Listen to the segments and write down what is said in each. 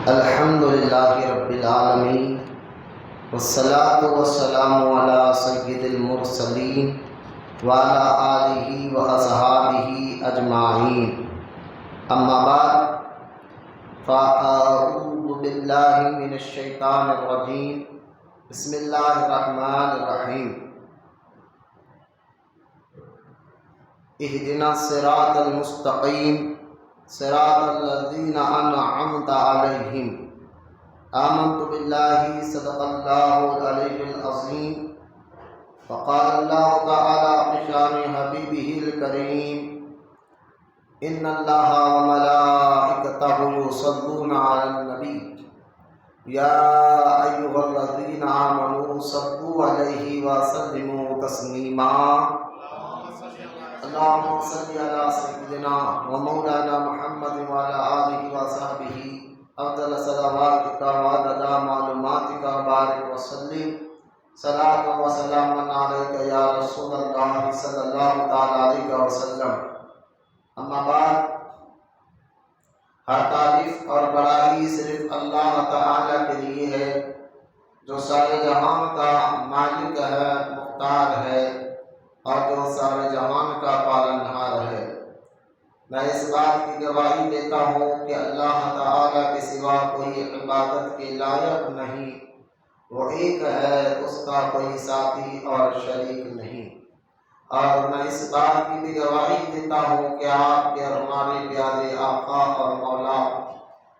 الحمد للہ رب العالمین والصلاة والسلام علی سید المرسلین وعلی آلہ واصحابہ اجمعین، اما بعد فاعوذ باللہ من الشیطان الرجیم، بسم اللہ الرحمن الرحیم۔ اہدنا الصراط المستقیم صراط الذین انعمت علیہم۔ آمنت باللہ صدق اللہ العلی العظیم۔ وقال اللہ تعالی بشان حبیبہ الکریم، ان اللہ وملائکتہ یصلون علی النبی یا ایھا الذین آمنوا صلوا علیہ وسلموا تسلیما۔ اللهم صل على سيدنا ومولانا محمد وعلى آله وصحبه أفضل صلواتك وعدد معلوماتك وبارك وسلم صلاة وسلاما عليك يا رسول الله صلى الله تعالى عليه وسلم۔ اما بعد، ہر تعریف اور بڑائی صرف اللہ تعالی کے لیے ہے جو سارے جہان کا مالک ہے، مختار ہے اور جو سارے جہان کا پالنہار ہے۔ میں اس بات کی گواہی دیتا ہوں کہ اللہ تعالیٰ کے سوا کوئی عبادت کے لائق نہیں، وہ ایک ہے، اس کا کوئی ساتھی اور شریک نہیں۔ اور میں اس بات کی بھی گواہی دیتا ہوں کہ آپ کے اور ہمارے پیارے آقا اور مولا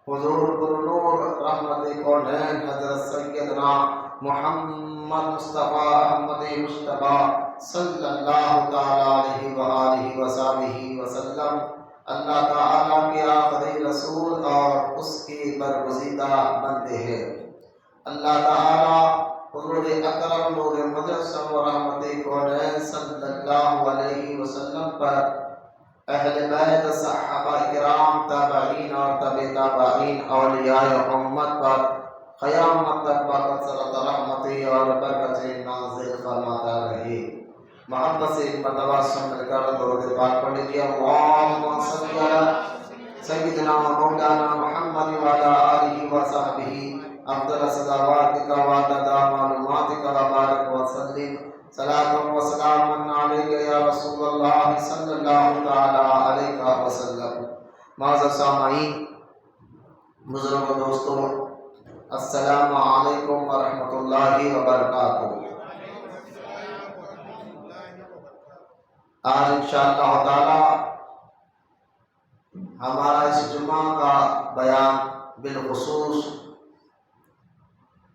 حضور پرنور رحمت کونین حضرت سیدنا محمد مصطفیٰ احمد مصطفیٰ صلی اللہ تعالیٰ علیہ وآلہ وصحبہ وسلم اللہ تعالیٰ کے آخری رسول اور اس کے برگزیدہ بندے ہیں۔ اللہ تعالیٰ حضور اکرم نور مجسم و رحمت کونین صلی اللہ علیہ وسلم پر، اہل بیت، صحابہ کرام، تابعین اور تبع تابعین، اولیاء امت پر قیامت تک بکثرت رحمتیں اور برکتیں نازل فرماتا رہے۔ محبت سے ایک مرتبہ سب مل کر درود پاک پڑھ لیجیے۔ اللہم صلی علی سیدنا و مولانا محمد وعلی آلہ وصحبہ افضل صلواتک وعدد معلوماتک وبارک وسلم صلاۃ و سلام علیک یا رسول اللہ صلی اللہ تعالی علیہ وسلم۔ معزز سامعین، بزرگ و دوستو، السلام علیکم ورحمۃ اللہ وبرکاتہ۔ آج انشاءاللہ تعالی ہمارا اس جمعہ کا بیان بالخصوص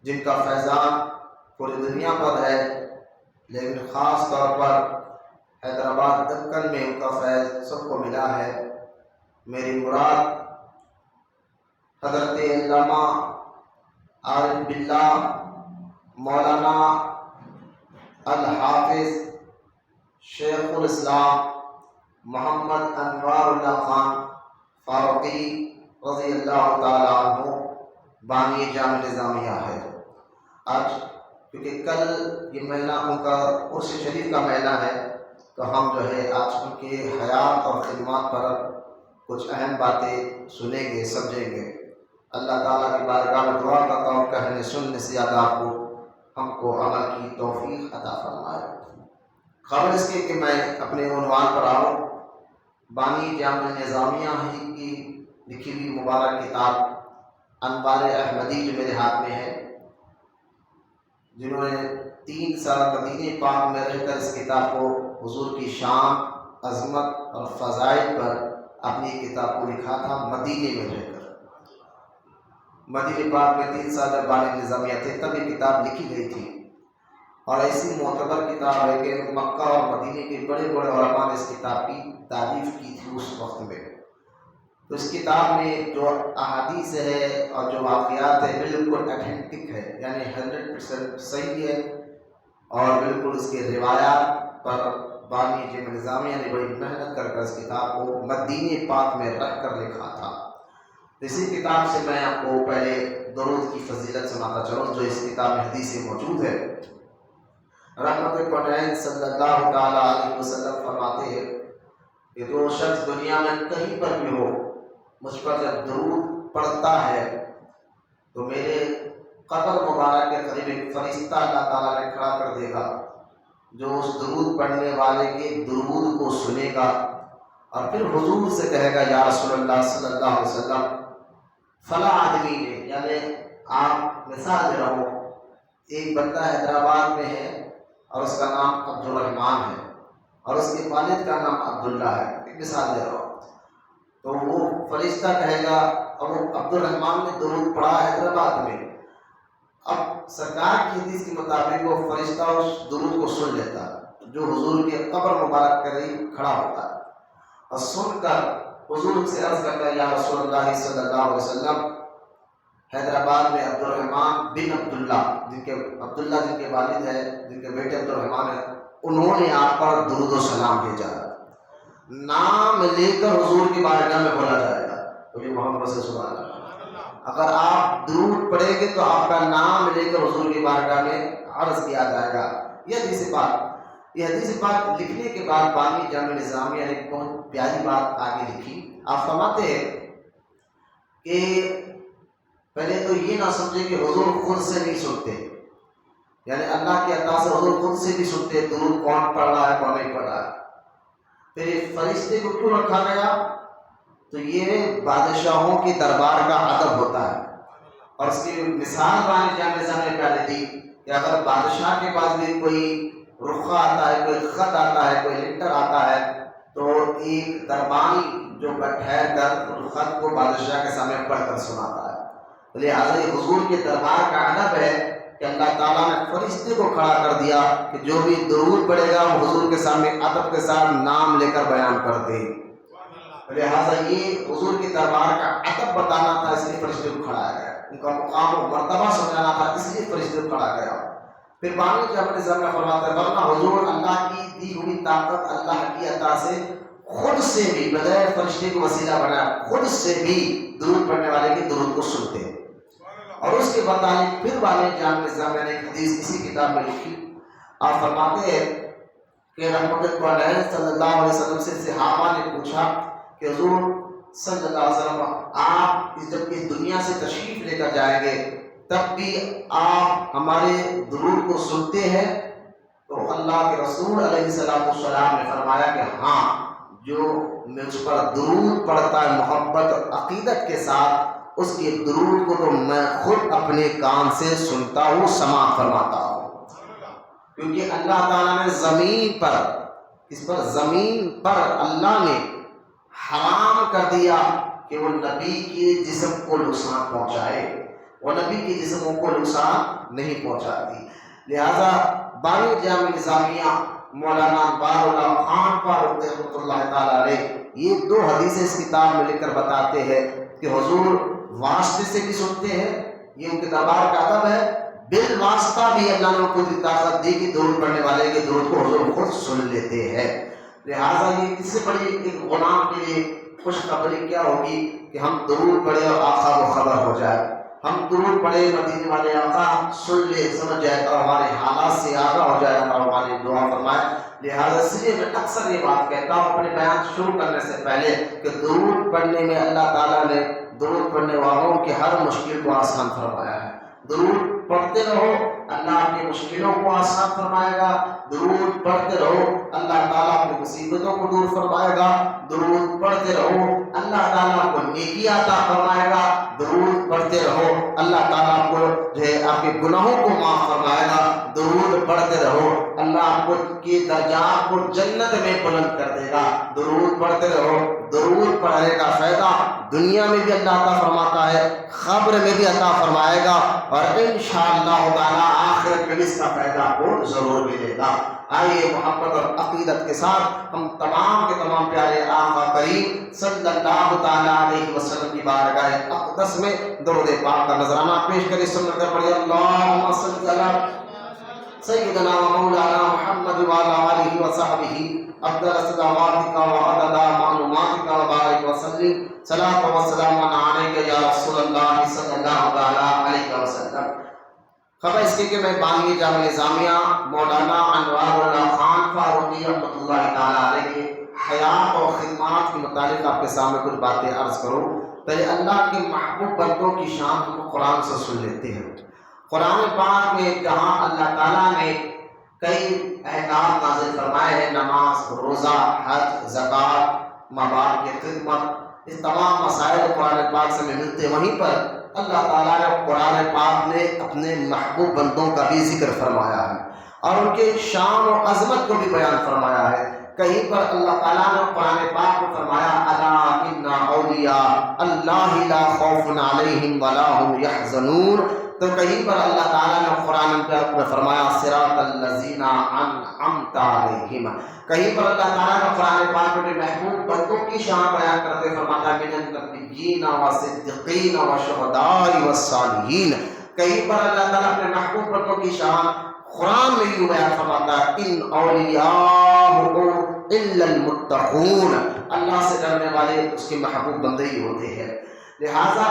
جن کا فیضان پوری دنیا پر ہے، لیکن خاص طور پر حیدرآباد دکن میں ان کا فیض سب کو ملا ہے۔ میری مراد حضرت علامہ عارف باللہ مولانا الحافظ شیخ الاسلام محمد انوار اللہ خان فاروقی رضی اللہ تعالیٰ عنہ بانی جامع نظامیہ ہے۔ آج کیونکہ کل یہ مہینہ ان کا عرس شریف کا مہینہ ہے، تو ہم جو ہے آج ان کے حیات اور خدمات پر کچھ اہم باتیں سنیں گے، سمجھیں گے۔ اللہ تعالیٰ کی بارگاہ میں دعا کرتا ہوں کہنے سننے سے زیادہ آپ کو ہم کو عمل کی توفیق عطا فرمائے۔ خبر اس کی کہ میں اپنے عنوان پر آؤں، بانی جامع نظامیہ ہی کی لکھی ہوئی مبارک کتاب انوار احمدی جو میرے ہاتھ میں ہے، جنہوں نے 3 سال مدینہ پاک میں رہ کر اس کتاب کو حضور کی شان، عظمت اور فضائل پر اپنی کتاب کو لکھا تھا، مدینہ میں رہ کر۔ مدینہ پاک میں 3 سال جب بانی نظامیہ تھے تب یہ کتاب لکھی گئی تھی، اور ایسی معتبر کتاب ہے کہ مکہ اور مدینہ کے بڑے بڑے علماء نے اس کتاب کی تعریف کی تھی اس وقت میں۔ تو اس کتاب میں جو احادیث ہے اور جو واقعات ہے بالکل اتھینٹک ہے، یعنی 100% صحیح ہے، اور بالکل اس کے روایات پر بانی جامع نظامیہ نے بڑی محنت کر اس کتاب کو مدینہ پاک میں رہ کر لکھا تھا۔ اسی کتاب سے میں آپ کو پہلے درود کی فضیلت سناتا چلوں جو اس کتاب میں حدیث موجود ہے۔ رحمت کونین صلی اللہ تعالیٰ علیہ وسلم فرماتے ہیں کہ جو شخص دنیا میں کہیں پر بھی ہو، مجھ پر جب درود پڑھتا ہے تو میرے قبر مبارک کے قریب ایک فرشتہ اللہ تعالیٰ نے کھڑا کر دے گا جو اس درود پڑھنے والے کے درود کو سنے گا اور پھر حضور سے کہے گا یا رسول اللہ صلی اللہ علیہ وسلم فلاں آدمی نے، یعنی آپ مثال دے رہا ہوں، ایک بندہ حیدرآباد میں ہے اور اس کا نام عبد الرحمان ہے اور اس کے والد کا نام عبداللہ ہے، ایک مثال دے رہا ہوں، تو وہ فرشتہ کہے گا، اور وہ عبد الرحمان نے درود پڑھا حیدرآباد میں، اب سرکار کی حدیث کے مطابق وہ فرشتہ اس درود کو سن لیتا ہے جو حضور کے قبر مبارک کے قریب کھڑا ہوتا ہے، اور سن کر حضور سے عرض کرتا ہے یا رسول اللہ صلی اللہ علیہ وسلم حیدرآباد میں عبد الرحمان بن عبداللہ جن کے والد ہیں، جن کے بیٹے عبد الرحمان ہیں، انہوں نے آپ پر درود و سلام بھیجا، نام لے کر حضور کی بارگاہ میں بولا جائے گا، تو یہ محمد صلی اللہ علیہ وسلم، اگر آپ درود پڑھیں گے تو آپ کا نام لے کر حضور کی بارگاہ میں عرض کیا جائے گا۔ یہ حدیث پاک لکھنے کے بعد بانی جامع نظامیہ نے بہت پیاری بات آگے لکھی۔ آپ فرماتے ہیں کہ پہلے تو یہ نہ سمجھے کہ حضور خود سے نہیں سنتے، یعنی اللہ کی عطا سے حضور خود سے بھی سنتے درود کون پڑھ رہا ہے کون نہیں پڑھ رہا ہے۔ پھر فرشتے کو کیوں رکھا گیا؟ تو یہ بادشاہوں کے دربار کا ادب ہوتا ہے، اور اس کی مثال بانی جامع نظامیہ نے پہلے دی کہ اگر بادشاہ کے پاس بھی کوئی رخہ آتا ہے، کوئی خط آتا ہے، کوئی لیٹر آتا ہے، تو ایک دربانی جو ٹھہر کر خط کو بادشاہ کے سامنے پڑھ کر سناتا ہے۔ لہٰذا حضور کے دربار کا ادب ہے کہ اللہ تعالیٰ نے فرشتے کو کھڑا کر دیا کہ جو بھی درود پڑھے گا وہ حضور کے سامنے ادب کے ساتھ نام لے کر بیان کر دے۔ لہٰذا یہ حضور کے دربار کا ادب بتانا تھا، اس لیے فرشتے کو کھڑایا گیا، ان کا مقام و مرتبہ سمجھانا تھا، اس لیے فرشتے کو کھڑا گیا۔ پھر بانی جامع نظامیہ فرماتا ہے ورنہ حضور اللہ کی دی ہوئی طاقت، اللہ کی عطا سے خود سے بھی بغیر فرشتے کو وسیلہ بنایا، خود سے بھی درود پڑھنے والے کے درود کو سنتے ہیں۔ اور اس کے متعلق پھر بانی جامع نظامیہ نے ایک حدیث اسی کتاب میں لکھی۔ آپ فرماتے ہیں کہ رحمت اللہ صلی اللہ علیہ وسلم سے صحابہ نے پوچھا کہ حضور صلی اللہ علیہ وسلم آپ جب اس دنیا سے تشریف لے کر جائیں گے تب بھی آپ ہمارے درود کو سنتے ہیں؟ تو اللہ کے رسول علیہ السلام نے فرمایا کہ ہاں، جو مجھ پر درود پڑھتا ہے محبت اور عقیدت کے ساتھ، اس کے درود کو تو میں خود اپنے کان سے سنتا ہوں، سماع فرماتا ہوں، کیونکہ اللہ تعالیٰ نے زمین پر اللہ نے حرام کر دیا کہ وہ نبی کے جسم کو نقصان پہنچائے، وہ نبی کے جسموں کو نقصان نہیں پہنچاتی۔ لہذا بانی جامع نظامیہ مولانا انوار اللہ خان فاروق رحمۃ اللہ تعالیٰ علیہ یہ دو حدیثیں اس کتاب میں لکھ کر بتاتے ہیں کہ حضور واسطے سے بھی سنتے ہیں، یہ ان کے دربار کا ادب ہے، بالواسطہ بھی اللہ نے ان کو طاقت دی کہ درود پڑھنے والے کے درود کو حضور خود سن لیتے ہیں۔ لہٰذا یہ اس سے بڑی ایک غلام کے لیے خوشخبری کیا ہوگی کہ ہم درود پڑھے اور آقا کو خبر ہو جائے، ہم درود پڑھے مدینے والے آقا سن لے، سمجھ جائے اور ہمارے حالات سے آگاہ ہو جائے اور ہماری دعا فرمائے۔ لہٰذا اس لیے میں اکثر یہ بات کہتا ہوں اپنے بیان شروع کرنے سے پہلے کہ درود پڑھنے میں اللہ تعالیٰ نے درود پڑھنے والوں کی ہر مشکل کو آسان فرمایا ہے۔ درود پڑھتے رہو، اللہ آپ کی مشکلوں کو آسان فرمائے گا، درود پڑھتے رہو، اللہ تعالیٰ آپ کی مصیبتوں کو دور فرمائے گا، درود پڑھتے رہو، اللہ تعالیٰ آپ کو نیکی عطا فرمائے گا، درود پڑھتے رہو، اللہ تعالیٰ آپ کو جو ہے آپ کے گناہوں کو معاف فرمائے گا، درود پڑھتے رہو، اللہ آپ کو کے درجات کو جنت میں بلند کر دے گا، درود پڑھتے رہو۔ درود پڑھنے کا فائدہ دنیا میں بھی اللہ عطا فرماتا ہے، قبر میں بھی عطا فرمائے گا، اور انشاءاللہ تعالیٰ آخرت میں بھی اس کا فائدہ آپ کو ضرور ملے گا۔ آئیے محبت اور عقیدت کے ساتھ ہم تمام کے تمام پیارے آقا کریم صلی اللہ تعالیٰ علیہ وسلم کی بارگاہ اقدس میں درود پاک کا نذرانہ پیش کریں۔ سنت کر پڑھیے اللہم صلی علی سیدنا و مولانا محمد وعلی آلہ وصحبہ افضل الصلوات وعدد معلومات وبارک وسلم صلاۃ و سلام علیک یا رسول اللہ صلی اللہ علیہ وسلم۔ خبر اس کی کہ میں بانی جامع نظامیہ مولانا انوار اللہ خان فاروقی رحمۃ اللہ تعالیٰ علیہ کے حیات اور خدمات کے متعلق آپ کے سامنے کچھ باتیں عرض کروں۔ پہلے اللہ کے محبوب بندوں کی شان کو قرآن سے سن لیتے ہیں۔ قرآن پاک میں جہاں اللہ تعالیٰ نے کئی احکام نازل فرمائے ہیں، نماز، روزہ، حج، زکوٰۃ، ماں باپ کی خدمت، اس تمام مسائل قرآن پاک سے ملتے ہیں، وہیں پر اللہ تعالیٰ نے قرآن پاک میں اپنے محبوب بندوں کا بھی ذکر فرمایا ہے اور ان کے شان و عظمت کو بھی بیان فرمایا ہے۔ کہیں پر اللہ تعالیٰ نے قرآن پاک میں فرمایا الا ان اولیاء اللہ لا خوف علیہم ولا هم یحزنون، تو کہیں پر اللہ تعالیٰ نے قرآن پاک میں فرمایا صراط الذین انعمت علیہم، کہیں پر اللہ تعالیٰ نے قرآن پاک میں محبوب بندوں کی شان بیان کرتے فرماتا من النبیین والصدیقین والشہداء والصالحین، کہیں پر اللہ تعالیٰ اپنے محبوب بندوں کی شان قرآن میں یوں بیان فرماتا ہے ان اولیاء الا المتقون، اللہ سے ڈرنے والے اس کے محبوب بندے ہی ہوتے ہیں۔ لہٰذا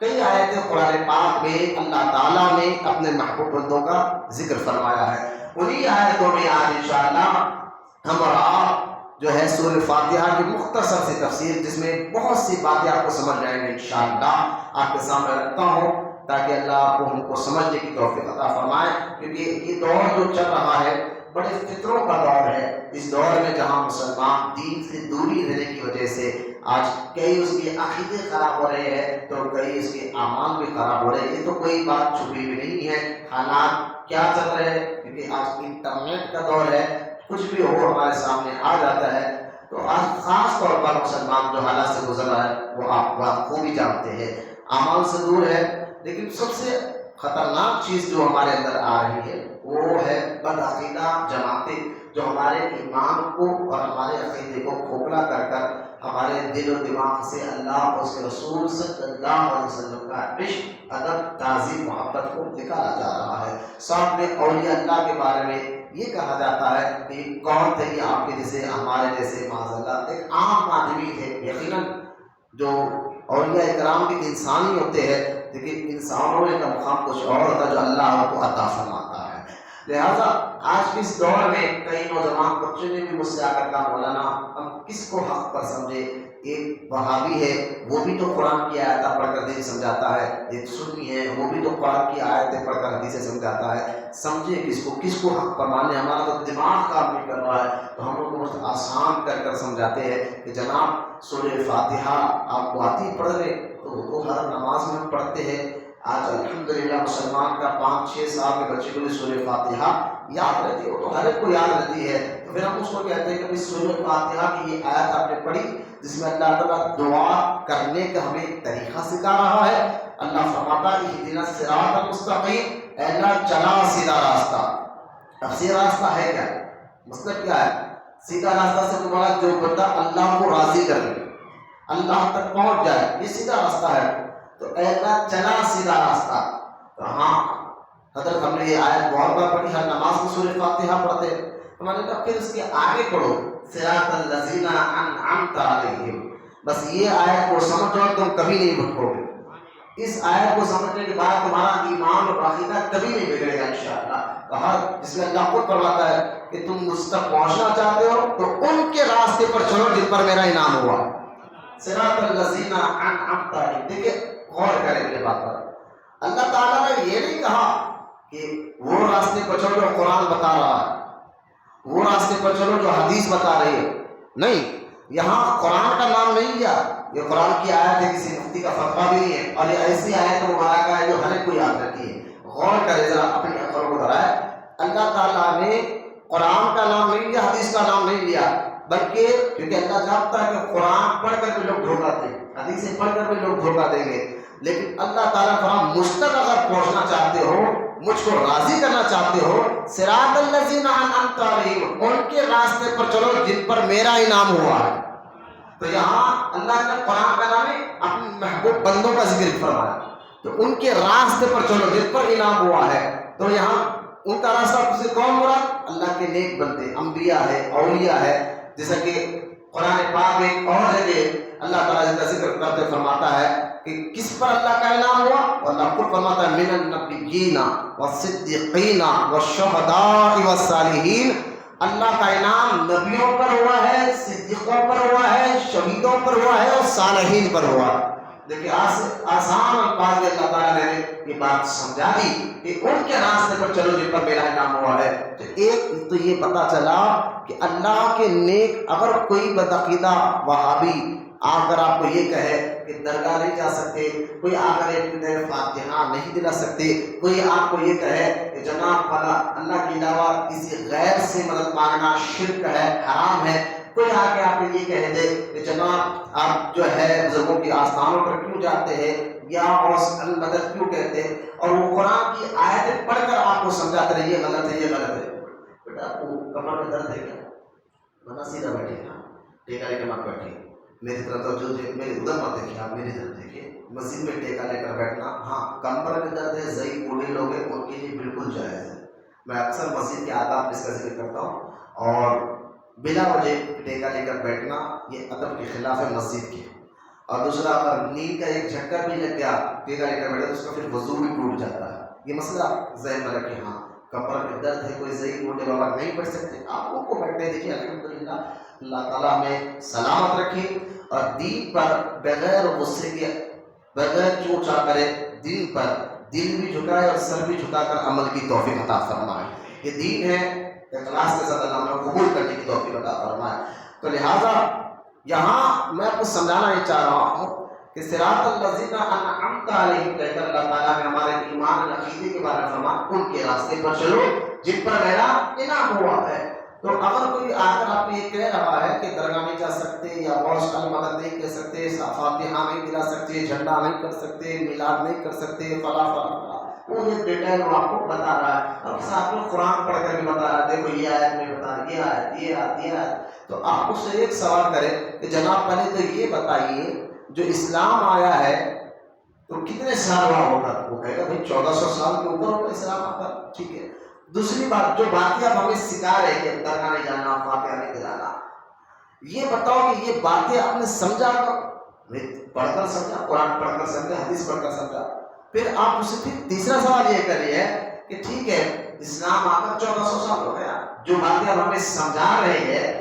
کئی آیتیں قرآن پاک میں اللہ تعالیٰ نے اپنے محبوب بندوں کا ذکر فرمایا ہے۔ انہی آیتوں میں آج انشاءاللہ ہم اور آپ جو ہے سورہ فاتحہ کی مختصر سی تفسیر، جس میں بہت سی باتیں آپ کو سمجھ جائیں گے انشاءاللہ، آپ کے سامنے رکھتا ہوں تاکہ اللہ آپ کو ہم کو سمجھنے کی توفیق عطا فرمائے، کیونکہ یہ دور جو چل رہا ہے بڑے فطروں کا دور ہے۔ اس دور میں جہاں مسلمان دین سے دوری رہنے کی وجہ سے آج کئی اس کے عقیدے خراب ہو رہے ہیں تو کئی اس کے اعمال بھی خراب ہو رہے ہیں، یہ تو کوئی بات چھپی ہوئی نہیں ہے۔ حالات کیا چل رہے ہیں، کیونکہ آج انٹرنیٹ کا دور ہے، کچھ بھی ہو ہمارے سامنے آ جاتا ہے، تو آج خاص طور پر مسلمان جو حالات سے گزر رہا ہے وہ آپ بات خوبی جانتے ہیں، اعمال سے دور ہے۔ لیکن سب سے خطرناک چیز جو ہمارے اندر آ رہی ہے وہ ہے بدعقیدہ جماعتیں، جو ہمارے ایمان کو اور ہمارے عقیدے کو کھوکھلا کر کر ہمارے دل و دماغ سے اللہ اور اس کے رسول صلی اللہ علیہ وسلم کا عشق، ادب، تعظیم، محبت کو نکالا جا رہا ہے۔ ساتھ میں اولیاء اللہ کے بارے میں یہ کہا جاتا ہے کہ کون تھے یہ آپ کے جیسے، ہمارے جیسے، معاذ اللہ ایک عام آدمی تھے۔ یقیناً جو اولیاء اکرام بھی انسانی ہوتے ہیں، لیکن انسانوں کا مقام کچھ اور ہوتا ہے جو اللہ کو عطا فرماتا ہے۔ لہٰذا آج کے اس دور میں کئی نوجوان بچوں نے بھی مجھ سے آ کر کہا مولانا ہم کس کو حق پر سمجھے، ایک وہابی ہے وہ بھی تو قرآن کی آیتیں پڑھ کر دین سمجھاتا ہے، ایک سنی ہے وہ بھی تو قرآن کی آیتیں پڑھ کر حدیثیں سمجھاتا ہے، سمجھے کس کو حق پر مانے؟ ہمارا تو دماغ کام نہیں کر رہا ہے، تو ہم لوگ کو بہت آسان کر کر سمجھاتے ہیں کہ جناب سورہ فاتحہ آپ کو آتی پڑھ رہے تو وہ ہر نماز میں پڑھتے ہیں۔ آج الحمدللہ مسلمان کا 5-6 سال کے بچے کو بھی سورہ فاتحہ یاد رہتی ہے، وہ تو ہر ایک کو یاد رہتی ہے، تو پھر ہم اس کو کہتے ہیں کہ سورہ فاتحہ کی یہ آیت آپ نے پڑھی جس میں اللہ تعالیٰ دعا کرنے کا ہمیں ایک طریقہ سکھا رہا ہے۔ اللہ فرماتا ہے اہدنا الصراط المستقیم، اے اللہ چلا سیدھا راستہ۔ اب سیدھا راستہ ہے کیا؟ مطلب کیا ہے سیدھا راستہ؟ سے تمہارا جو بندہ اللہ کو راضی کر لے، اللہ تک پہنچ جائے، یہ سیدھا راستہ ہے۔ تو اے اللہ چلا سیدھا راستہ، تو ہاں حضرت ہم نے یہ آیت بہت بار پڑھی، ہر نماز میں سورہ فاتحہ پڑھتے ہیں، تو میں نے کہا پھر اس کے آگے پڑھو صراط الذین انعمت علیہم، بس یہ آیت کو سمجھ جاؤ تم کبھی نہیں بھٹکو گے۔ اس آیت کو سمجھنے کے بعد تمہارا ایمان اور عقیدہ کبھی نہیں بگڑے گا انشاءاللہ۔ کہا جس میں اللہ خود فرماتا ہے کہ تم مجھ تک پہنچنا چاہتے ہو تو ان کے راستے پر چلو جن پر میرا انعام ہوا، صراط الذین انعمت علیہم۔ دیکھیں غور کریں میرے بات پر، اللہ تعالیٰ نے یہ نہیں کہا کہ وہ راستے پر چلو جو قرآن بتا رہا ہے، وہ راستے پر چلو جو حدیث بتا رہی ہے، نہیں، یہاں قرآن کا نام نہیں لیا، یہ قرآن کی آیت ہے، کسی مفتی کا فتویٰ بھی نہیں ہے، اور یہ ایسی آیت مبارکہ ہے جو ہر ایک کو یاد رکھی ہے۔ غور کرے ذرا اپنی عقل کو دہرائے، اللہ تعالیٰ نے قرآن کا نام نہیں لیا، حدیث کا نام نہیں لیا، بلکہ کیونکہ اللہ جانتا ہے کہ قرآن پڑھ کر بھی لوگ دھوکہ دیں گے، حدیثیں پڑھ کر بھی لوگ دھوکہ دیں گے، لیکن اللہ تعالیٰ فرماتا ہے مجھ تک اگر پہنچنا چاہتے ہو، مجھ کو راضی کرنا چاہتے ہو، صراط الذین انعمت علیہم، ان کے راستے پر چلو جن پر میرا انعام ہوا ہے۔ تو یہاں اللہ نے قرآن کا نام ہے اپنے محبوب بندوں کا ذکر فرمایا، تو ان کے راستے پر چلو جن پر انعام ہوا ہے۔ تو یہاں ان کا راستہ سے کون مراد؟ اللہ کے نیک بندے، انبیاء ہے، اولیاء ہے، جیسا کہ قرآن پاک میں ایک اور جگہ اللہ تعالیٰ کا ذکر کرتے فرماتا ہے کہ کس پر اللہ کا انعام ہوا، اللہ خود فرماتا ہے من النبیین والصدیقین والشہداء والصالحین، اللہ کا انعام نبیوں پر ہوا ہے، صدیقوں پر ہوا ہے، شہیدوں پر ہوا ہے اور صالحین پر ہوا ہے۔ دیکھیے آسان الفاظ میں اللہ تعالیٰ نے یہ بات سمجھا دی کہ ان کے راستے پر چلو جن پر میرا انعام ہوا ہے۔ تو ایک تو یہ پتا چلا کہ اللہ کے نیک، اگر کوئی بدعقیدہ وہابی اگر آپ کو یہ کہے کہ درگاہ نہیں جا سکتے، کوئی آگر ایک دیر فاتحہ نہیں دلا سکتے، کوئی آپ کو یہ کہے کہ جناب فلاں اللہ کے علاوہ کسی غیر سے مدد مانگنا شرک ہے، حرام ہے، کوئی آ کے آپ کو یہ کہہ دے کہ جناب آپ جو ہے بزرگوں کی آستانوں پر کیوں جاتے ہیں یا المدد کیوں کہتے ہیں، اور وہ قرآن کی آیتیں پڑھ کر آپ کو سمجھاتے رہے یہ غلط ہے یہ غلط ہے۔ بیٹا آپ کو کمر میں درد ہے کیا؟ بنا سیدھا بیٹھے نا، ٹیکا لے کے مت بیٹھے، میری طرف تو جو میری ادھر مت دیکھیے، آپ میری طرف دیکھیے۔ مسجد میں ٹیکا لے کر بیٹھنا، ہاں کمر میں درد ہے، ضعیف بوڑھے لوگ ہیں ان کے لیے بالکل جائز ہے۔ میں اکثر مسجد کے آداب اس کا ذکر کرتا ہوں، اور بلا وجہ ٹیکا لے کر بیٹھنا یہ ادب کے خلاف ہے مسجد کے۔ اور دوسرا، اگر نیند کا ایک جھٹکا بھی لگ گیا ٹیکا لے کر بیٹھے تو اس کا پھر وضو بھی ٹوٹ جاتا ہے۔ یہ مسئلہ ذہن میں رکھیں۔ ہاں کمر میں درد ہے، کوئی ضعیف بوڑھے بابا نہیں پڑھ سکتے، آپ کو بیٹھنے دیکھیے، الحمدللہ اللہ تعالیٰ ہمیں سلامت رکھے اور دین پر بغیر غصے کے، بغیر چوچا کرے، دین پر دل بھی جھکائے اور سر بھی جھکا کر عمل کی توفیق عطا فرمائے۔ یہ دین ہے، اخلاص کے ساتھ اللہ ہمیں قبول کرنے کی توفیق عطا فرمائے۔ تو لہٰذا یہاں میں آپ کو سمجھانا یہ چاہ رہا ہوں کہ صراط الذین انعمت علیہم کہہ کر اللہ تعالیٰ نے ہمارے ایمان اور عقیدے کے بارے میں فرمایا ان کے راستے پر چلو جن پر میرا انعام ہوا ہے۔ تو اگر کوئی آ کر آپ کو یہ کہہ رہا ہے کہ درگاہ نہیں جا سکتے یا غوث المدد نہیں کہہ سکتے، فاتحہ نہیں دلا سکتے، جھنڈا نہیں کر سکتے، میلاد نہیں کر سکتے، فلاں فلاں فلاں، وہ یہ ڈیٹیل وہ آپ کو بتا رہا ہے، اور ساتھ میں قرآن پڑھ کر بھی بتا رہا ہے، دیکھو یہ آیت میں بتا رہا ہے، یہ آیت یہ آیت یہ آیت۔ تو آپ اس سے ایک سوال کریں کہ جناب پہلے تو یہ بتائیے جو اسلام آیا ہے تو کتنے سال ہوا ہوگا؟ وہ کہے گا بھائی 1400 سال کے اوپر ہوگا اسلام آ کر، ٹھیک ہے۔ دوسری بات، جو باتیں آپ ہمیں سکھا رہے ہیں کہ درگاہ نہیں جانا، فاتحہ نہیں دلانا، یہ بتاؤ کہ یہ باتیں آپ نے سمجھا کر، پڑھ کر سمجھا، قرآن پڑھ کر سمجھا، حدیث پڑھ کر سمجھا؟ پھر آپ اسے پھر تیسرا سوال یہ کریے کہ ٹھیک ہے اسلام آ کر 1400 سال ہو گیا، جو باتیں آپ ہمیں سمجھا رہے ہیں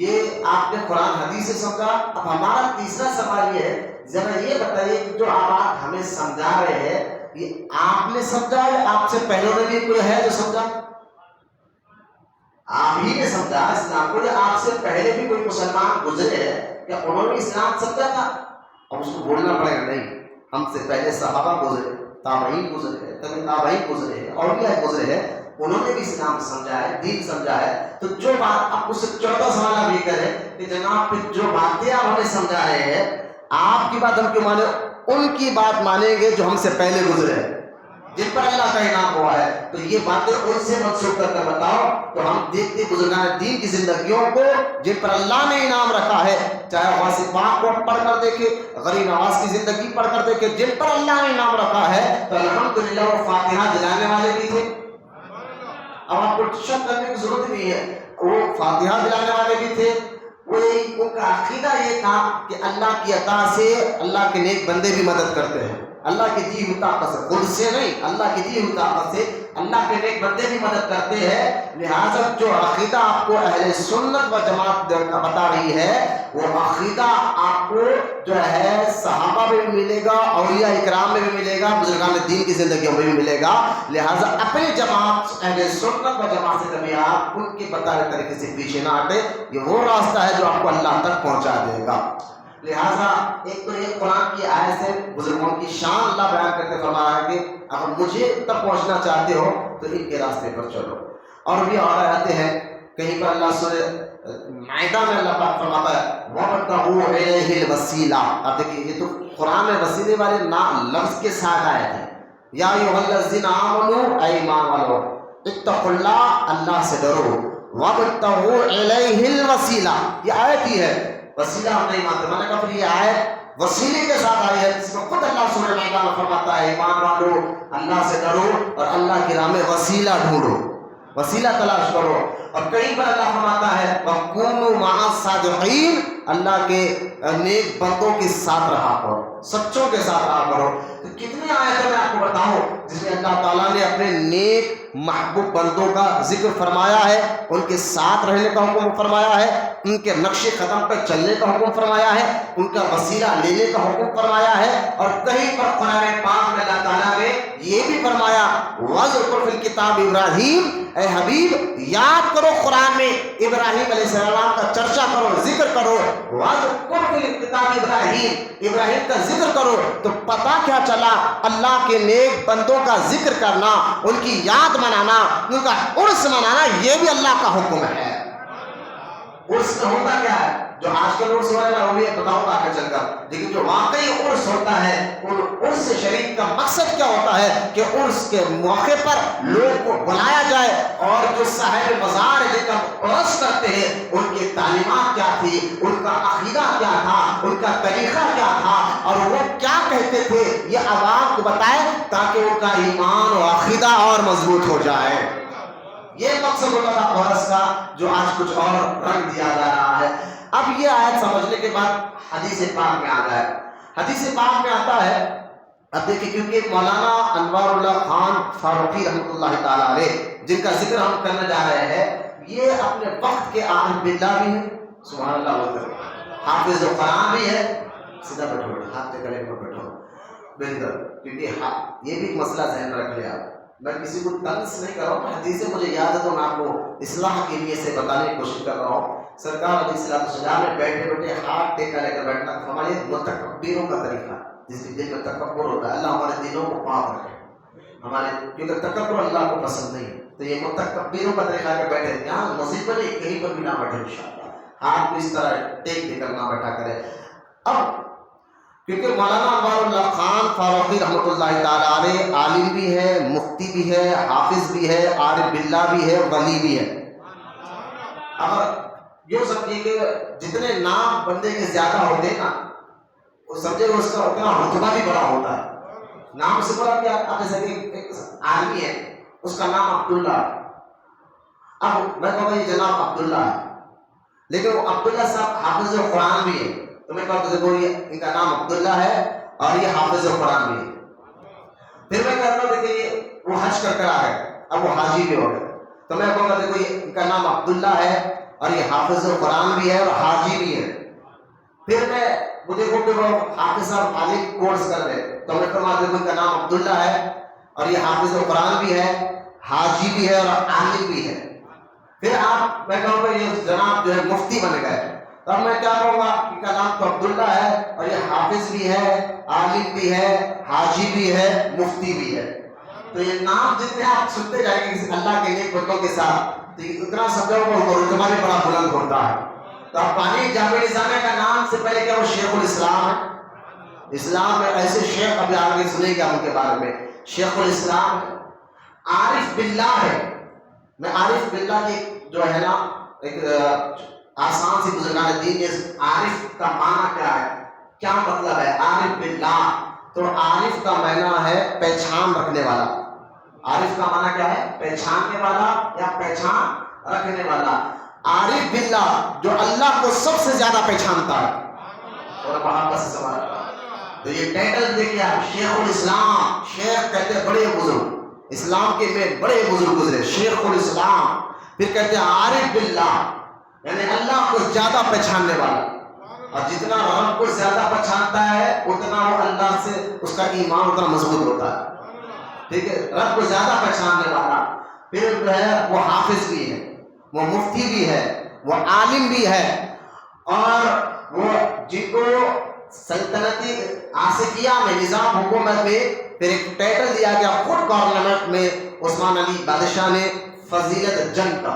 یہ آپ نے قرآن حدیث سے سمجھا۔ اب ہمارا تیسرا سوال یہ ہے، ذرا یہ بتائیے کہ جو آپ ہمیں سمجھا رہے ہیں یہ آپ نے سمجھا یا آپ سے پہلے نے بھی کوئی ہے جو سمجھا؟ آپ ہی نے سمجھا اسلام کو، یا آپ سے پہلے بھی کوئی مسلمان گزرے ہیں کیا انہوں نے اسلام سمجھا تھا؟ اب اس کو بولنا پڑے گا نہیں، ہم سے پہلے صحابہ گزرے، تابعین گزرے ہیں، تابعین گزرے ہیں، اولیاء گزرے ہیں، انہوں نے بھی اسلام سمجھا ہے، دین سمجھا ہے۔ تو جو بات آپ اس سے چوتھا سوال آپ یہ کریں کہ جناب پھر جو باتیں آپ ہمیں سمجھا رہے ہیں آپ کی بات ہم کیوں مانیں؟ ان کی بات مانیں گے جو ہم سے پہلے گزرے ہیں، جن پر اللہ کا انعام ہوا ہے۔ تو یہ باتیں ان سے منسوخ کر کر بتاؤ تو ہم دیکھتے بزرگان دین کی زندگیوں کو جن پر اللہ نے انعام رکھا ہے، چاہے غوث پاک کو پڑھ کر دیکھے، غریب نواز کی زندگی پڑھ کر دیکھے، جن پر اللہ نے انعام رکھا ہے تو الحمدللہ وہ فاتحہ دلانے والے بھی تھے۔ اب آپ کو شک کرنے کی ضرورت نہیں ہے، وہ فاتحہ دلانے والے بھی تھے، ان کا عقیدہ یہ تھا کہ اللہ کی عطا سے اللہ کے نیک بندے بھی مدد کرتے ہیں، اللہ کی دی ہوئی طاقت سے، خود سے نہیں، اللہ کی دی ہوئی طاقت سے اللہ کے نیک بندے بھی مدد کرتے ہیں۔ لہٰذا جو عقیدہ آپ کو اہل سنت و جماعت بتا رہی ہے وہ عقیدہ آپ کو جو ہے صحابہ میں بھی ملے گا، اولیاء اکرام میں بھی ملے گا، بزرگان دین کی زندگیوں میں بھی ملے گا۔ لہٰذا اپنی جماعت اہل سنت و جماعت سے کبھی آپ ان کے بتائے طریقے سے پیچھے نہ ہٹے، یہ وہ راستہ ہے جو آپ کو اللہ تک پہنچا دے گا۔ لہٰذا ایک تو یہ قرآن کی آیت سے بزرگوں کی شان اللہ بیان کرتے فرمایا ہے کہ اگر مجھے تک پہنچنا چاہتے ہو تو ان کے راستے پر چلو۔ اور بھی اور آتے ہیں کہیں پر اللہ سورہ مائدہ میں اللہ پاک فرماتا ہے وَابْتَغُوا إِلَيْهِ الْوَسِيلَةَ۔ آپ دیکھیے یہ تو قرآن میں وسیلے والے لفظ کے ساتھ آئے تھے، یا ایھا الذین آمنوا، اے ایمان والو، اتقوا اللہ، اللہ سے ڈرو، وَابْتَغُوا إِلَيْهِ الْوَسِيلَةَ، یہ آیت ہی ہے، وسیلہ ہم نہیں مانتے۔ میں نے کہا پھر یہ آیت وسیلے کے ساتھ آئی ہے، جس میں خود اللہ سورہ مائدہ میں فرماتا ہے ایمان والو اللہ سے ڈرو اور اللہ کی راہ میں وسیلہ ڈھونڈو، وسیلہ تلاش کرو۔ اور کہیں پر اللہ فرماتا ہے وَكُونُوا مَعَ الصَّادِقِينَ، اللہ کے نیک بندوں کے ساتھ رہا کرو، سچوں کے ساتھ رہا کرو۔ تو کتنی آیتیں میں آپ کو بتاؤں جس میں اللہ تعالیٰ نے اپنے نیک محبوب بندوں کا ذکر فرمایا ہے، ان کے ساتھ رہنے کا حکم فرمایا ہے، ان کے نقش قدم پر چلنے کا حکم فرمایا ہے، ان کا وسیلہ لینے کا حکم فرمایا ہے۔ اور کہیں پر قرآن پاک میں اللہ تعالیٰ نے یہ بھی فرمایا وَاذْكُرْ فِي الْكِتَابِ ابراہیم، اے حبیب یاد کرو قرآن میں ابراہیم علیہ السلام کا چرچا کرو، ذکر کرو۔ وَاذْكُرْ فِي الْكِتَابِ ابراہیم کا ذکر کرو۔ تو پتہ کیا چلا، اللہ کے نیک بندوں کا ذکر کرنا، ان کی یاد منانا، ان کا عرس منانا، یہ بھی اللہ کا حکم ہے۔ عرس میں ہوتا کیا ہے؟ جو آج کل عرس ہو رہا ہے میں وہ بھی بتاؤں گا آگے چل کر، لیکن جو واقعی عرس ہوتا ہے، عرس شریف کا مقصد کیا ہوتا ہے کہ عرس کے موقع پر لوگ کو بلایا جائے اور جو صاحب مزار لے کر عرس کرتے ہیں ان کی تعلیمات کیا تھی، ان کا عقیدہ کیا تھا، ان کا طریقہ کیا تھا، اور وہ کیا کہتے تھے، یہ عوام کو بتائے تاکہ ان کا ایمان و عقیدہ اور مضبوط ہو جائے۔ یہ مقصد ہوتا تھا عرس کا، جو آج کچھ اور رنگ دیا جا رہا ہے۔ اب یہ آیت سمجھنے کے بعد حدیث پاک میں آ گئے۔ حدیث پاک میں آتا ہے، اب دیکھیں کیونکہ مولانا انوار اللہ خان فاروقی رحمۃ اللہ تعالیٰ علیہ جن کا ذکر ہم کرنے جا رہے ہیں، یہ اپنے وقت کے عالم باللہ بھی ہیں، سبحان اللہ بولتے، حافظ قرآن بھی ہے، سیدھا بیٹھو، ہاتھ کے گلے پر بیٹھو بہتر، کیونکہ یہ بھی مسئلہ ذہن رکھ لیا۔ میں کسی کو تنس نہیں کر رہا ہوں، حدیثیں مجھے یاد ہے تو میں آپ کو اصلاح کے لیے سے بتانے کی کوشش کر رہا ہوں۔ سرکار علیہ السلام میں بیٹھے بیٹھے ہاتھ ٹیکا لے کر بیٹھنا ہمارے متکبروں کا طریقہ، جس کے دل میں تکبر ہوتا ہے، اللہ ہمارے دلوں کو پاک رکھے ہمارے، کیونکہ تکبر اللہ کو پسند نہیں، تو یہ متکبروں کا طریقہ کہ بیٹھے یہاں مسجد پر نہیں، کہیں پر بھی نہ بیٹھے انشاءاللہ، ہاتھ کو اس طرح ٹیک دے کر نہ بیٹھا کرے۔ اب کیونکہ مولانا انوار اللہ خان فاروقی رحمۃ اللہ تعالیٰ علیہ عالم بھی ہے، مفتی بھی ہے، حافظ بھی ہے، عارف باللہ بھی ہے، ولی بھی ہے۔ اگر یہ سمجھیے کہ جتنے نام بندے کے زیادہ ہوتے ہیں نا، وہ سمجھے اس کا اتنا رتبہ بھی بڑا ہوتا ہے۔ نام سے بڑا کیا، اب جیسے کہ ایک آدمی ہے، اس کا نام عبداللہ، اب میں کہوں گا یہ جناب عبداللہ ہے، لیکن وہ عبداللہ صاحب حافظ قرآن بھی ہے، تو میں کہتا ہوں دیکھو یہ ان کا نام عبداللہ ہے اور یہ حافظ قرآن بھی ہے۔ پھر میں کہتا ہوں دیکھیے وہ حج کر کر آ گئے، اب وہ حاجی بھی ہو گئے، تو میں کہوں گا دیکھو یہ ان کا نام عبداللہ ہے اور یہ حافظ قرآن بھی ہے اور حاجی بھی ہے۔ پھر میں مجھے کہ وہ حافظ صاحب عالم کورس کر رہے، تو میں کہوں گا دیکھو ان کا نام عبداللہ ہے اور یہ حافظ قرآن بھی ہے، حاجی بھی ہے اور عالم بھی ہے۔ پھر آپ میں کہوں گا یہ جناب جو ہے مفتی بن گئے، تب میں کیا کہوں گا ان کا نام تو عبداللہ ہے اور یہ حافظ بھی ہے، عالم بھی ہے، حاجی بھی ہے، مفتی بھی ہے۔ تو یہ نام جتنے آپ سنتے جائیں گے کسی اللہ کے نیک بندوں کے ساتھ، تو اتنا سمجھو وہ رتبہ بھی بڑا بلند ہوتا ہے۔ تو اب پانی جامع نظامیہ کا نام سے پہلے کیا وہ شیخ الاسلام ہے؟ اسلام میں ایسے شیخ ابھی آگے سنیں گے ان کے بارے میں، شیخ الاسلام ہے، عارف باللہ ہے۔ میں عارف باللہ کی جو ہے نا ایک آسان سی بزرگان دین کے عارف کا معنی کیا ہے، کیا مطلب ہے عارف باللہ؟ تو عارف کا معنی ہے پہچان رکھنے والا۔ عارف کا معنی کیا ہے؟ پہچاننے والا یا پہچان رکھنے والا۔ عارف باللہ جو اللہ کو سب سے زیادہ پہچانتا ہے، اور محبت سے سوال۔ تو یہ ٹائٹل دیکھیے آپ، شیخ الاسلام، شیخ کہتے ہیں بڑے بزرگ، اسلام کے میں بڑے بزرگ گزرے، شیخ الاسلام۔ پھر کہتے ہیں عارف باللہ، یعنی اللہ کو زیادہ پہچاننے والا، اور جتنا رب کو زیادہ پہچانتا ہے اتنا وہ اللہ سے اس کا ایمان اتنا مضبوط ہوتا ہے، ٹھیک ہے، رب کو زیادہ پہچاننے والا۔ پھر جو ہے وہ حافظ بھی ہے، وہ مفتی بھی ہے، وہ عالم بھی ہے، اور وہ جن کو سلطنتی آصفیہ میں نظام حکومت میں پھر ایک ٹائٹل دیا گیا خود گورنمنٹ میں عثمان علی بادشاہ نے، فضیلت جنگ کا،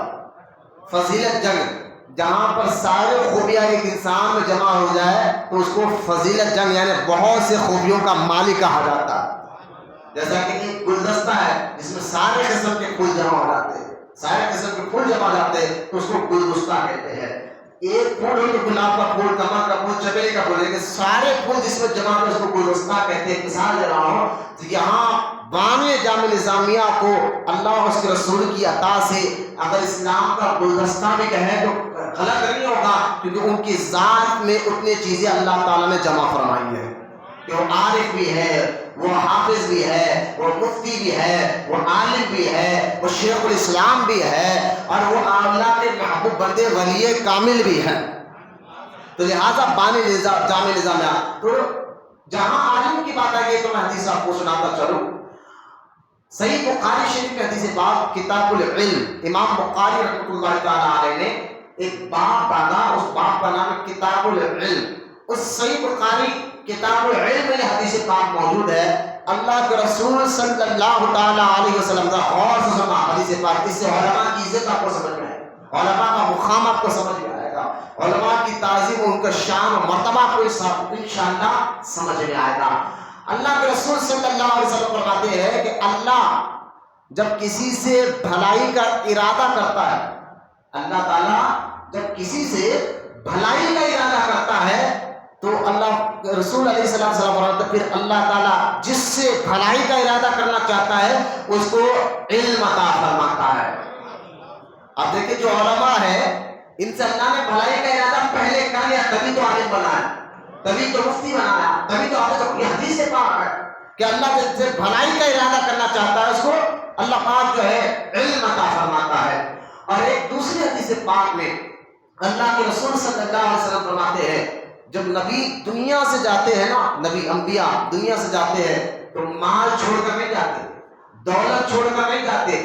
فضیلت جنگ، جہاں پر سارے خوبیاں ایک انسان میں جمع ہو جائے تو اس کو فضیلت جنگ یعنی بہت سے خوبیوں کا مالک کہا جاتا ہے۔ جیسا کہ ایک گلدستہ ہے جس میں سارے قسم کے پھول جمع ہو جاتے ہیں، سارے قسم کے پھول جمع ہو جاتے ہیں تو اس کو گلدستہ کہتے ہیں۔ ایک پھول ہو تو گلاب کا پھول، کمل کا پھول، چمیلی کا پھول، لیکن سارے پھول جس میں جمع ہوتے ہیں اس کو گلدستہ کہتے ہیں۔ مثال دے رہا ہوں تو یہاں بانی جامع نظامیہ کو اللہ اور اس کے رسول کی عطا سے اگر اسلام کا گلدستہ بھی کہیں تو غلط نہیں ہوگا، کیونکہ ان کی ذات میں اتنی چیزیں اللہ تعالیٰ نے جمع فرمائی ہیں کہ وہ عارف بھی ہے، وہ حافظ بھی ہے، وہ مفتی بھی ہے، وہ عالم بھی ہے، وہ شیخ الاسلام بھی ہے، اور وہ اللہ کے محبوب بندے ولی کامل بھی ہے. تو لہٰذا بانی نظام جامع نظامیہ. تو جہاں عالم کی بات آ گئی تو میں حدیث آپ کو سناتا چلوں. صحیح بخاری شریف کی حدیث باب کتاب العلم، امام بخاری رحمۃ اللہ تعالیٰ علیہ نے ایک باب باندھا، اس باب کا نام ہے کتاب العلم. اس صحیح بخاری کتاب العلم میں حدیث پاک موجود ہے. اللہ کے رسول صلی اللہ تعالیٰ علیہ وسلم کا غور سے سنا حدیث پاک. اس سے علماء کی عزت آپ کو سمجھ میں آئے گا، علماء کا مقام آپ کو سمجھ میں آئے گا، علماء کی تعظیم اور ان کا شان و مرتبہ کو انشاءاللہ سمجھ میں آئے گا. اللہ کے رسول صلی اللہ علیہ وسلم فرماتے ہیں کہ اللہ جب کسی سے بھلائی کا ارادہ کرتا ہے، اللہ تعالیٰ جب کسی سے بھلائی کا ارادہ کرتا ہے تو اللہ رسول علیہ السلام فرماتے ہیں پھر اللہ تعالیٰ جس سے بھلائی کا ارادہ کرنا چاہتا ہے اس کو علم عطا فرماتا ہے. اب دیکھیں جو علماء ہے ان سے اللہ نے بھلائی کا ارادہ پہلے کر لیا، تبھی تو عالم بنایا، تبھی تو مفتی بنایا، تبھی تو آپ کو یہ حدیث سے پاک ہے کہ اللہ جس سے بھلائی کا ارادہ کرنا چاہتا ہے اس کو اللہ پاک جو ہے علم عطا فرماتا ہے. اور ایک دوسری حدیث پاک میں اللہ کے رسول صلی اللہ علیہ وسلم فرماتے ہیں جب نبی دنیا سے جاتے ہیں نا، نبی انبیاء دنیا سے جاتے ہیں تو مال چھوڑ کر نہیں جاتے، دولت چھوڑ کر نہیں جاتے،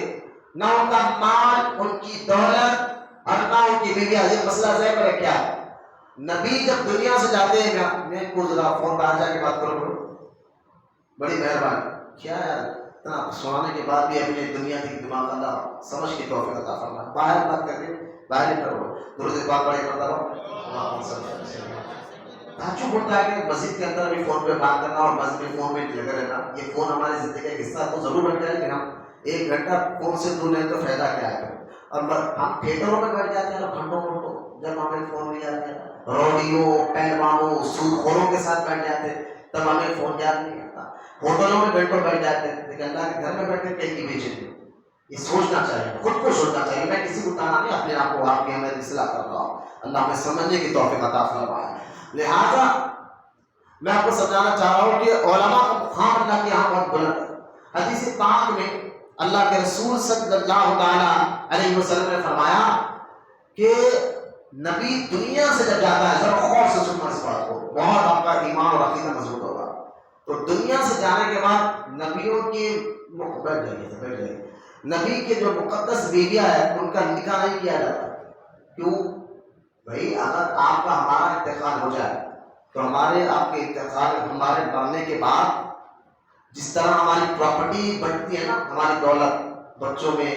نہ ان کا مال، ان کی دولت اور نہ ان کی بیویاں. یہ مسئلہ ذہن میں کیا ہے؟ نبی جب دنیا سے جاتے ہیں، میں کو ذرا فون پر آ جا کے بات کرو، بڑی مہربانی. کیا یار اتنا سنانے کے بعد بھی اپنے دنیا کی دماغ اللہ سمجھ کی توفیق عطا فرمائے. باہر بات کر کے باہر ہی کرو، درود پاک بڑی کرتا رہو. تعجب ہوتا ہے کہ مسجد کے اندر بھی فون پہ بات کرنا اور مسجد میں فون میں لگا رہنا. یہ فون ہماری زندگی کا حصہ تو ضرور بن جائے کہ ہم ایک گھنٹہ فون سے دور رہیں تو فائدہ کیا ہے. اور ہم تھیٹروں میں بیٹھ جاتے ہیں اور گھنٹوں گھنٹوں جب ہمیں فون مل جاتے ہیں، روڈیوں، پہلوانوں، سود خوروں کے ساتھ بیٹھ جاتے ہیں تب ہمیں فون یاد نہیں آتا. ہوٹلوں میں گھنٹوں بیٹھ جاتے ہیں لیکن اللہ کے گھر میں بیٹھ کے کہیں کی بیچیں گے. یہ سوچنا چاہیے، خود کو سوچنا چاہیے. میں کسی کو تانا نہیں، اپنے آپ کو آپ کی ہمیں اصلاح کر رہا ہوں. اللہ ہمیں سمجھنے کی توفیق عطا فرمائے. لہٰذا میں آپ کو سمجھانا چاہ رہا ہوں کہ علماء کا مقام اللہ کے یہاں بہت بلند ہے. حدیث پاک میں اللہ کے رسول صلی اللہ تعالیٰ علیہ وسلم نے فرمایا کہ نبی دنیا سے جب جاتا ہے، ذرا غور سے سننا اس بات کو، بہت آپ کا ایمان اور عقیدہ مضبوط ہوگا. تو دنیا سے جانے کے بعد نبیوں کی بیٹھ جائیے نبی کے جو مقدس بیویاں ہیں ان کا نکاح نہیں کیا جاتا. کیوں بھائی؟ اگر آپ کا ہمارا انتقال ہو جائے تو ہمارے آپ کے انتقال ہمارے مرنے کے بعد جس طرح ہماری پراپرٹی بڑھتی ہے نا، ہماری دولت بچوں میں،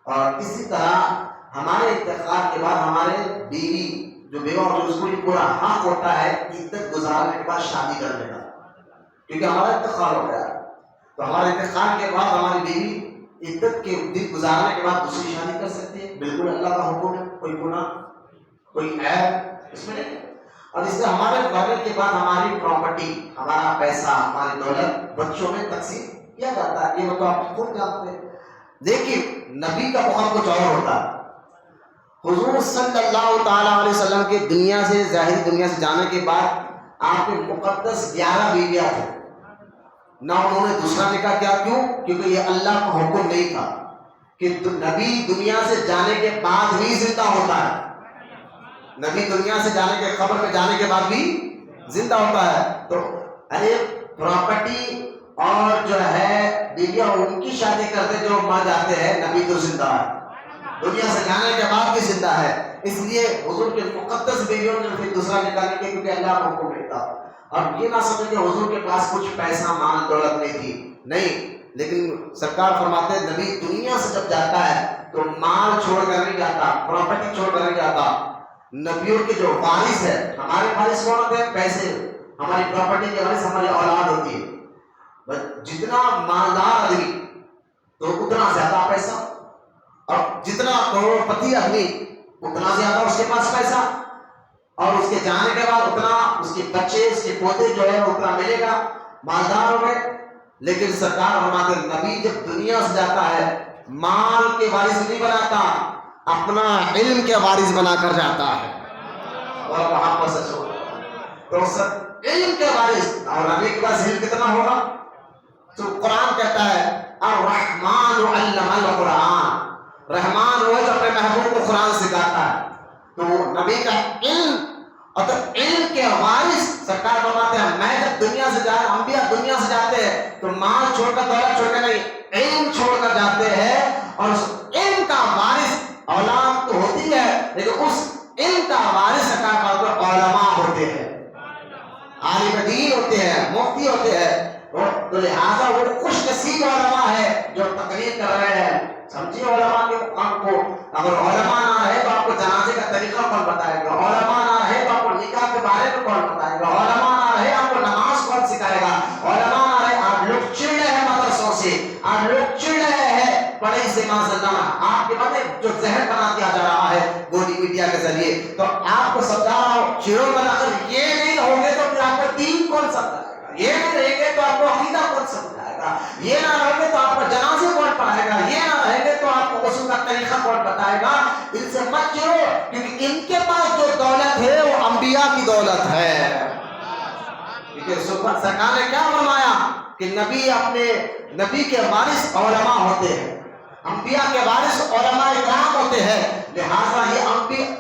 اور اسی طرح ہمارے انتقال کے بعد ہمارے بیوی جو بیوہ ہوتی ہے اس کو بھی پورا حق ہوتا ہے عدت گزارنے کے بعد شادی کرنے کا، کیونکہ ہمارا انتقال ہو گیا. تو ہمارے انتقال کے بعد ہماری بیوی عدت کے دن گزارنے کے بعد دوسری شادی کر سکتی ہے. بالکل اللہ کا حکم ہے، کوئی گناہ کوئی عیب اس میں نہیں. اور اس سے ہمارے مرنے کے بعد ہماری پراپرٹی، ہمارا پیسہ، ہماری دولت بچوں میں تقسیم کیا جاتا ہے. یہ تو آپ خود جانتے ہیں. دیکھیے نبی کا مقام کچھ اور ہوتا ہے. حضور صلی اللہ تعالیٰ علیہ وسلم کے دنیا سے ظاہری دنیا سے جانے کے بعد آپ کے مقدس 11 بیویاں تھے. نہ انہوں نے دوسرا نکاح کیا. کیوں؟ کیونکہ یہ اللہ کا حکم نہیں تھا کہ نبی دنیا سے جانے کے بعد ہی زندہ ہوتا ہے. نبی دنیا سے جانے کے قبر میں جانے کے بعد بھی زندہ ہوتا ہے. تو ارے پراپرٹی اور جو ہے بیویاں ان کی شادی کرتے جو مر جاتے ہیں، نبی تو زندہ ہے، دنیا سے جانے کے بعد بھی زندہ ہے. اس لیے حضور کے مقدس بیویوں نے پھر دوسرا نکاح نہیں کیا کیونکہ اللہ کا حکم نہیں تھا. اور یہ نہ سمجھ کہ حضور کے پاس کچھ پیسہ مال دولت نہیں تھی، نہیں. لیکن سرکار فرماتے ہیں نبی دنیا سے جب جاتا ہے تو مال چھوڑ کر نہیں جاتا، پراپرٹی چھوڑ کر نہیں جاتا. نبیوں کے جو وارث ہے، ہمارے وارث کون ہوتے ہیں؟ پیسے. ہماری پراپرٹی کے وارث ہماری اولاد ہوتی ہے. جتنا مالدار آدمی تو اتنا زیادہ پیسہ، اور جتنا کروڑ پتی آدمی اتنا زیادہ اس کے پاس پیسہ، اور اس کے جانے کے بعد اتنا اس کے بچے، اس کے پوتے جو ہے اتنا ملے گا، مالدار ہو گئے. لیکن سرکار فرماتے ہیں نبی جب دنیا سے جاتا ہے مال کے وارث نہیں بناتا، اپنا علم کے وارث بنا کر جاتا ہے. اور وہاں پر سچ ہو تو علم کے وارث. اور نبی کے پاس علم کتنا ہوگا؟ تو قرآن کہتا ہے الرحمن علم القرآن، رحمان وہ جو اپنے محبوب کو قرآن سکھاتا ہے. تو وہ نبی کا علم، اور تو علم کے وارث سرکار فرماتے ہیں میں جب دنیا سے جا انبیاء دنیا سے جاتے ہیں تو مال چھوڑ کر دولت چھوڑ کر نہیں، علم چھوڑ کر جاتے ہیں. اور اس علم کا وارث اولاد تو ہوتی ہے لیکن اس علم کا وارث سرکار فرماتے ہیں علماء ہوتے ہیں، عالم دین ہوتے ہیں، مفتی ہوتے ہیں. تو لہٰذا وہ خوش نصیب علماء ہے جو تقریر کر رہے ہیں. سمجھیے علماء کے مقام کو. اگر علماء نہ رہے تو آپ کو جنازے کا طریقہ کون بتائے گا؟ علماء نہ رہے تو آپ کو نکاح کے بارے میں کون بتائے گا؟ علماء نہ رہے آپ کو نماز کون سکھائے گا؟ علماء نہ رہے. آپ لوگ چڑ رہے ہیں مدرسوں سے، آپ لوگ چڑ رہے ہیں پڑھائی سے معذلہ، آپ کے مطلب جو ذہن بنا دیا جا رہا ہے گودی میڈیا کے ذریعے. تو آپ کو سمجھا رہا ہوں چڑوں بنا کر یہ نہیں رہو گے تو پھر آپ کو دین کون سمجھائے گا؟ یہ نہیں رہیں گے تو آپ کو عقیدہ کون سمجھائے گا؟ یہ نہ رہیں گے تو آپ کو جنازے کون پڑھائے گا؟ یہ نہ رہیں گے تو آپ کو غسل کا طریقہ کون بتائے گا؟ ان سے مت چڑھو، کیونکہ ان کے پاس جو دولت ہے وہ انبیاء کی دولت ہے. کیونکہ سرکار نے کیا فرمایا کہ نبی کے وارث علماء ہوتے ہیں، انبیاء کے وارث علماء اکرام ہوتے ہیں. لہذا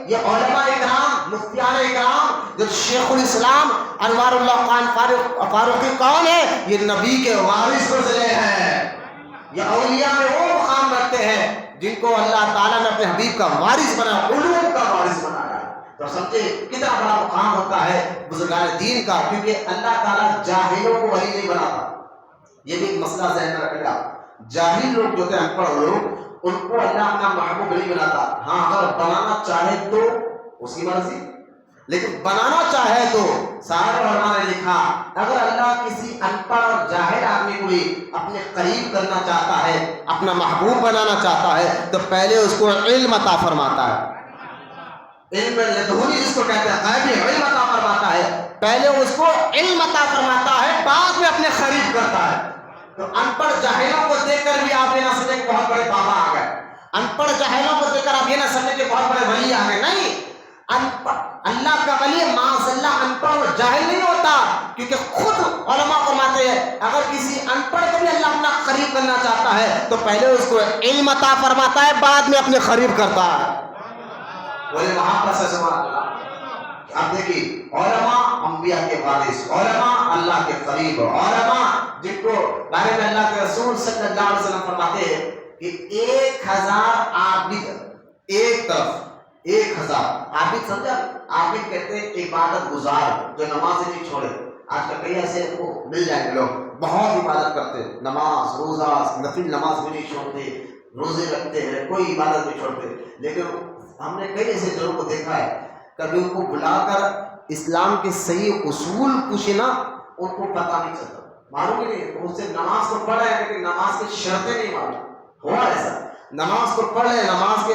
یہ علماء اکرام، مفتیان اکرام، جو شیخ الاسلام انوار اللہ خان فاروقی کون ہے؟ یہ نبی کے وارث گزرے ہیں. یہ اولیاء میں وہ مقام رکھتے ہیں جن کو اللہ تعالیٰ نے اپنے حبیب کا وارث بنایا، علوم کا وارث بنایا. تو سمجھے کتنا بڑا مقام ہوتا ہے بزرگان دین کا. کیونکہ اللہ تعالیٰ جاہلوں کو ولی نہیں بناتا. یہ بھی ایک مسئلہ ذہن میں رکھے گا. جاہل لوگ جو تھے، ان پڑھ لوگ، ان کو اللہ اپنا محبوب نہیں بناتا. ہاں اگر بنانا چاہے تو اس کی مرضی، لیکن بنانا چاہے تو سارے علماء نے لکھا اگر اللہ کسی ان پڑھ اور جاہل آدمی کو بھی اپنے قریب کرنا چاہتا ہے، اپنا محبوب بنانا چاہتا ہے، تو پہلے اس کو علم عطا فرماتا ہے. علم لدنی جس کو کہتے ہیں، غیبی علم عطا فرماتا ہے. پہلے اس کو علم عطا فرماتا ہے، بعد میں اپنے قریب کرتا ہے. تو ان پڑھ جاہلوں کو دیکھ کر بھی آپ یہ نہ سمجھے کہ بہت بڑے بابا آ گئے. ان پڑھ جاہلوں کو دیکھ کر آپ یہ نہ سمجھے کہ بہت بڑے ولی آ گئے. نہیں، اللہ کا ولی معاذ اللہ ان پڑھ اور جاہل نہیں ہوتا. کیونکہ خود علماء فرماتے ہیں اگر کسی ان پڑھ کو بھی اللہ اپنا قریب کرنا چاہتا ہے تو پہلے اس کو علم عطا فرماتا ہے، بعد میں اپنے قریب کرتا ہے. بولے محبت سے سبحان اللہ. آپ دیکھیے علماء انبیاء کے وارث، علماء اللہ کے قریب، علماء جن کو بارے میں اللہ کے رسول صلی اللہ علیہ وسلم فرماتے ہیں کہ 1000 عابد ایک طرف، 1000 عابد. سمجھا؟ عابد کہتے ہیں عبادت گزار جو نماز نہیں چھوڑے. آج کل کئی ایسے کو مل جائیں گے لوگ بہت عبادت کرتے، نماز روزہ نفل نماز بھی نہیں چھوڑتے، روزے رکھتے ہیں، کوئی عبادت نہیں چھوڑتے. لیکن ہم نے کئی ایسے لوگوں کو دیکھا ہے کبھی ان کو بلا کر اسلام کے صحیح اصول پوچھے نا، ان کو پتہ نہیں چلتا، معلوم ہی نہیں. اس سے نماز کو پڑھ رہے ہیں لیکن نماز کی شرطیں نہیں معلوم. ہوا ایسا، نماز کو پڑھ رہے ہیں، نماز کے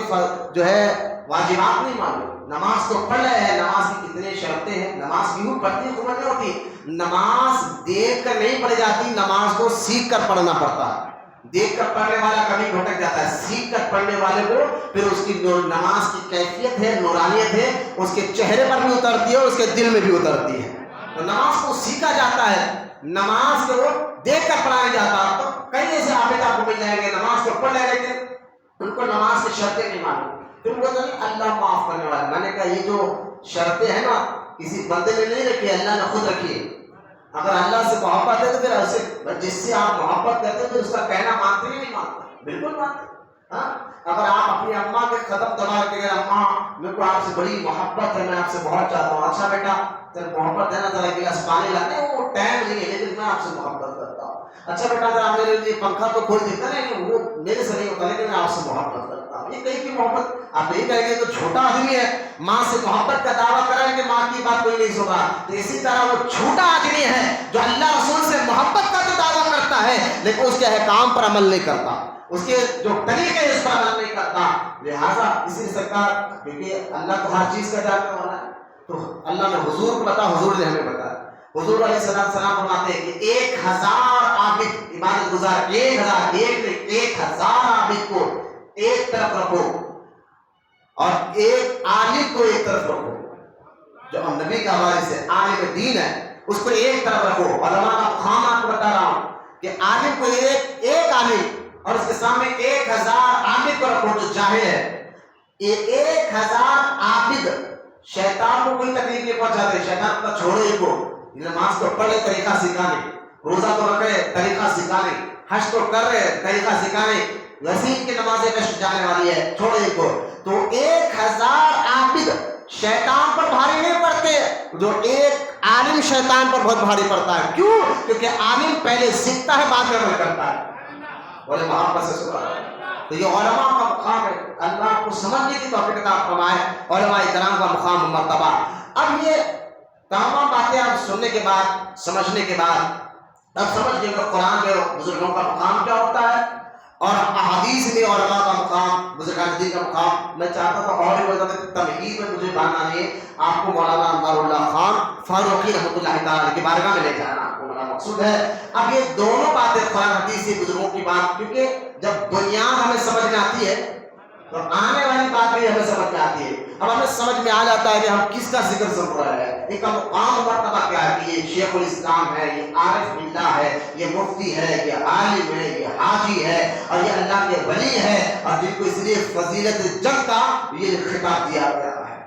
جو ہے واجبات نہیں معلوم. نماز کو پڑھ رہے ہیں، نماز کی کتنے شرطیں ہیں، نماز کیوں پڑھتی ہے خبر نہیں ہوتی. نماز دیکھ کر نہیں پڑھی جاتی، نماز کو سیکھ کر پڑھنا پڑتا ہے. دیکھ کر پڑھنے والا کبھی بھٹک جاتا ہے، سیکھ کر پڑھنے والے کو پھر اس کی جو نماز کی کیفیت ہے، نورانیت ہے، اس کے چہرے پر بھی اترتی ہے اور اس کے دل میں بھی اترتی ہے. تو نماز کو سیکھا جاتا ہے، نماز کو دیکھ کر پڑھایا جاتا. تو کئی ایسے عابد آپ کو مل جائیں گے نماز کو پڑھ لیں لیکن ان کو نماز کی شرطیں نہیں معلوم. پھر وہ تو نہیں اللہ معاف کرنے والا. میں نے کہا یہ جو شرطیں ہیں نا کسی بندے نے نہیں رکھی، اللہ نے خود رکھی ہے. اگر اللہ سے محبت ہے تو پھر اسے جس سے آپ محبت کرتے ہیں پھر اس کا کہنا مانتے ہی نہیں مانتے، بالکل مانتے. ہاں اگر آپ اپنی اماں کے قدم دبا کے گئے اماں میرے کو آپ سے بڑی محبت ہے، میں آپ سے بہت چاہتا ہوں، اچھا بیٹا تیرے محبت ہے نا ذرا گلاس پانی لانے، وہ ٹائم نہیں ہے لیکن میں آپ سے محبت کرتا ہوں. اچھا بیٹا ذرا میرے لیے پنکھا تو کھول دیتا نہیں، وہ میرے سے نہیں ہوتا لیکن میں آپ سے محبت کرتا ہوں. یہ کہیں کی محبت آپ نہیں کہیں گے تو چھوٹا آدمی ہے، ماں سے محبت کا دعویٰ کریں کہ ماں کی بات کوئی نہیں سنا. تو اسی طرح وہ چھوٹا آدمی ہے جو اللہ رسول سے محبت کا تو دعویٰ کرتا ہے لیکن اس کے احکام پر عمل نہیں کرتا، اس کے جو طریقے اس پر عمل نہیں کرتا. لہٰذا اسی سرکار کیونکہ اللہ تو ہر چیز کا جاننے والا ہے تو اللہ نے حضور کو بتا، حضور نے ہمیں بتایا. حضور علیہ السلام فرماتے ہیں کہ 1000 عابد عبادت گزار، 1000 عابد کو ایک طرف رکھو اور ایک عالم کو ایک طرف رکھو جو نبی کا وارث ہے، عالم دین ہے. اس کو ایک طرف رکھو. علماء کا مقام آپ کو بتا رہا ہوں کہ عالم کو ایک عالم اور اس کے سامنے 1000 عابد کو رکھو جو جاہل ہے. یہ 1000 عابد شیطان کو کوئی تکلیف نہیں پہنچاتے. شیطان کو چھوڑو ان کو. نماز تو پڑھ لے طریقہ سکھانے, روزہ تو رکھ رہے طریقہ سکھانے, حج تو کر رہے طریقہ سکھانے, وسیم کی نمازیں کش جانے والی ہے, چھوڑو ان کو. تو 1000 عابد شیطان پر بھاری نہیں پڑتے, جو ایک عالم شیطان پر بہت بھاری پڑتا ہے. کیوں؟ کیونکہ عالم پہلے سیکھتا ہے بعد میں عمل کرتا ہے. بولے محبت سے سبحان اللہ. تو یہ علماء کا مقام ہے. اللہ کو سمجھنے کی توفیق عطا فرمائے. علماء کرام کا مقام و مرتبہ. اب یہ تمام باتیں آپ سننے کے بعد, سمجھنے کے بعد اب سمجھ گئے کہ قرآن کے بزرگوں کا مقام کیا ہوتا ہے اور احادیث میں علماء کا مقام, بزرگان دین کا مقام. میں چاہتا تھا اور بھی بولتا تھا کہ تمہید میں مجھے باننا نہیں ہے, آپ کو مولانا انوار اللہ خان فاروقی رحمۃ اللہ تعالیٰ کی بارگاہ میں لے جانا آپ کو میرا مقصود ہے. اب یہ دونوں باتیں قرآن حدیث سے بزرگوں کی بات, کیونکہ جب بنیاد ہمیں سمجھ میں آتی ہے تو آنے والی بات بھی ہمیں سمجھ میں آتی ہے. اب ہمیں سمجھ میں آ جاتا ہے کہ ہم کس کا ذکر سن رہے ہیں, ایک مقام مرتبہ کیا ہے کہ یہ شیخ الاسلام ہے, یہ عارف باللہ ہے, یہ مفتی ہے, یہ عالم ہے, یہ حاجی ہے اور یہ اللہ کے ولی ہے, اور جن کو اس لیے فضیلت جنگ کا یہ خطاب دیا گیا ہے.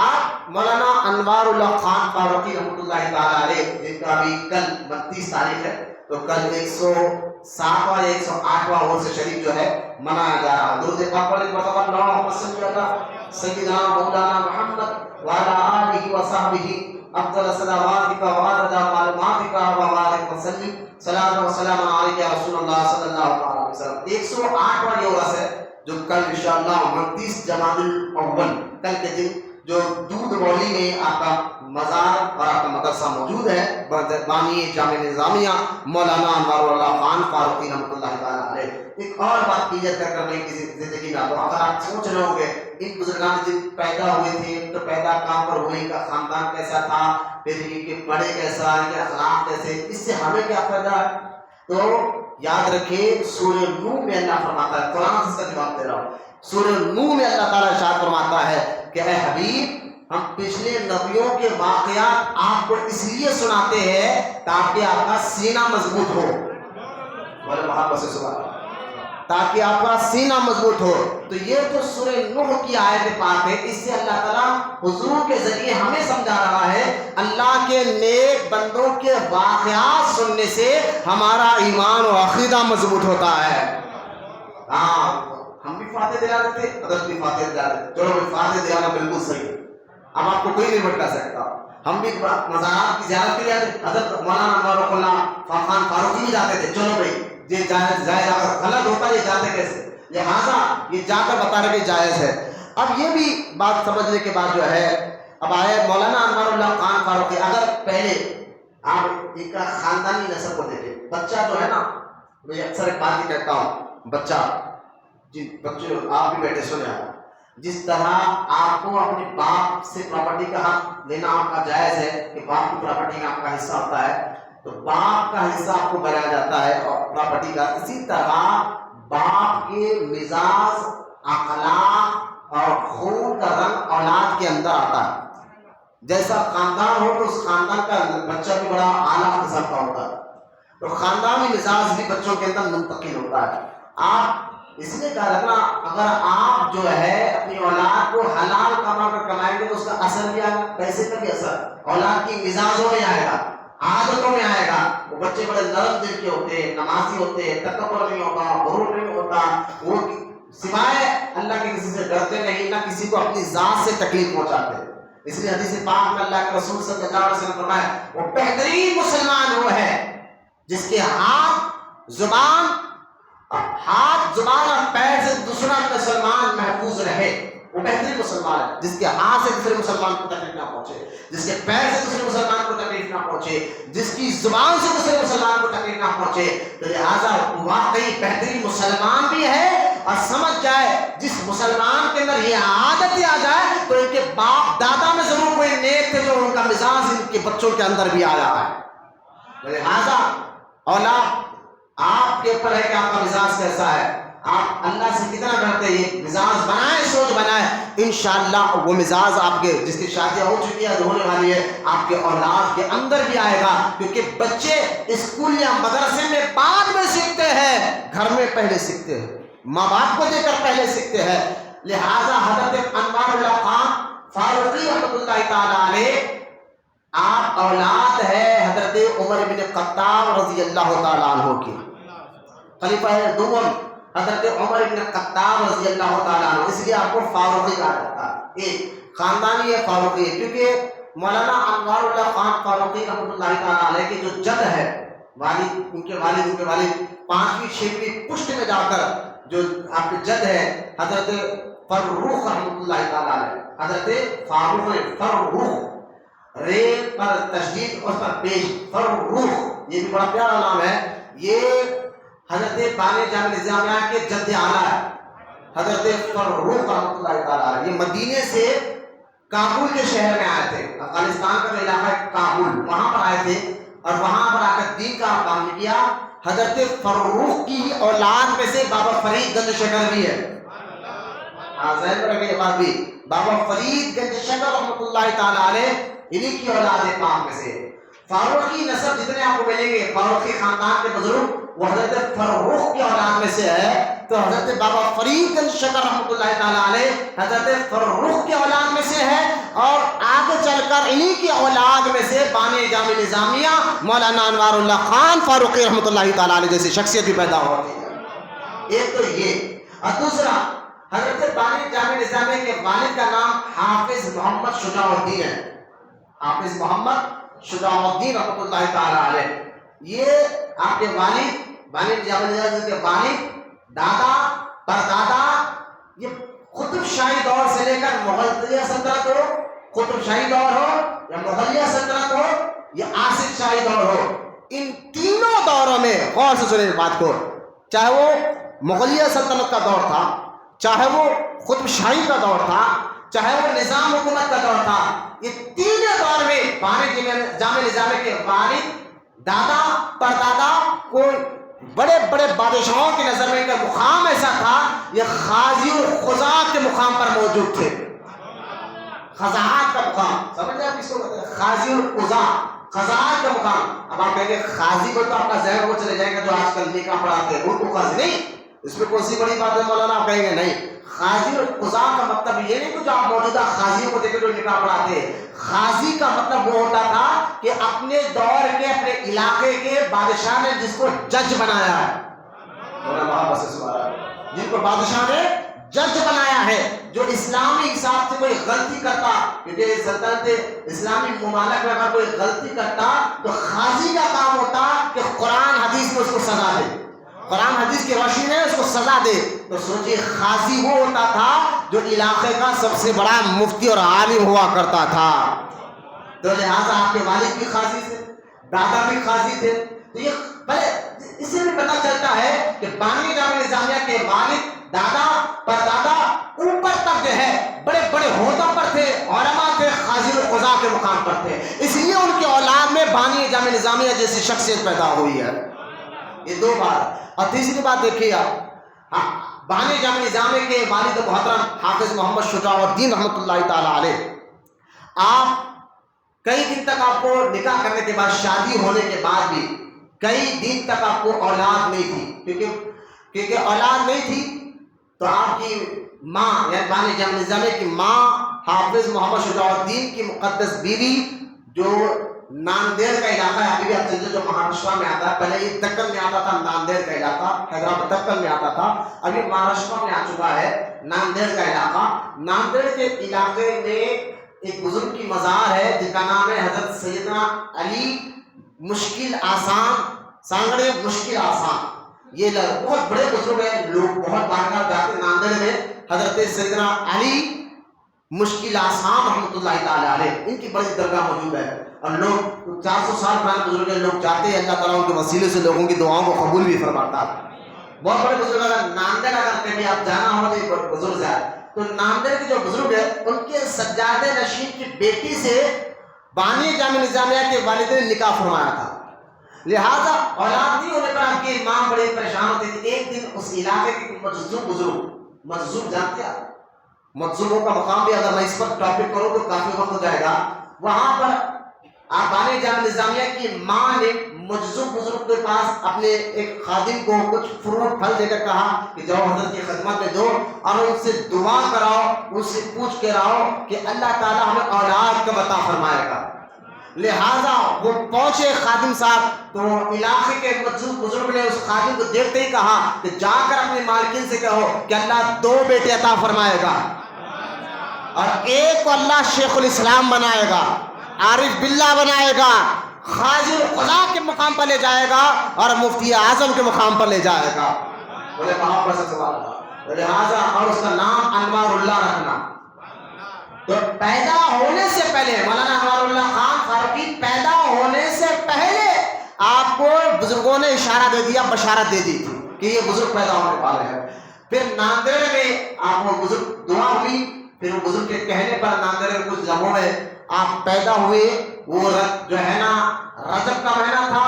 آپ مولانا انوار اللہ خان فاروقی رحمۃ اللہ تعالیٰ علیہ, جن کا بھی کل 29 تاریخ ہے, تو کل 107واں 108واں عرس شریف جو ہے منایا جا رہا ہے. درود پاک پڑھیں مرتبہ اللہم صلی علی سیدنا مولانا محمد وعلی آلہ وصحبہ افضل صلواتک وعدد معلوماتک وبارک وسلم. صلاۃ و سلام علیک یا رسول اللہ صلی اللہ علیہ وسلم. 108واں یہ عرس ہے جو کل انشاءاللہ 29 جمادی الاول کل کے دن جو دودھ مولی میں آپ کا مزار اور آپ کا مدرسہ موجود ہے, بانی جامع نظامیہ مولانا انوار اللہ خان فاروقی رحمۃ اللہ تعالیٰ علیہ. ایک اور بات کلیئر کر کرنے کی زندگی میں آپ, اگر آپ سوچ رہے ہوں گے ان بزرگان جن پیدا ہوئے تھے تو پیدا کہاں پر ہونے کا خاندان کیسا تھا, پھر ان کے بڑے کیسا, ان کے اخلاق کیسے, اس سے ہمیں کیا فائدہ ہے, تو یاد رکھیں سورہ نوح میں اللہ فرماتا ہے, قرآن سے اس کا جواب دے رہا ہوں, سورہ نوح میں اللہ تعالیٰ ارشاد فرماتا ہے کہ اے حبیب ہم پچھلے نبیوں کے واقعات آپ کو اس لیے سناتے ہیں تاکہ آپ کا سینہ مضبوط ہو. بولے محبت سے سبحان اللہ. تاکہ آپ کا سینہ مضبوط ہو. تو یہ جو سورہ نوح کی آیت پاک ہے, اس سے اللہ تعالیٰ حضور کے ذریعے ہمیں سمجھا رہا ہے اللہ کے نیک بندوں کے واقعات سننے سے ہمارا ایمان و عقیدہ مضبوط ہوتا ہے. ہاں ہم بھی فاتح دلا دیتے, حضرت بھی فاتح دلا دیتے, چلو فاتح دلانا بالکل صحیح ہے, اب آپ کو کوئی نہیں بھٹکا سکتا. ہم بھی مزارات کی زیارت کے لیے حضرت مولانا انوار اللہ خان فاروقی بھی جاتے تھے, چلو بھائی یہ جائز اگر غلط ہوتا ہے یہ جاتے کیسے, لہٰذا یہ جا کر بتا رہے کہ جائز ہے. اب یہ بھی بات سمجھنے کے بعد جو ہے اب آئے مولانا انوار اللہ خان فاروقی. اگر پہلے آپ ایک خاندانی نسب کو دیکھیں, بچہ جو ہے نا, میں اکثر ایک بات ہی کہتا ہوں, بچہ جی بچے آپ بھی بیٹھے سنے, جس طرح آپ کو اپنے باپ سے پراپرٹی کا حق لینا آپ کا جائز ہے کہ باپ کی پراپرٹی میں آپ کا حصہ ہوتا ہے, تو باپ کا حصہ آپ کو بنایا جاتا ہے اور پراپرٹی کا, اسی طرح باپ کے مزاج, اخلاق اور خون کا رنگ اولاد کے اندر آتا ہے. جیسا خاندان ہو تو اس خاندان کا بچہ بھی بڑا اعلیٰ قسم کا ہوتا ہے, تو خاندانی مزاج بھی بچوں کے اندر منتقل ہوتا ہے. آپ اس لیے کہا رکھنا, اگر آپ جو ہے اپنی اولاد کو حلال کما کر کمائیں گے تو اس کا اثر بھی آئے گا, پیسے کا بھی اثر اولاد کی مزاجوں میں آئے گا, عادتوں میں آئے گا. وہ بچے بڑے نرم دل کے ہوتے ہیں, نمازی ہوتے ہیں, تکبر نہیں ہوتا, غرور نہیں ہوتا, وہ سوائے اللہ کے کسی سے ڈرتے نہیں, نہ کسی کو اپنی ذات سے تکلیف پہنچاتے. اس لیے حدیث پاک میں اللہ کے رسول صلی اللہ علیہ وسلم فرمایا وہ بہترین مسلمان وہ ہے جس کے ہاتھ زبان اور پیر سے دوسرا مسلمان محفوظ رہے. وہ بہترین مسلمان ہے جس کے ہاتھ سے دوسرے مسلمان کو تکلیف نہ پہنچے, جس کے پیر سے دوسرے مسلمان کو تکلیف نہ پہنچے, جس کی زبان سے دوسرے مسلمان کو تکلیف نہ پہنچے. تو لہٰذا واقعی بہترین مسلمان بھی ہے, اور سمجھ جائے جس مسلمان کے اندر یہ عادت آ جائے تو ان کے باپ دادا میں ضرور کوئی نیک تھے جو ان کا مزاج ان کے بچوں کے اندر بھی آ رہا ہے. لہٰذا اولاد آپ کے اوپر ہے کہ آپ کا مزاج کیسا ہے. آپ اللہ سے کتنا ڈرتے ہیں، مزاج بنائیں، سوچ بنائیں، انشاءاللہ وہ مزاج آپ کے جس کی شادیاں ہو چکی ہے ہونے والی ہے آپ کے اولاد کے اندر بھی آئے گا، کیونکہ بچے اسکول یا مدرسے میں بعد میں سیکھتے ہیں، گھر میں پہلے سیکھتے ہیں، ماں باپ کو دے کر پہلے سیکھتے ہیں۔ لہذا حضرت انوار اللہ خان فاروقی رحمۃ اللہ تعالی علیہ آپ اولاد ہے حضرت عمر بن خطاب رضی اللہ تعالی عنہ کی، خلیفہ دوم حضرت عمر بن خطاب رضی اللہ تعالیٰ عنہ، اس لیے آپ کو فاروقی کہا جاتا ہے، ایک خاندانی ہے فاروقی ہے، کیونکہ مولانا انوار اللہ خان فاروقی رحمۃ اللہ تعالیٰ علیہ کے جو جد ہے، والد ان کے والد 5ویں 6ویں پشت میں جا کر جو آپ کے جد ہے حضرت فروخ رحمۃ اللہ تعالیٰ علیہ، حضرت فروخ ریل پر تشدید اس پر پیش، فروخ یہ بھی بڑا پیارا نام ہے، یہ حضرت بانی جامع نظامیہ کے جد اعلیٰ ہے، حضرت فروخ رحمۃ اللہ تعالیٰ علیہ، یہ مدینے سے کابل کے شہر میں آئے تھے، افغانستان کا جو علاقہ ہے کابل، وہاں پر آئے تھے اور وہاں پر آ کر دین کا کام کیا۔ حضرت فروخ کی اولاد میں سے بابا فرید گنج شکر بھی ہے، ذہن میں رکھیں یہ بات بھی، بابا فرید گنج شکر رحمۃ اللہ تعالیٰ علیہ انہی کی اولاد پاک میں سے۔ فاروقی نسب جتنے آپ کو ملیں گے، فاروقی خاندان کے بزرگ وہ حضرت فروخ کی اولاد میں سے ہے، تو حضرت بابا فرید گنج شکر رحمۃ اللہ تعالیٰ علیہ حضرت فروخ کی اولاد میں سے ہے، اور آگے چل کر انہی کی اولاد میں سے بانی جامع نظامیہ مولانا انوار اللہ خان فاروقی رحمۃ اللہ تعالیٰ علیہ جیسی شخصیت بھی پیدا ہوتی ہے۔ ایک تو یہ، اور دوسرا حضرت بانی جامع نظامیہ کے والد کا نام حافظ محمد شجاع الدین ہے، حافظ محمد شجاع الدین رحمۃ اللہ تعالیٰ علیہ، یہ آپ کے والد بانی جامع نظامیہ کے والد، دادا پردادا، یہ قطب شاہی دور سے لے کر مغلیہ سلطنت ہو، قطب شاہی دور ہو یا مغلیہ سلطنت ہو یا آصف شاہی دور ہو، ان تینوں دوروں میں غور سے سنیں اس بات کو، چاہے وہ مغلیہ سلطنت کا دور تھا، چاہے وہ قطب شاہی کا دور تھا، چاہے وہ نظام حکومت کا دور تھا، یہ تینوں دور میں بانی جامع نظامیہ کے والد، دادا پردادا کو بڑے بڑے بادشاہوں کی نظر میں کا مقام ایسا تھا، یہ قاضی القضاة کے مقام پر موجود تھے، قضاءت کا مقام، سمجھ رہے ہیں کس کو کہتے ہیں؟ قاضی القضاة، قضاءت کا مقام۔ اب آپ کہیں گے قاضی کو تو آپ کا ذہن وہ چلے جائے گا جو آج کل نکاح پڑھاتے ہیں، اردو قاضی نہیں، اس میں کون سی بڑی بات ہے مولانا؟ آپ کہیں گے نہیں، قاضی القضاة کا مطلب یہ نہیں کہ جو آپ موجودہ قاضیوں کو دیکھیں جو نکاح پڑھاتے ہیں، قاضی کا مطلب وہ ہوتا تھا کہ اپنے دور کے اپنے علاقے کے بادشاہ نے جس کو جج بنایا ہے، جن کو بادشاہ نے جج بنایا ہے، جو اسلامی حساب سے کوئی غلطی کرتا، کیونکہ سلطنت اسلامی ممالک میں اگر کوئی غلطی کرتا تو قاضی کا کام ہوتا کہ قرآن حدیث میں اس کو سزا دے، قرآن حدیث کی روشنی میں اس کو سزا دے۔ تو سوچئے قاضی وہ ہوتا تھا جو علاقے کا سب سے بڑا مفتی اور عالم ہوا کرتا تھا، تو لہٰذا آپ کے والد بھی قاضی تھے، دادا بھی قاضی تھے، تو یہ اس سے بھی پتہ چلتا ہے کہ بانی جامع نظامیہ کے والد، دادا پردادا اوپر تک جو ہے بڑے بڑے عہدوں پر تھے، علماء تھے، قاضی القضاء کے مقام پر تھے، اس لیے ان کی اولاد میں بانی جامع نظامیہ جیسی شخصیت پیدا ہوئی ہے۔ یہ دو بات، اور تیسری بات دیکھیے آپ، بانی جامع نظامیہ کے والد محترم حافظ محمد شجاع الدین رحمۃ اللہ تعالیٰ علیہ، آپ کئی دن تک آپ کو نکاح کرنے کے بعد، شادی ہونے کے بعد بھی کئی دن تک آپ کو اولاد نہیں تھی، کیونکہ اولاد نہیں تھی تو آپ کی ماں یعنی بانی جامع نظامیہ کی ماں حافظ محمد شجاع الدین کی مقدس بیوی، جو ناندیڑ کا علاقہ ہے، ابھی آپ چلتے جو مہاراشٹر میں آتا ہے، پہلے یہ دکن میں آتا تھا، ناندیڑ کا علاقہ حیدرآباد دکن میں آتا تھا، ابھی مہاراشٹر میں آ چکا ہے ناندیڑ کا علاقہ۔ ناندیڑ کے علاقے میں ایک بزرگ کی مزار ہے جن کا نام ہے حضرت سیدنا علی مشکل آسان، سانگڑے مشکل آسان، یہ بہت بڑے بزرگ ہیں، لوگ بہت بار بار جاتے ناندیڑ میں، حضرت سیدنا علی مشکل آسان رحمۃ اللہ تعالیٰ علیہ، ان کی بڑی درگاہ موجود ہے، اور لوگ 400 سال پرانے بزرگ ہیں، لوگ جاتے ہیں، اللہ تعالیٰ ان کے وسیلے سے لوگوں کی دعاؤں کو قبول بھی فرماتا ہے۔ بہت بڑے بزرگ، اگر ناندیڑ اگر کبھی آپ جانا ہو تو بزرگ ہے، تو ناندیڑ کے جو بزرگ ہیں ان کے سجادہ نشین کی بیٹی سے بانی جامع نظامیہ کے والد نے نکاح فرمایا تھا، لہذا اولاد نہیں ہونے پر آپ کی ماں بڑی پریشان ہوتی تھی۔ ایک دن اس علاقے کے مجذوب بزرگ، مجذوب جانتے ہیں مجذوبوں کا مقام بھی اگر میں اس پر ٹاپک کروں تو کافی وقت ہو جائے گا. وہاں پر بانی جامع نظامیہ کی ماں نے مجذوب بزرگ کے پاس اپنے ایک خادم کو کچھ فروٹ پھل دے کر کہا کہ جاؤ حضرت کی خدمت میں دو اور ان سے دعا کراؤ، ان سے پوچھ کے رہو کہ اللہ تعالیٰ ہمیں اولاد کا عطا فرمائے گا. لہذا وہ پہنچے خادم صاحب، تو علاقے کے مجذوب بزرگ نے اس خادم کو دیکھتے ہی کہا کہ جا کر اپنے مالکین سے کہو کہ اللہ 2 بیٹے عطا فرمائے گا اور ایک کو اللہ شیخ الاسلام بنائے گا، عارف باللہ بنائے گا، خاضر القضاء کے مقام پر لے جائے گا اور مفتی اعظم کے مقام پر لے جائے گا. بولے محبت سے سبحان اللہ. لہذا اور اس کا نام انوار اللہ رکھنا. تو پیدا ہونے سے پہلے مولانا انوار اللہ خان فاروقی پیدا ہونے سے پہلے آپ کو بزرگوں نے اشارہ دے دیا، بشارت دے دی تھی کہ یہ بزرگ پیدا ہونے والے ہیں. پھر ناندیڑ میں آپ کو بزرگ دعا ہوئی، پھر وہ بزرگ کے کہنے پر ناندیڑ میں کچھ جگہوں میں آپ پیدا ہوئے. وہ جو ہے نا رجب کا مہینہ تھا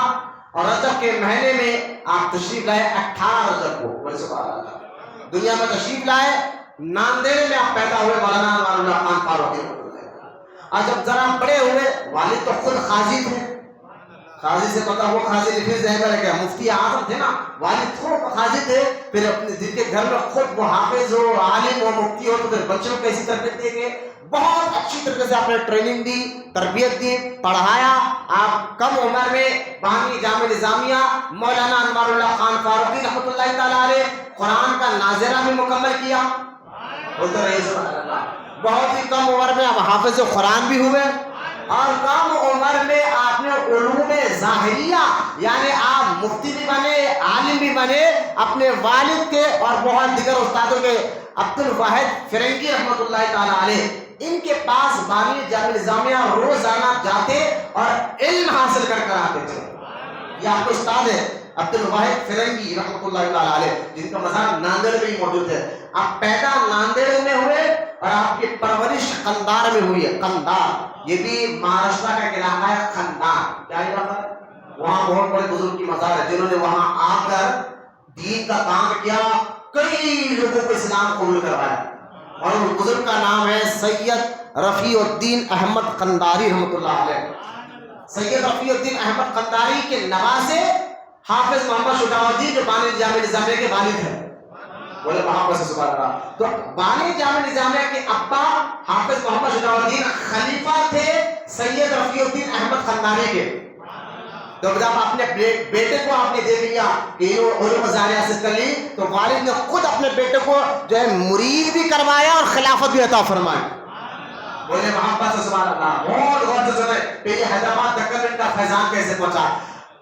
اور رجب کے مہینے میں آپ تشریف لائے 18 رجب کو. بولے سبحان اللہ. دنیا میں تشریف لائے، ناندیڑ میں آپ پیدا ہوئے مولانا انوار اللہ خان فاروقی. اور جب ذرا بڑے ہوئے، والد تو خود قاضی تھے، قاضی سے پتا وہ قاضی لکھے ذہن میں رکھے، مفتی اعظم تھے نا، والد خود قاضی تھے. پھر اپنے جن کے گھر میں خود وہ حافظ ہو، عالم ہو، مفتی ہو، تو پھر بچوں کو کیسی تربیت دیں گے. بہت اچھی طریقے سے آپ نے ٹریننگ دی، تربیت دی، پڑھایا. آپ کم عمر میں بانی جامع نظامیہ مولانا انوار اللہ خان فاروقی رحمۃ اللہ تعالیٰ علیہ قرآن کا ناظرہ بھی مکمل کیا. بولتے رہیے سبحان اللہ. بہت ہی کم عمر میں آپ حافظ قرآن بھی ہوئے اور کم عمر میں آپ نے علوم ظاہریہ یعنی آپ مفتی بھی بنے، عالم بھی بنے. اپنے والد کے اور بہت دیگر استادوں کے عبد الواحد فرنگی رحمۃ اللہ تعالیٰ علیہ، ان کے پاس بانی جامع نظامیہ روزانہ جاتے اور علم حاصل کر کر آتے تھے. یہ آپ کے استاد ہے عبد الواحد فرنگی رحمۃ اللہ تعالیٰ علیہ، جن کا مزار ناندیڑ میں ہی موجود ہے. آپ پیدا ناندیڑ میں ہوئے اور آپ کی پرورش قندار میں ہوئی ہے. قندار یہ بھی مہاراشٹر کا علاقہ ہے. قندار کیا علاقہ ہے؟ وہاں بہت بڑے بزرگ کی مزار ہے جنہوں نے وہاں آ کر دین کا کام کیا، کئی لوگوں کو اسلام قبول کروایا. اور اس بزرگ کا نام ہے سید رفیع الدین احمد قنداری رحمۃ اللہ علیہ. سید رفیع الدین احمد قنداری کے نواسے حافظ محمد شجاع الدین جو بانی جامع نظامیہ کے والد ہیں. بولے محبت سے سبحان اللہ. تو بانی جامع نظامیہ کے ابا حافظ محمد شجاع الدین خلیفہ تھے سید رفیع الدین احمد قنداری کے. تو جب اپنے بیٹے کو آپ نے دیکھ لیا کہ علوم ظاہریہ حاصل کر لی، تو والد نے خود اپنے بیٹے کو جو ہے مرید بھی کروایا اور خلافت بھی عطا فرمائی. بولے محبت سے سبحان اللہ. بہت غور سے سنیں کہ یہ حیدرآباد دکن کا فیضان کیسے پہنچا.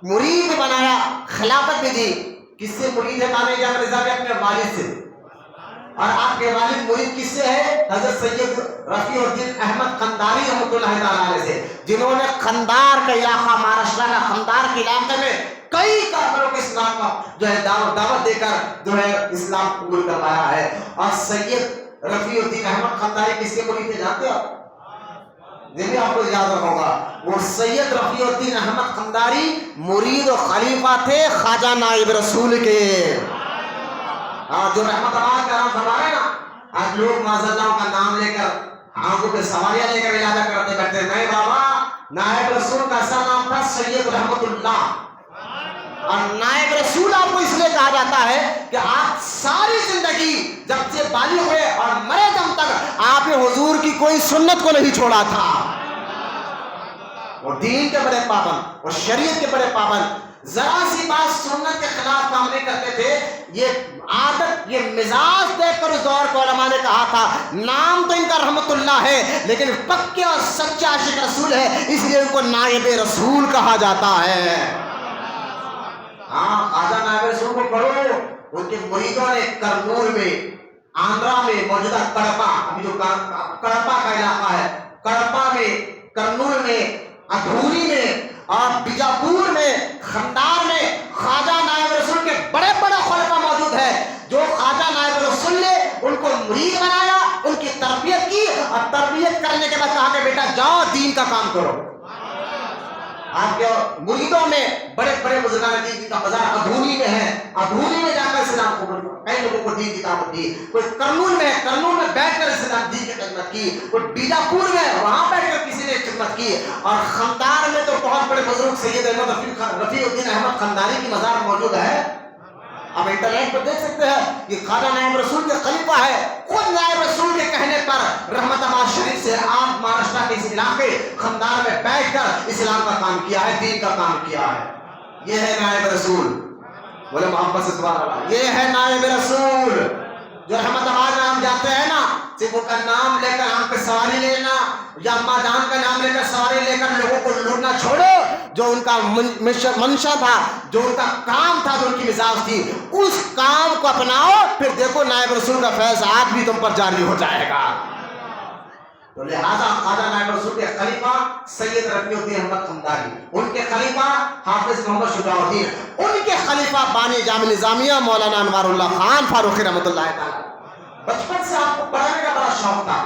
مرید بھی بنایا، خلافت بھی دی. کس سے مرید ہے بانی جامع نظامیہ؟ اپنے والد سے. اور آپ کے والد مرید کس سے ہے؟ حضرت سید رفیع الدین احمد قنداری رحمۃ اللہ تعالیٰ علیہ سے، جنہوں نے قندار کا علاقہ، مہاراشٹر کا قندار کے علاقے میں کئی کافروں کو اسلام کا جو ہے دعوت دے کر جو ہے اسلام قبول کروایا ہے. اور سید رفیع الدین احمد قنداری کس کے مرید تھے جانتے ہو؟ یہ بھی آپ کو یاد رکھو گا. وہ سید رفیع الدین احمد قنداری مرید و خلیفہ تھے خواجہ نائب رسول کے. جو رحمت آباد کا نام فرما رہے نا، آج لوگ معاذ اللہ کا نام لے کر آنکھوں پہ سواریاں لے کر علاجہ کرتے بیٹھتے. نہیں بابا، نائب رسول کا اصل نام تھا سید رحمت اللہ. اور نائب رسول آپ کو اس لیے کہا جاتا ہے کہ آپ ساری زندگی جب سے بالغ ہوئے اور مرے دم تک آپ نے حضور کی کوئی سنت کو نہیں چھوڑا تھا. اور دین کے بڑے پابند اور شریعت کے بڑے پابند، ذرا سی بات سنت کے خلاف کام نہیں کرتے تھے. یہ عادت، یہ مزاج دیکھ کر اس دور کو علماء نے کہا تھا نام تو ان کا رحمت اللہ ہے لیکن پکے اور سچے عاشق رسول ہے، اس لیے ان کو نائب رسول کہا جاتا ہے. ہاں، خواجہ نائب رسول کو پڑھو. ان کے مریدوں نے کرنول میں، آندھرا میں موجودہ کڑپا، ابھی جو کڑپا کا علاقہ ہے، کڑپا میں، کرنول میں، ادھوری میں اور بیجاپور میں، خندار میں خواجہ نائب رسول کے بڑے بڑے خلفاء موجود ہیں جو خواجہ نائب رسول نے ان کو مرید بنایا، ان کی تربیت کی اور تربیت کرنے کے بعد کہا کہ بیٹا جاؤ دین کا کام کرو. آپ کے مریدوں میں بڑے بڑے بزرگان دین کا مزار ادھوری میں ہے. ادھوری میں جا کر اسلام قبول کیا, کئی لوگوں کو دین کی دعوت دی, کوئی کرنول میں بیٹھ کر اسلام دین کی خدمت کی, کوئی بیجاپور میں وہاں بیٹھ کر کسی نے خدمت کی, اور خمدان میں تو بہت بڑے بزرگ سید احمد رفیع الدین احمد خمدانی کی مزار موجود ہے. آپ انٹرنیٹ پر دیکھ سکتے ہیں کہ خواجہ نائب رسول کے خلیفہ ہے, خود نائب رسول کے کہنے پر رحمت آباد شریف سے آپ مہاراشٹر کے اس علاقے خمدان میں بیٹھ کر اسلام کا کام کیا ہے, دین کا کام کیا ہے. یہ ہے نائب رسول, بولے محبت سے سبحان اللہ. یہ ہے نائب رسول جو رحمت آباد میں ہم جاتے ہیں نا, صرف ان کا نام لے کر ہم پہ سواری لینا یا اماں جان کا نام لے کر سواری لے کر لوگوں کو لوٹنا چھوڑو. جو ان کا منشا تھا, جو ان کا کام تھا, جو ان کی مزاج تھی, اس کام کو اپناؤ, پھر دیکھو نائب رسول کا فیض آج بھی تم پر جاری ہو جائے گا. تو لہذا خواجہ نائب رسول کے خلیفہ سید رفیع الدین احمد خمدانی, ان کے خلیفہ حافظ محمد شجاع الدین, ان کے خلیفہ بانی جامع نظامیہ مولانا انوار اللہ خان فاروقی رحمۃ اللہ تعالی. بچپن سے آپ کو پڑھنے کا بڑا شوق تھا,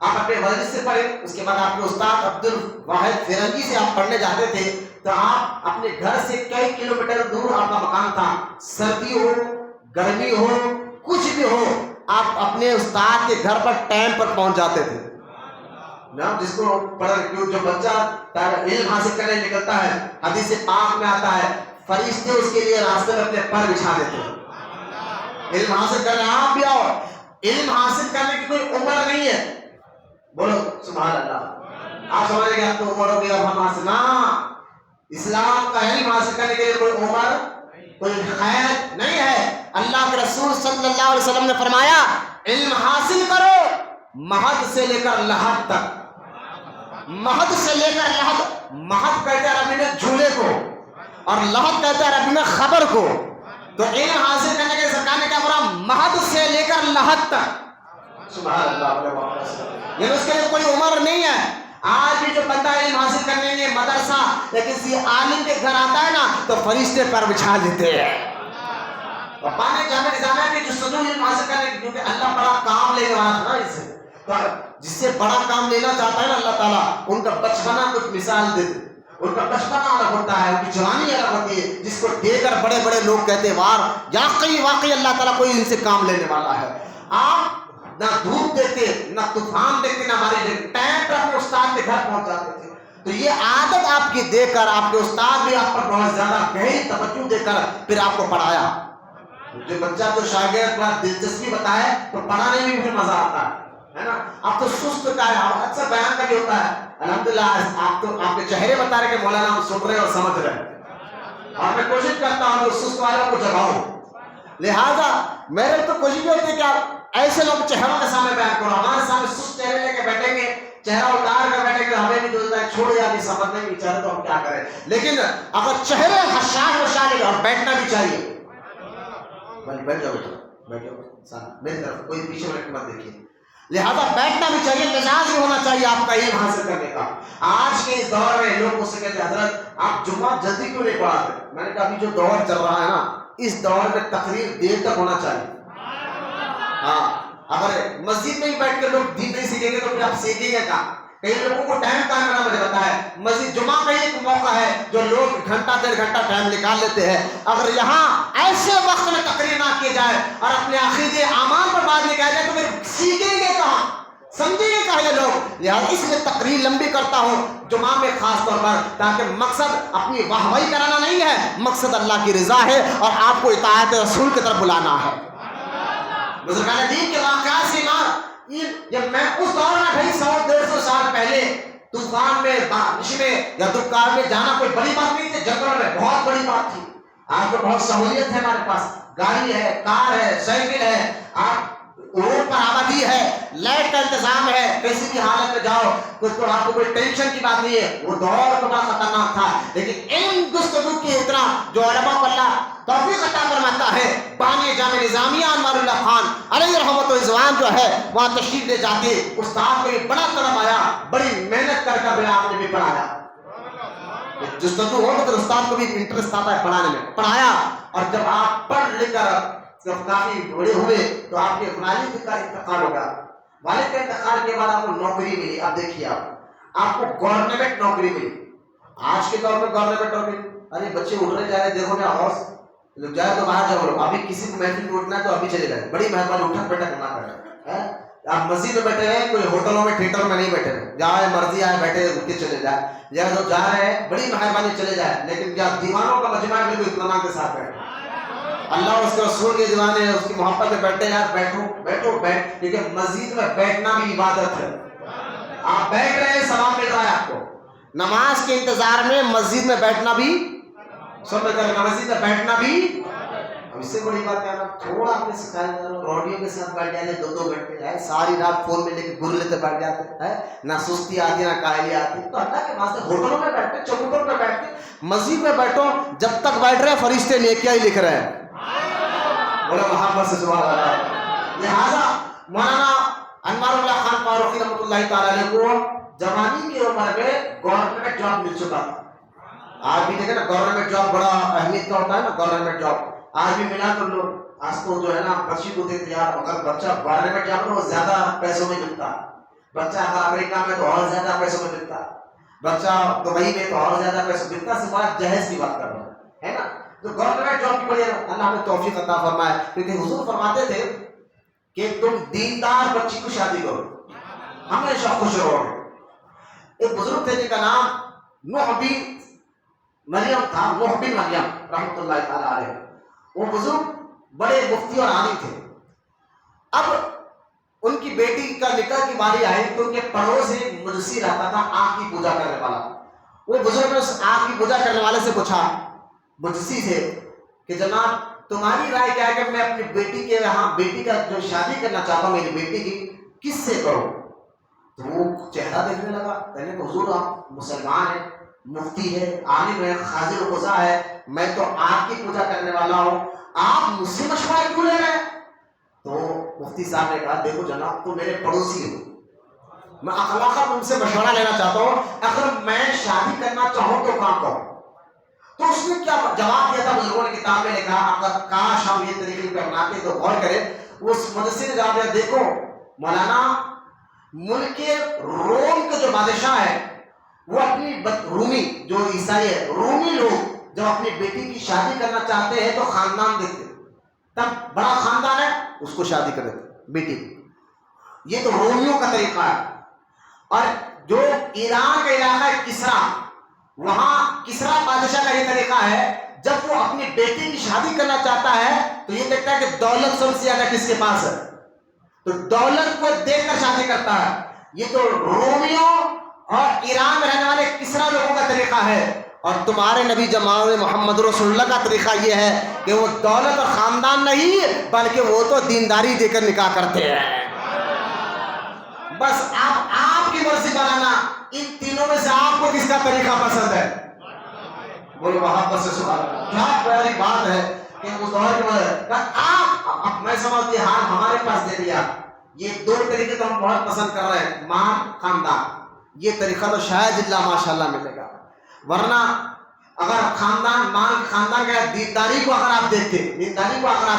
آپ اپنے والد سے پڑھے, اس کے بعد آپ کے استاد عبد الواحد فرنگی سے آپ پڑھنے جاتے تھے, تو آپ اپنے گھر سے کئی کلومیٹر دور آپ کا مکان تھا. سردی ہو گرمی ہو کچھ بھی ہو, آپ اپنے استاد کے گھر پر ٹائم پر پہنچ جاتے تھے. جس کو جو بچہ علم حاصل کرنے نکلتا ہے, حدیث پاک میں آتا ہے فرشتے اس کے لیے راستے میں اپنے پر بچھا دیتے ہیں. علم حاصل کرنے آپ بھی آؤ, علم حاصل کرنے کی کوئی عمر نہیں ہے. بولو سبحان اللہ. آپ سمجھ گئے آپ تو عمر ہو گیا, ہم حاصل نہ, اسلام کا علم حاصل کرنے کے لیے کوئی عمر کوئی قید نہیں ہے. اللہ کے رسول صلی اللہ علیہ وسلم نے فرمایا علم حاصل کرو مہد سے لے کر لحد تک. مہد سے لے کر لحد, مہد کہتے ہیں عربی میں جھولے کو, اور لحد کہتے ہیں عربی میں خبر کو. تو علم حاصل کرنے کے سرکار نے کیا بولا, مہد سے لے کر لحد تک. سبحان اللہ. یہ اس کے لیے کوئی عمر نہیں ہے. آج بھی جو بندہ علم حاصل کرنے کے مدرسہ یا کسی عالم کے گھر آتا ہے نا, تو فرشتے پر بچھا دیتے ہیں. اور پانے جامع نظامیہ کے جو صدور علم حاصل کرنے کی, کیونکہ اللہ بڑا کام لینے والا تھا نا, اس سے جس سے بڑا کام لینا چاہتا ہے نا اللہ تعالیٰ, ان کا بچپنا کچھ مثال دے دے. ان کا بچپنا الگ ہوتا ہے, ان کی جوانی الگ ہوتی ہے, جس کو دے کر بڑے بڑے لوگ کہتے وار واقعی اللہ تعالیٰ کوئی ان سے کام لینے والا ہے. آپ نہ دھوپ دیتے, نہ طوفان دیتے, نہ بارش دیتے, ٹائم پر اپنے استاد کے گھر پہنچ جاتے تھے. تو یہ عادت آپ کی دے کر آپ کے استاد بھی آپ پر بہت زیادہ گہری توجہ دے کر پھر آپ کو پڑھایا. جو بچہ جو شاگرد پر دلچسپی بتائے تو پڑھانے میں بھی مزہ آتا ہے نا. آپ تو سست کا ہے, آپ اکثر بیان کا بھی ہوتا ہے الحمدللہ. آپ تو آپ کے چہرے بتا رہے کہ مولانا ہم سن رہے اور سمجھ رہے ہیں, اور میں کوشش کرتا ہوں کہ سست والوں کو جگاؤں. لہذا میرے تو کوشش یہ ہوتی ہے کہ آپ ایسے لوگ چہروں کے سامنے بیان کرو. ہمارے سامنے سست چہرے لے کے بیٹھیں گے, چہرہ اتار کر بیٹھیں گے, ہمیں بھی جو ہے چھوڑ یا نہیں سمجھنے کی چہرے تو ہم کیا کریں. لیکن اگر چہرے حشاش وشاش اور بیٹھنا بھی چاہیے, بیٹھ جاؤ بیٹھ جاؤ میری طرف, کوئی پیچھے بیٹھ مت دیکھیے. لہذا بیٹھنا بھی چاہیے, مزاج بھی ہونا چاہیے آپ کا علم حاصل کرنے کا. آج کے اس دور میں لوگ مجھ سے کہتے ہیں حضرت آپ جمعہ جلدی کیوں نہیں پڑھاتے. میں نے کہا ابھی جو دور چل رہا ہے نا, اس دور میں تقریر دیر تک ہونا چاہیے. ہاں, اگر مسجد میں ہی بیٹھ کے لوگ دین نہیں سیکھیں گے تو پھر آپ سیکھیں گے کیا. کئی لوگوں کو ٹائم کا میرا مجھے پتا ہے, مسجد جمعہ کا ایک موقع ہے جو لوگ گھنٹہ ڈیڑھ گھنٹہ ٹائم نکال لیتے ہیں. اگر یہاں ایسے وقت میں تقریر نہ کی جائے اور اپنے عقیدے اعمال پر بات نہیں کیا جائے تو پھر سیکھیں گے کہاں, سمجھیں گے کہاں یہ لوگ. لہٰذا اس لیے تقریر لمبی کرتا ہوں جمعہ میں خاص طور پر, تاکہ مقصد اپنی واہوائی کرانا نہیں ہے, مقصد اللہ کی رضا ہے اور آپ کو اطاعت رسول کی طرف بلانا ہے. بزرگان دین کے واقعات سے جب میں اس دور میں بھائی 100-150 سال پہلے طوفان میں بارش میں یا دکار میں جانا کوئی بڑی بات نہیں تھی, جنگل میں بہت بڑی بات تھی. آج تو بہت سہولیت ہے, ہمارے پاس گاڑی ہے, کار ہے, سائیکل ہے, آپ روڈ پر آبادی ہے, لائٹ کا انتظام ہے, کسی بھی حالت میں جاؤ تو آپ کو کوئی ٹینشن کی بات نہیں ہے. وہ دور تو بڑا خطرناک تھا, لیکن علم گفتگو کی اتنا جو علماء کو اللہ توفیق عطا فرماتا ہے. بانی جامع نظامیہ انوار اللہ خان علیہ رحمت و رضوان جو ہے وہاں تشریف لے جاتے, استاد کو یہ بڑا طلب آیا, بڑی محنت کر کر آپ نے بھی پڑھایا. جستجو ہو تو استاد کو بھی انٹرسٹ آتا ہے پڑھانے میں, پڑھایا. اور جب آپ پڑھ لکھ کر جب کافی بڑے ہوئے تو آپ کے والد کا انتقال ہوگا. والد کے انتقال کے بعد آپ کو نوکری ملی. اب دیکھیے آپ کو گورنمنٹ نوکری ملی. آج کے دور میں گورنمنٹ نوکری, ارے بچے اٹھ رہے جا رہے, دیکھو نا ہاؤس لوگ جائے تو باہر جاؤ، ابھی کسی کو محفل میں اٹھنا ہے تو ابھی چلے جائے، بڑی مہربانی اٹھک بیٹھک نہ کریں. آپ مسجد میں بیٹھے ہیں، کوئی ہوٹلوں میں تھیٹر میں نہیں بیٹھے ہیں، جہاں مرضی آئے بیٹھے اٹھ کے چلے جائے. یا جو جا رہے ہیں بڑی مہربانی چلے جائے، لیکن کیا دیوانوں کا مجمع ہے بالکل اطمینان کے ساتھ بیٹھے. اللہ اس کے رسول کے دیوانے ہیں، اس کی محبت میں بیٹھتے ہیں. یار بیٹھو بیٹھو بیٹھ، کیونکہ مسجد میں بیٹھنا بھی عبادت ہے. آپ بیٹھ رہے ہیں ثواب مل رہا ہے آپ کو. نماز کے انتظار میں مسجد میں بیٹھنا بھی سب میں کرنا، مسجد میں بیٹھنا بھی. اب اس سے بڑی بات کیا نا، تھوڑا آپ نے سکھایا، روڈیوں کے ساتھ بیٹھ جاتے 2-2 گھنٹے ہے، ساری رات فون میں لے کے گر لیتے بیٹھ جاتے ہیں، نہ سستی آتی نہ کاہلی آتی. تو اللہ کے واسطے ہوٹلوں میں بیٹھتے، چوکٹوں میں بیٹھتے، مسجد میں بیٹھو. جب تک بیٹھ رہے فرشتے نیکیاں ہی لکھ رہے ہیں. بولے محبت سے سبحان اللہ. لہٰذا مولانا انوار اللہ خان فاروقی رحمۃ اللہ تعالی علیہ کو جوانی کی عمر میں گورنمنٹ جاب مل چکا تھا. آج بھی دیکھیں نا گورنمنٹ جاب بڑا اہمیت کا ہوتا ہے نا، گورنمنٹ جاب آج بھی ملا تو لوگ آج تو جو ہے نا بچی کو دیتے یار، اگر بچہ گورنمنٹ جاب میں زیادہ پیسوں میں ملتا، بچہ اگر امریکہ میں تو اور زیادہ پیسوں میں ملتا، بچہ دبئی میں تو اور زیادہ پیسوں ملتا. سے بات جہیز کی بات کر رہا ہوں ہے نا. تو گورنمنٹ جاب کی بڑی اللہ نے توفیق عطا فرمائے، کیونکہ حضور فرماتے تھے کہ تم دیندار بچی کو شادی کرو ہمیشہ خوش رہو گے. ایک بزرگ تھے جن کا نام نوح بن مریم تھا، نوح بن مریم رحمۃ اللہ تعالی علیہ. وہ بزرگ بڑے مفتی اور عالم تھے. اب ان کی بیٹی کا نکاح کی باری آئی تو ان کے پڑوس ایک مجوسی رہتا تھا، آگ کی پوجا کرنے والا. وہ بزرگ نے اس آگ کی پوجا کرنے والے سے پوچھا، مجوسی سے، کہ جناب تمہاری رائے کیا ہے کہ میں اپنی بیٹی کے یہاں بیٹی کا جو شادی کرنا چاہتا ہوں میری بیٹی کی، کس سے کروں؟ تو وہ چہرہ دیکھنے لگا، کہنے کہ حضور آپ مسلمان ہیں، مفتی ہے، عالم ہے، خاضر قضا ہے، میں تو آگ کی پوجا کرنے والا ہوں، آپ مجھ سے مشورہ کیوں لے رہے ہیں؟ تو مفتی صاحب نے کہا دیکھو جناب تو میرے پڑوسی ہو، میں اخلاقاً ان سے مشورہ لینا چاہتا ہوں، اگر میں شادی کرنا چاہوں تو کہاں کروں؟ تو اس نے کیا جواب دیا تھا، بزرگوں نے کتاب میں لکھا، اگر کاش ہم یہ طریقے پہ اپناتے تو غور کریں. اس مدرسے نے جواب دیا دیکھو مولانا، ملک روم کا جو بادشاہ ہے وہ اپنی رومی جو عیسائی ہے، رومی لوگ جب اپنی بیٹی کی شادی کرنا چاہتے ہیں تو خاندان دیکھتے، تب بڑا خاندان ہے اس کو شادی کر دیتے بیٹی کی. یہ تو رومیوں کا طریقہ ہے. اور جو ایران کا علاقہ ہے کسرا، وہاں کسرا بادشاہ کا یہ طریقہ ہے، جب وہ اپنی بیٹی کی شادی کرنا چاہتا ہے تو یہ دیکھتا ہے کہ دولت سب سے زیادہ کس کے پاس ہے، تو دولت کو دیکھ کر شادی کرتا ہے. یہ تو رومیوں اور ایران میں رہنے والے کسرا لوگوں کا طریقہ ہے. اور تمہارے نبی جماعت محمد رسول اللہ کا طریقہ یہ ہے کہ وہ دولت اور خاندان نہیں بلکہ وہ تو دینداری دے کر نکاح کرتے ہیں. بس آپ کی مرضی بنانا، ان تینوں میں سے آپ کو کس کا طریقہ پسند ہے؟ بولو محبت سے سبحان اللہ. کیا پیاری بات ہے کہ اس دور کے آپ، میں سمجھتی حال ہمارے پاس دے دیا. یہ 2 طریقے تو ہم بہت پسند کر رہے ہیں، مال خاندان. یہ طریقہ تو شاید اللہ ماشاءاللہ ملے گا، ورنہ اگر خاندان مال خاندان کا دینداری کو اگر آپ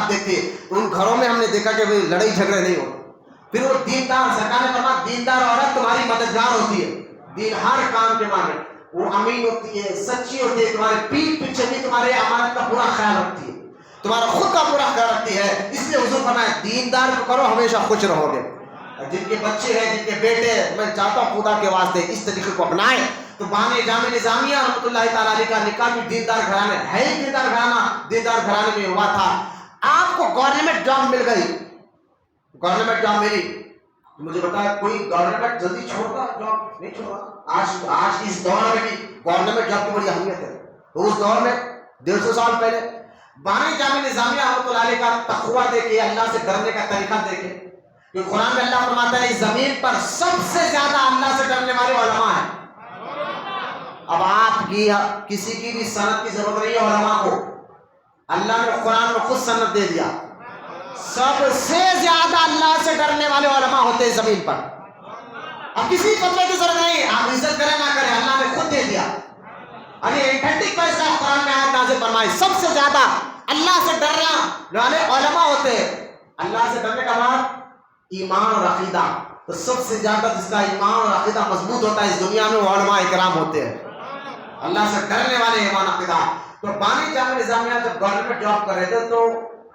دیکھتے تو ان گھروں میں ہم نے دیکھا کہ لڑائی جھگڑے نہیں ہوتے. پھر وہ دیندار، سرکار نے فرمایا دیندار عورت تمہاری مددگار ہوتی ہے، دین ہر کام کے معنی، وہ امین ہوتی ہے، سچی ہوتی ہے، تمہارے پیٹھ پیچھے بھی تمہارے امانت کا پورا خیال رکھتی ہے، تمہارا خود کا پورا خیال رکھتی ہے. اس لیے حضور فرمایا دیندار کو کرو ہمیشہ خوش رہو گے. جن کے بچے ہیں، جن کے بیٹے، میں چاہتا ہوں خدا کے واسطے اس طریقے کو اپنائیں. تو بانی جامع نظامیہ رحمۃ اللہ تعالیٰ علیہ کا نکاح بھی دیندار گھرانے ہے ہی، دیندار گھرانے میں ہوا تھا. آپ کو گورنمنٹ جاب مل گئی، گورنمنٹ جاب ملی، مجھے بتایا کوئی گورنمنٹ جلدی چھوڑتا جاب نہیں چھوڑا. آج اس دور میں بھی گورنمنٹ جاب کی بڑی اہمیت ہے. تو اس دور میں 150 سال پہلے بانی جامع نظامیہ رحمۃ اللہ علیہ کا تقویٰ دیکھے، اللہ سے ڈرنے کا طریقہ دیکھے. کہ قرآن میں اللہ فرماتا ہے اس زمین پر سب سے زیادہ اللہ سے ڈرنے والے علماء ہیں. اب آپ کی کسی کی بھی سند کی ضرورت نہیں ہے علماء کو، اللہ نے قرآن میں خود سند دے دیا. سب سے زیادہ اللہ سے ڈرنے والے علماء ہوتے ہیں زمین پر. اب کسی فتوے کی ضرورت نہیں، آپ عزت کریں نہ کریں، اللہ نے خود دے دیا. ابھی ایتھنٹک فیصلہ قرآن میں آیت نازل فرمائی، سب سے زیادہ اللہ سے ڈرنے والے علماء ہوتے ہیں. اللہ سے ڈرنے کا بعد ایمان اور عقیدہ، تو سب سے زیادہ جس کا ایمان اور عقیدہ مضبوط ہوتا ہے اس دنیا میں وہ علماء اکرام ہوتے ہیں. اللہ سے ڈرنے والے ایمان عقیدہ. تو بانی جامعہ نظامیہ جب گورنمنٹ جاب کر رہے تھے تو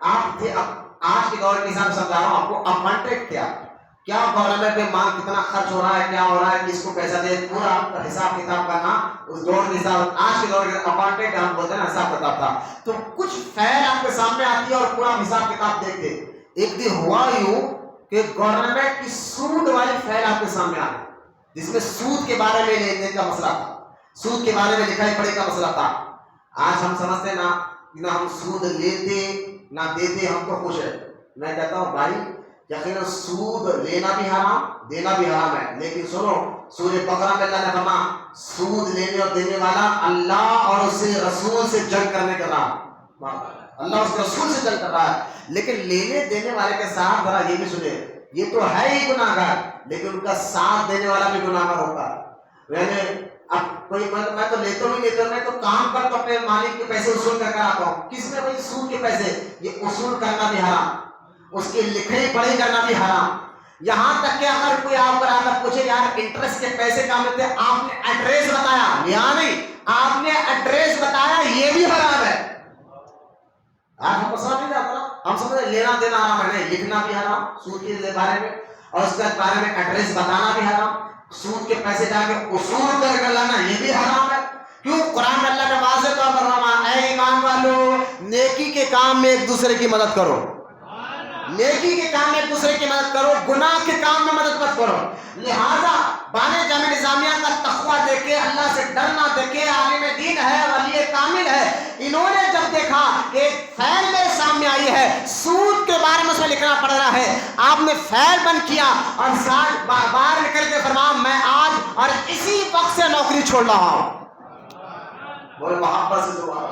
آپ تھے، آج کے دور کے حساب سے سمجھا رہا ہوں آپ کو، اب کانٹیکٹ کیا گورنمنٹ میں مال کتنا خرچ ہو رہا ہے، کیا ہو رہا ہے، کس کو پیسہ دے، پورا آپ کا حساب کتاب کرنا اس دور کے حساب، آج کے دور کے اکاؤنٹنٹ ہم بولتے ہیں نا، حساب کتاب تھا. تو کچھ فیل آپ کے سامنے آتی ہے اور پورا حساب کتاب دیکھ کے ایک دن ہوا یوں کہ گورنمنٹ کی سود والی فیل آپ کے سامنے آ گئی، جس میں سود کے بارے میں لین دین کا مسئلہ تھا، سود کے بارے میں لکھائی پڑھی کا مسئلہ تھا. آج ہم سمجھتے ہیں نہ ہم سود لیتے نہ دیتے ہم تو خوش ہے. میں کہتا ہوں بھائی یقیناً سود لینا بھی حرام دینا بھی حرام ہے، لیکن سنو سورہ بقرہ میں اللہ نے فرمایا سود لینے اور دینے والا اللہ اور اس کے رسول سے جنگ کرنے کا رہا، اللہ اس کے رسول سے جنگ کر رہا ہے. لیکن لینے دینے والے کے ساتھ ذرا یہ بھی سنے، یہ تو ہے ہی گناہ گار، لیکن ان کا ساتھ دینے والا بھی گناہ گار ہوتا ہے. اب کوئی میں تو لیتا ہوں میں تو کام کرتا ہوں اپنے مالک کے پیسے اصول کر آتا ہوں، کس میں بھائی سود کے پیسے، یہ اصول کرنا بھی حرام، اس کی لکھائی پڑھی کرنا بھی حرام. یہاں تک کہ اگر کوئی آپ پر آ کر پوچھے یار انٹرسٹ کے پیسے کہاں ملتے ہیں، آپ نے ایڈریس بتایا، یہاں نہیں آپ نے ایڈریس بتایا، یہ بھی حرام ہے. آپ کو پسند نہیں جاتا نا، ہم سمجھتے لینا دینا حرام ہے، نہیں لکھنا بھی حرام سود کے بارے میں، اور اس کے بارے میں ایڈریس بتانا بھی حرام، سود کے پیسے جا کے اصول کر لانا یہ بھی حرام ہے. کیوں؟ قرآن میں اللہ نے واضح طور پر فرمایا اے ایمان والو نیکی کے کام میں ایک دوسرے کی مدد کرو، نیکی کے کام میں ایک دوسرے کی مدد کرو، گناہ کے کام میں مدد مت کرو. لہذا بانی جامعہ نظامیہ کا تقویٰ دیکھے، اللہ سے ڈرنا دیکھے، عالم دین ہے، ولی کامل ہے، انہوں نے جب دیکھا کہ فیل میرے سامنے آئی ہے، سود کے بارے میں اس میں لکھنا پڑ رہا ہے، آپ نے فیل بند کیا اور ساتھ باہر نکل کے فرمایا میں آج اور اسی وقت سے نوکری چھوڑ رہا ہوں. بولے محبت سے دعا،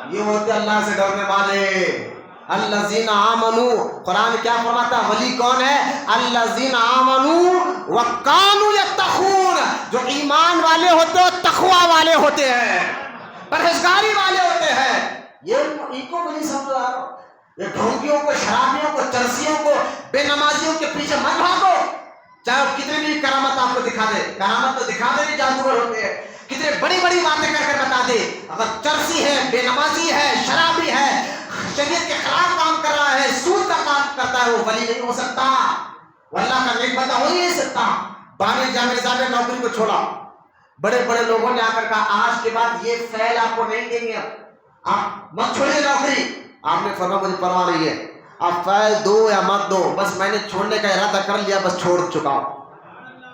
یہ ہوتے اللہ سے ڈرنے والے الذین آمنوا. قرآن کیا فرماتا ہے؟ ولی کون ہے؟ الذین آمنوا وکانوا یتقون، جو ایمان والے ہوتے ہیں، تقوی والے ہوتے ہیں، پرہیزگاری والے ہوتے ہیں. یہ ان کو ولی سمجھ رہا ہو، یہ ڈھونگیوں کو، شرابیوں کو، چرسیوں کو، بے نمازیوں کے پیچھے مت بھاگو، چاہے کتنی بھی کرامت آپ کو دکھا دے، کرامت تو دکھا دے، جادوگر ہوتے ہیں، کتنے بڑی بڑی باتیں کر بتا دے، اگر چرسی ہے، بے نمازی ہے، شرابی ہے، شریعت کے خلاف کام کر رہا ہے، سود کا کام کرتا ہے، وہ ولی نہیں ہو سکتا، وہ اللہ کا نیک بندہ ہو ہی نہیں سکتا. بانی جامعہ نظامیہ نے نوکری کو چھوڑا، بڑے بڑے لوگوں نے آ کر کہا آج کے بعد یہ فیل آپ کو نہیں دیں گے، آپ مت چھوڑیے نوکری. آپ نے فرمایا مجھے پرواہ نہیں ہے، آپ فیل دو یا مت دو، بس میں نے چھوڑنے کا ارادہ کر لیا، بس چھوڑ چکا ہوں.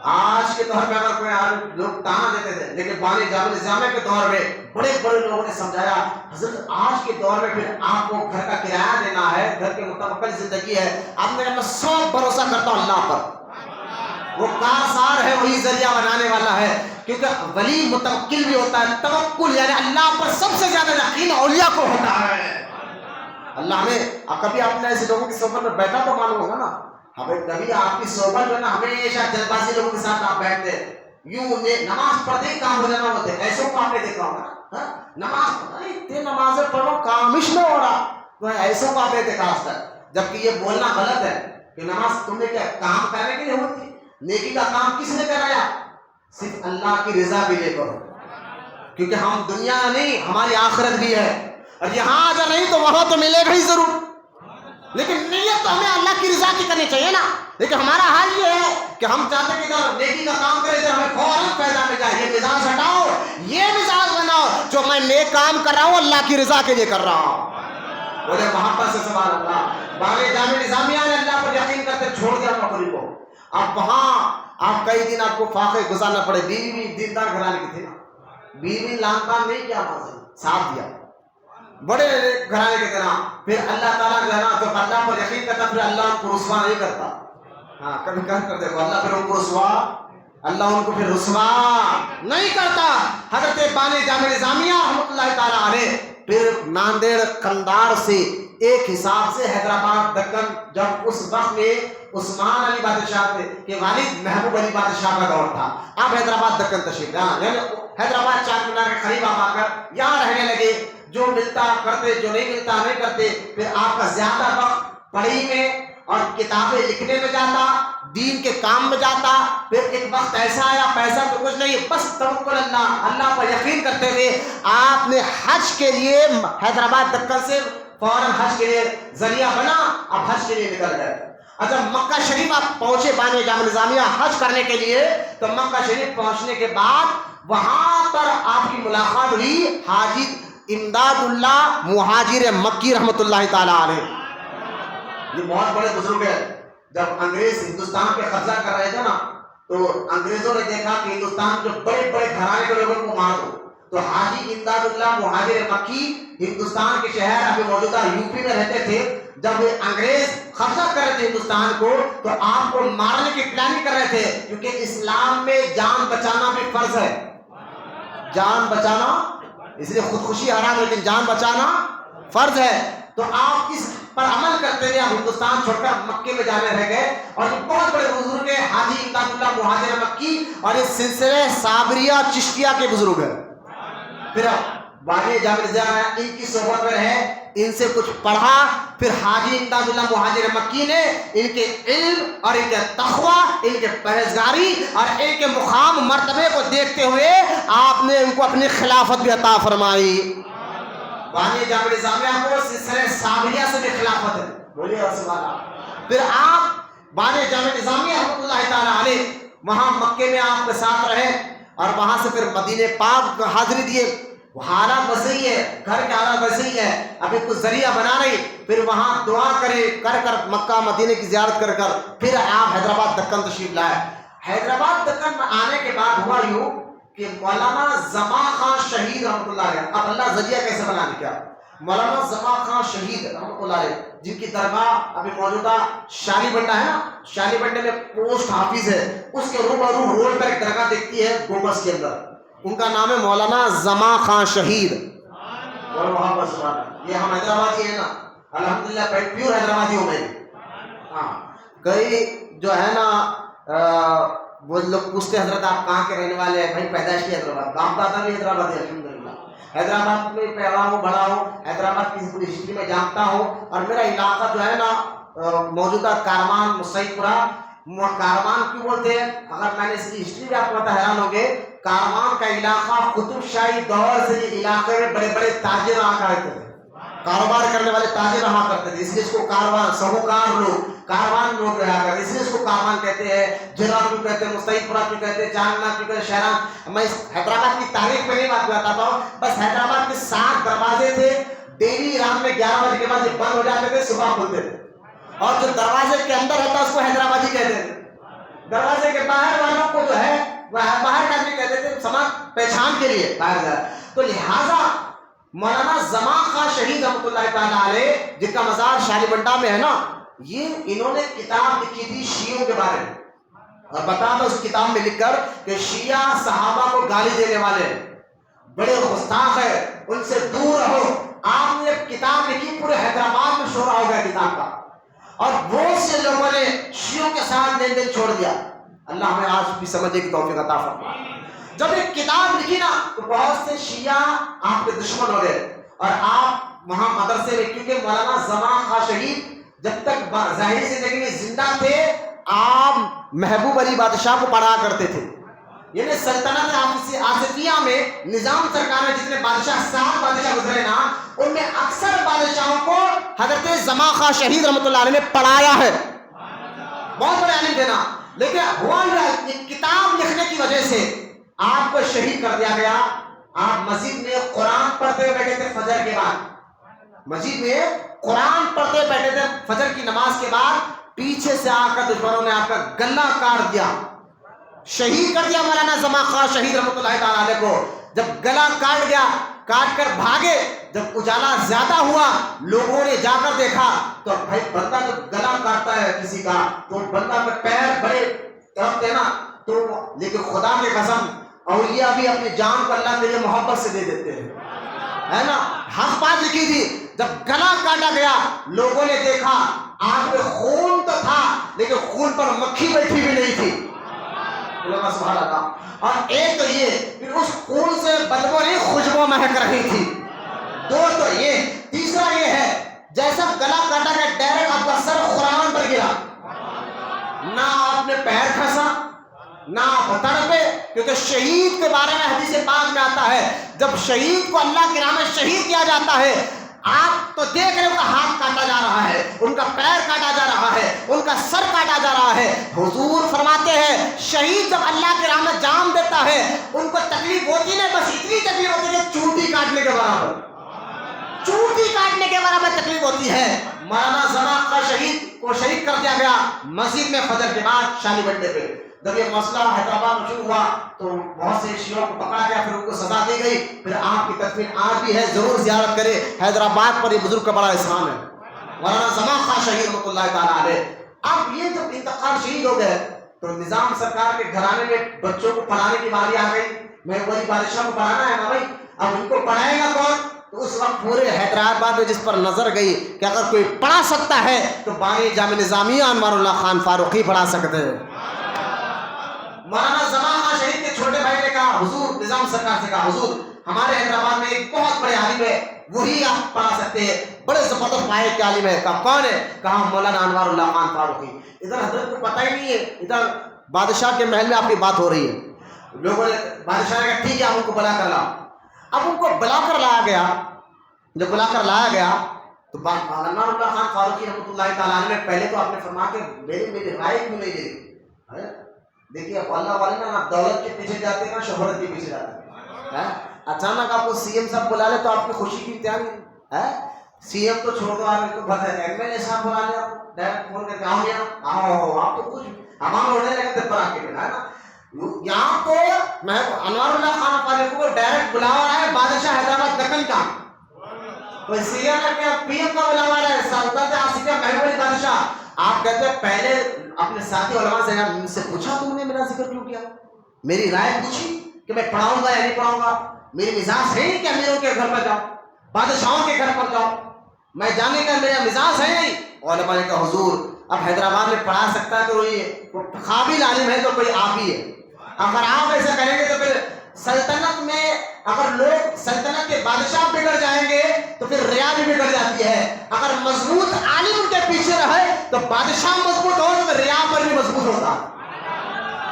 آج کے دور میں اگر کوئی لوگ تانا دیتے تھے، لیکن بانی جامعہ نظامیہ کے دور میں بڑے بڑے لوگوں نے سمجھایا حضرت آج کے دور میں پھر آپ کو گھر کا کرایہ دینا ہے، گھر کے مطابق زندگی ہے، آپ نے کہا میں 100 بھروسہ کرتا ہوں اللہ پر، وہ کارسار ہے، وہی ذریعہ بنانے والا ہے. کیونکہ ولی متوکل بھی ہوتا ہے، توکل یعنی اللہ پر سب سے زیادہ یقین اولیاء کو ہوتا ہے. اللہ نے کبھی آپ نے ایسے لوگوں کی صحبت میں بیٹھا تو معلوم ہوگا نا، ہمیں کبھی آپ کی صحبت جو ہے نا ہمیشہ جلد بازی لوگوں کے ساتھ آپ بیٹھتے یوں نماز پڑھتے ہی کام ہو جانا ہوتے، ایسے کو آپ نے دیکھا ہوگا نا، نماز پڑھنا اتنے نمازیں پڑھو کام ہی نہ ہو رہا، تو ایسے کو آپ نے دیکھا آج تک. جبکہ یہ بولنا غلط ہے کہ نماز تم نے کیا کام کرنے کے لیے ہوتی، نیکی کا کام کس نے کرایا؟ صرف اللہ کی رضا کے لیے کرو، کیونکہ ہم دنیا نہیں ہماری آخرت بھی ہے، اور یہاں اگر نہیں تو وہاں تو ملے گا ہی ضرور، لیکن نیت تو ہمیں اللہ کی رضا کی کرنی چاہیے نا. لیکن ہمارا حال یہ ہے کہ ہم چاہتے ہیں کہ ادھر نیکی کا کام کرے تو ہمیں فوراً فائدہ مل جائے، یہ مزاج ہٹاؤ، یہ مزاج بناؤ جو میں نیک کام کر رہا ہوں اللہ کی رضا کے لیے کر رہا ہوں. بولے محبت سے سبحان اللہ. بانی جامعہ نظامیہ نے اللہ پر یقین کرتے چھوڑ دیا نوکری کو. اب وہاں آپ کئی دن آپ کو فاقے گزارنا پڑے، بیوی بھی دیندار گھرانے کی تھی نا، بیوی لان تان نہیں کیا، ساتھ دیا، بڑے گھرانے کے طرح. پھر اللہ تعالیٰ جو ہے نا تو اللہ پر یقین کرتا، پھر اللہ ان کو رسوا نہیں کرتا. ہاں کبھی کہہ کر دیکھو اللہ پھر ان کو رسوا، اللہ ان کو پھر رسوا نہیں کرتا. حضرت بانی جامعہ نظامیہ رحمۃ اللہ تعالیٰ علیہ پھر ناندیڑ قندار سے ایک حساب سے حیدرآباد دکن، جب اس وقت میں عثمان علی بادشاہ کے والد محبوب علی بادشاہ کا دور تھا، آپ حیدرآباد دکن تشریف یعنی حیدرآباد چار مینار کے قریب آپ آ کر یہاں رہنے لگے. جو ملتا کرتے، جو نہیں ملتا نہیں کرتے. پھر آپ کا زیادہ وقت پڑھائی میں اور کتابیں لکھنے میں جاتا، دین کے کام میں جاتا. پھر ایک وقت ایسا آیا پیسہ تو کچھ نہیں, بس توکل اللہ پر یقین کرتے ہوئے آپ نے حج کے لیے حیدرآباد دکن سے فوراً حج کے لیے ذریعہ بنا, اب حج کے لیے نکل گئے. اچھا مکہ شریف آپ پہنچے بانی جامع نظامیہ حج کرنے کے لیے, تو مکہ شریف پہنچنے کے بعد وہاں پر آپ کی ملاقات ہوئی حاجی امداد اللہ مہاجر مکی رحمۃ اللہ تعالی علیہ. یہ بہت بڑے بزرگ ہیں. جب انگریز ہندوستان پہ قبضہ کر رہے تھے نا, تو انگریزوں نے دیکھا کہ ہندوستان کے بڑے بڑے گھرانے کے لوگوں کو مار دو, تو حاجی امداد اللہ مہاجر مکی ہندوستان کے شہر ابھی موجودہ یو پی میں رہتے تھے. جب انگریز قبضہ کر رہے تھے ہندوستان کو, تو آپ کو مارنے کی پلاننگ کر رہے تھے, کیونکہ اسلام میں جان بچانا بھی فرض ہے. جان بچانا, اس لیے خودکشی حرام ہے لیکن جان بچانا فرض ہے. تو آپ اس پر عمل کرتے ہوئے آپ ہندوستان چھوڑ کر مکے میں جانے رہ گئے. اور یہ بہت بڑے بزرگ ہیں حاجی امداد اللہ مہاجر مکی, اور یہ سلسلے صابریہ چشتیہ کے بزرگ ہیں. پھر بانی جامع نظامیہ ان کی صحبت میں رہے, ان سے کچھ پڑھا. پھر حاجی امداد اللہ مہاجر مکی نے ان کے علم اور ان کے تقوی, ان کے پرہیزگاری اور ان کے مقام مرتبے کو دیکھتے ہوئے آپ نے ان کو اپنی خلافت بھی عطا فرمائی. بانی جامع نظامیہ کو سلسلے صابریہ سے بھی خلافت ہے, بولیے رسول اللہ. پھر آپ بانی جامع نظامیہ رحمۃ اللہ تعالی علیہ وہاں مکے میں آپ کے ساتھ رہے, اور وہاں سے پھر مدینہ پاک حاضری دیے. حالات ویسے ہی ہے, گھر کے حالات ویسے ہی ہے, ابھی کچھ ذریعہ بنا رہی. پھر وہاں دعا کر مکہ مدینہ کی زیارت کر پھر آپ حیدرآباد دکن تشریف لائے. حیدرآباد دکن میں آنے کے بعد ہوا یوں کہ مولانا زمان خان شہید رحمۃ اللہ علیہ, اب اللہ ذریعہ کیسے بنانے کیا, مولانا زمان خان شہید رحمۃ اللہ علیہ جن کی درگاہ ابھی موجودہ شالی بنڈا ہے نا, شالی بنڈے میں پوسٹ حافظ ہے, اس کے روبرو روڈ پر ایک درگاہ دیکھتی ہے گومس کے اندر, ان کا نام ہے مولانا زمان خان شہید. اور وہاں پر یہ ہم حیدرآبادی ہیں نا, الحمدللہ پیور حیدرآبادی ہوں میں. ہاں کئی جو ہے نا وہ لوگ پوچھتے ہیں حضرت آپ کہاں کے رہنے والے ہیں, بھائی پیدائشی حیدرآباد, باپ دادا بھی حیدرآبادی ہے الحمدللہ. حیدرآباد میں پیدا ہوں بڑا ہوں, حیدرآباد کی پوری ہسٹری میں جانتا ہوں. اور میرا علاقہ جو ہے نا موجودہ کاروان مسعید پورہ, کاروان کیوں بولتے ہیں, اگر میں نے اس کی ہسٹری بھی آپ کو بتا حیران ہوگے. کاروان کا علاقہ قطب شاہی دور سے یہ علاقے میں بڑے بڑے تاجر رہا کرتے تھے, کاروبار کرنے والے تاجر رہا کرتے تھے, اس لیے اس کو کاروان, سہوکار لوگ, کاروان لوگ رہا کرتے, اس لیے اس کو کاروان کہتے ہیں. جرا کیوں کہتے ہیں, مستعید پورہ کیوں کہتے ہیں, چارنا کیوں کہتے ہیں, شہران. میں اس حیدرآباد کی تاریخ پہ نہیں بات کرتا ہوں, بس حیدرآباد کے 7 دروازے تھے, ڈیلی رات میں 11 بجے کے بعد یہ بند ہو جاتے تھے, صبح کھلتے تھے. اور جو دروازے کے اندر رہتا اس کو حیدرآبادی کہتے تھے. دروازے کے باہر والوں کو جو ہے وہ باہر کا بھی کہتے تھے, سماج پہچان کے لیے باہر جائے. تو لہٰذا مولانا زمان خان شہید رحمۃ اللہ تعالی علیہ جن کا مزار شالی بنڈا میں ہے نا, یہ انہوں نے کتاب لکھی تھی شیعوں کے بارے میں, اور بتا دو اس کتاب میں لکھ کر کہ شیعہ صحابہ کو گالی دینے والے بڑے گستاخ ہیں, ان سے دور رہو. آپ نے کتاب لکھی, پورے حیدرآباد میں شورا ہو گیا کتاب کا, اور بہت سے لوگوں نے شیعوں کے ساتھ لین دین چھوڑ دیا. اللہ ہمیں آج بھی سمجھنے کی توفیق عطا فرمائے. جب ایک کتاب لکھی نا تو بہت سے شیعہ آپ کے دشمن ہو گئے, اور آپ وہاں مدرسے میں, کیونکہ مولانا زمان خان شہید جب تک ظاہری زندگی میں زندہ تھے آپ محبوب علی بادشاہ کو پڑھا کرتے تھے. یعنی سلطنت آصفیہ میں نظام سرکار میں جتنے بادشاہ 7 بادشاہ گزرے نا, ان میں اکثر بادشاہوں کو حضرت زمان خان شہید رحمۃ اللہ علیہ نے پڑھایا ہے. بہت بڑے عالم تھے نا, لیکن ہوا یہ کتاب لکھنے کی وجہ سے آپ کو شہید کر دیا گیا. آپ مسجد میں قرآن پڑھتے ہوئے بیٹھے تھے فجر کے بعد, مسجد میں قرآن پڑھتے بیٹھے تھے فجر کی نماز کے بعد, پیچھے سے آ کر دشمنوں نے آپ کا گلا کاٹ دیا, شہید کر دیا مولانا زمان خان شہید رحمۃ اللہ تعالی علیہ کو. جب گلا کاٹ گیا, کاٹ کر بھاگے, جب اجالا زیادہ ہوا لوگوں نے جا کر دیکھا تو بھائی بندہ جب گلا کاٹتا ہے کسی کا تو بندہ میں پیر بڑے تڑپتے نا, تو لیکن خدا کی قسم اولیاء بھی اپنی جان کو اللہ کے لیے محبت سے دے دیتے ہیں, ہے نا. حق بات لکھی تھی, جب گلا کاٹا گیا لوگوں نے دیکھا آنکھ میں خون تو تھا لیکن خون پر مکھی بیٹھی بھی نہیں تھی. سبحان اللہ. اور ایک تو یہ, پھر اس خون سے بدبو نہیں خوشبو مہک رہی تھی. 2 تو یہ, تیسرا یہ ہے جیسا گلا کاٹا گیا ڈائریکٹ آپ کا سر قرآن پر گرا, نہ آپ پیر کھسا نہ آپ تڑپے، کیونکہ شہید کے بارے میں حدیث پاک میں آتا ہے جب شہید کو اللہ کی راہ میں شہید کیا جاتا ہے، آپ تو دیکھ رہے ان کا ہاتھ کاٹا جا رہا ہے، ان کا پیر کاٹا جا رہا ہے، ان کا سر کاٹا جا رہا ہے. حضور فرماتے ہیں شہید جب اللہ کی راہ میں جان دیتا ہے ان کو تکلیف ہوتی نہیں، بس اتنی تکلیف ہوتی ہے چونٹی کاٹنے کے برابر، چونٹی کاٹنے کے برابر تکلیف ہوتی ہے. مولانا زمان کا شہید کو شہید کر دیا گیا مسجد میں فجر کے بعد شانی بنڈے پہ. جب یہ مسئلہ حیدرآباد میں شروع ہوا تو بہت سے شیعوں کو پکڑا گیا، پھر ان کو سزا دی گئی. پھر آپ کی تدفین آج بھی ہے، ضرور زیارت کرے. حیدرآباد پر یہ بزرگ کا بڑا احسان ہے. مولانا زمان خان شہید رحمۃ اللہ تعالیٰ علیہ. اب یہ جب انتقال شہید ہو گئے تو نظام سرکار کے گھرانے میں بچوں کو پڑھانے کی باری آ گئی. میں وہی بادشاہ کو پڑھانا ہے نا بھائی، اب ان کو پڑھائے گا کون؟ تو اس وقت پورے حیدرآباد میں جس پر نظر گئی کہ اگر کوئی پڑھا سکتا ہے تو بانی جامع نظامیہ انوار اللہ خان فاروقی پڑھا سکتے ہیں. مولانا زمان خان شہید کے چھوٹے بھائی نے کہا حضور، نظام سرکار سے کہا حضور ہمارے حیدرآباد میں ایک بہت بڑے عالم ہے، وہی آپ پڑھا سکتے ہیں، بڑے زبردست پائے کے عالم ہے. کہا کون ہے؟ کہا مولانا انوار اللہ خان فاروقی. ادھر حضرت کو پتہ ہی نہیں ہے، ادھر بادشاہ کے محل میں آپ کی بات ہو رہی ہے. لوگوں نے بادشاہ نے کہا ٹھیک ہے آپ ان کو بلا کر لاؤ. اب ان کو بلا کر لایا گیا. جب بلا کر لایا گیا تو انوار اللہ خان فاروقی رحمۃ اللہ تعالیٰ نے پہلے تو آپ نے فرمایا کہ میری رائے کیوں نہیں دے رہی. دیکھیے اللہ والے نا دولت کے پیچھے جاتے ہیں نا شہرت کے پیچھے جاتے ہیں. اچانک آپ کو سی ایم صاحب بلا لے تو آپ کی خوشی کی امتحان ہے. سی ایم تو چھوڑ دو، آپ کو بتا ہے ایم ایل اے صاحب بلا لے، آپ ڈائریکٹ فون کر کے آؤ یہاں آؤ، آپ تو خوش ہمارا ہونے لگے تھے بنا کے ہے نا. یہاں تو میں انوار اللہ خان فاروقی کو ڈائریکٹ بلاوا رہا ہے بادشاہ حیدرآباد دکن کا، کوئی سی ایم کا پی ایم کا بلاوا رہا ہے سلطنت آصفیہ محبوب علی بادشاہ. آپ کہتے ہیں پہلے اپنے ساتھی علماء سے مجھ سے پوچھا تم نے میرا ذکر کیوں کیا؟ میری رائے پوچھی کہ میں پڑھاؤں گا یا نہیں پڑھاؤں گا؟ میری مزاج ہے نہیں کہ امیروں کے گھر پر جاؤں، بادشاہوں کے گھر پر جاؤں، میں جانے کا میرا مزاج ہے نہیں. علماء نے کہا حضور اب حیدرآباد میں پڑھا سکتا ہے تو یہ قابل عالم ہے تو کوئی آپ ہی ہے. اگر آپ ایسا کریں گے تو پھر سلطنت میں اگر لوگ سلطنت کے بادشاہ بگڑ جائیں گے تو پھر ریا بھی بگڑ جاتی ہے. اگر مضبوط عالم ان کے پیچھے رہے تو بادشاہ مضبوط ہو تو ریا پر بھی مضبوط ہوتا.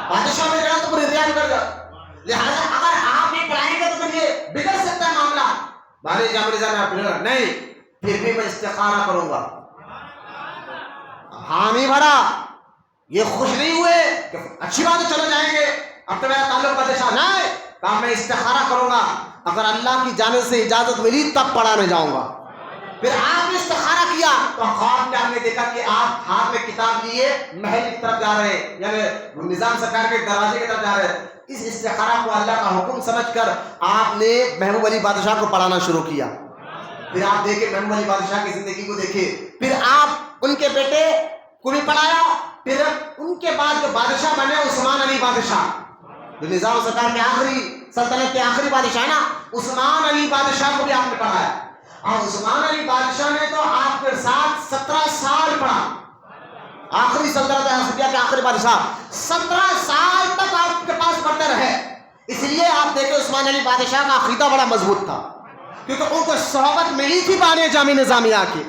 بادشاہ بگڑا تو پھر ریا بگڑ جاتا. لہٰذا اگر آپ یہ پڑھائیں گے تو پھر یہ بگڑ سکتا ہے معاملہ. بانی جامع نظامیہ نہیں، پھر بھی میں استخارہ کروں گا. حامی بھرا یہ خوش نہیں ہوئے کہ اچھی بات ہے چلو جائیں گے، اب تو میرا تعلق بادشاہ نہیں. کہا میں استخارہ کروں گا، اگر اللہ کی جانب سے اجازت ملی تب پڑھانے جاؤں گا. پھر آپ نے استخارہ کیا تو خواب میں آپ نے دیکھا کہ آپ ہاتھ میں کتاب لیے محل کی طرف جا رہے ہیں، یعنی نظام سرکار کے دروازے کی طرف جا رہے ہیں. اس استخارہ کو اللہ کا حکم سمجھ کر آپ نے محبوب علی بادشاہ کو پڑھانا شروع کیا. پھر آپ دیکھیں محبوب علی بادشاہ کی زندگی کو دیکھیں. پھر آپ ان کے بیٹے کو بھی پڑھایا. پھر ان کے بعد جو بادشاہ بنے عثمان علی بادشاہ، جو نظام سرکار کے آخری سلطنت کے آخری بادشاہ نا، عثمان علی بادشاہ کو بھی آپ نے پڑھایا. اور عثمان علی بادشاہ نے تو آپ کے ساتھ 17 سال پڑھا. آخری سلطنت آصفیہ کے آخری بادشاہ 17 سال تک آپ کے پاس پڑھتے رہے. اس لیے آپ دیکھیں عثمان علی بادشاہ کا عقیدہ بڑا مضبوط تھا، کیونکہ ان کو صحبت ملی تھی بانی جامع نظامیہ کی.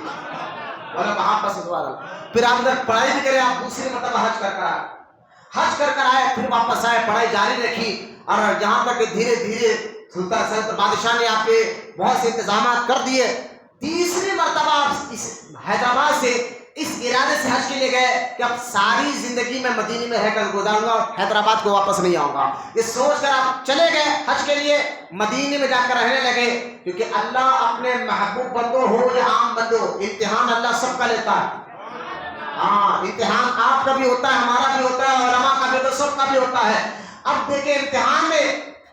پھر آپ ادھر پڑھائی بھی کرے، آپ دوسری مرتبہ حج کر کر آئے، پھر واپس آئے، پڑھائی جاری رکھی. اور یہاں تک کہ دھیرے دھیرے سلطان بادشاہ نے آپ کے بہت سے انتظامات کر دیے. تیسری مرتبہ آپ اس حیدرآباد سے اس ارادے سے حج کے لیے گئے کہ اب ساری زندگی میں مدینے میں رہ کر گزاروں گا، حیدرآباد کو واپس نہیں آؤں گا. یہ سوچ کر آپ چلے گئے حج کے لیے، مدینے میں جا کر رہنے لگے. کیونکہ اللہ اپنے محبوب بندوں ہو یا عام بندوں، امتحان اللہ سب کا لیتا ہے. ہاں امتحان آپ کا بھی ہوتا ہے، ہمارا بھی ہوتا ہے، علماء کا بھی ہوتا ہے، سب کا بھی ہوتا ہے. اب دیکھیں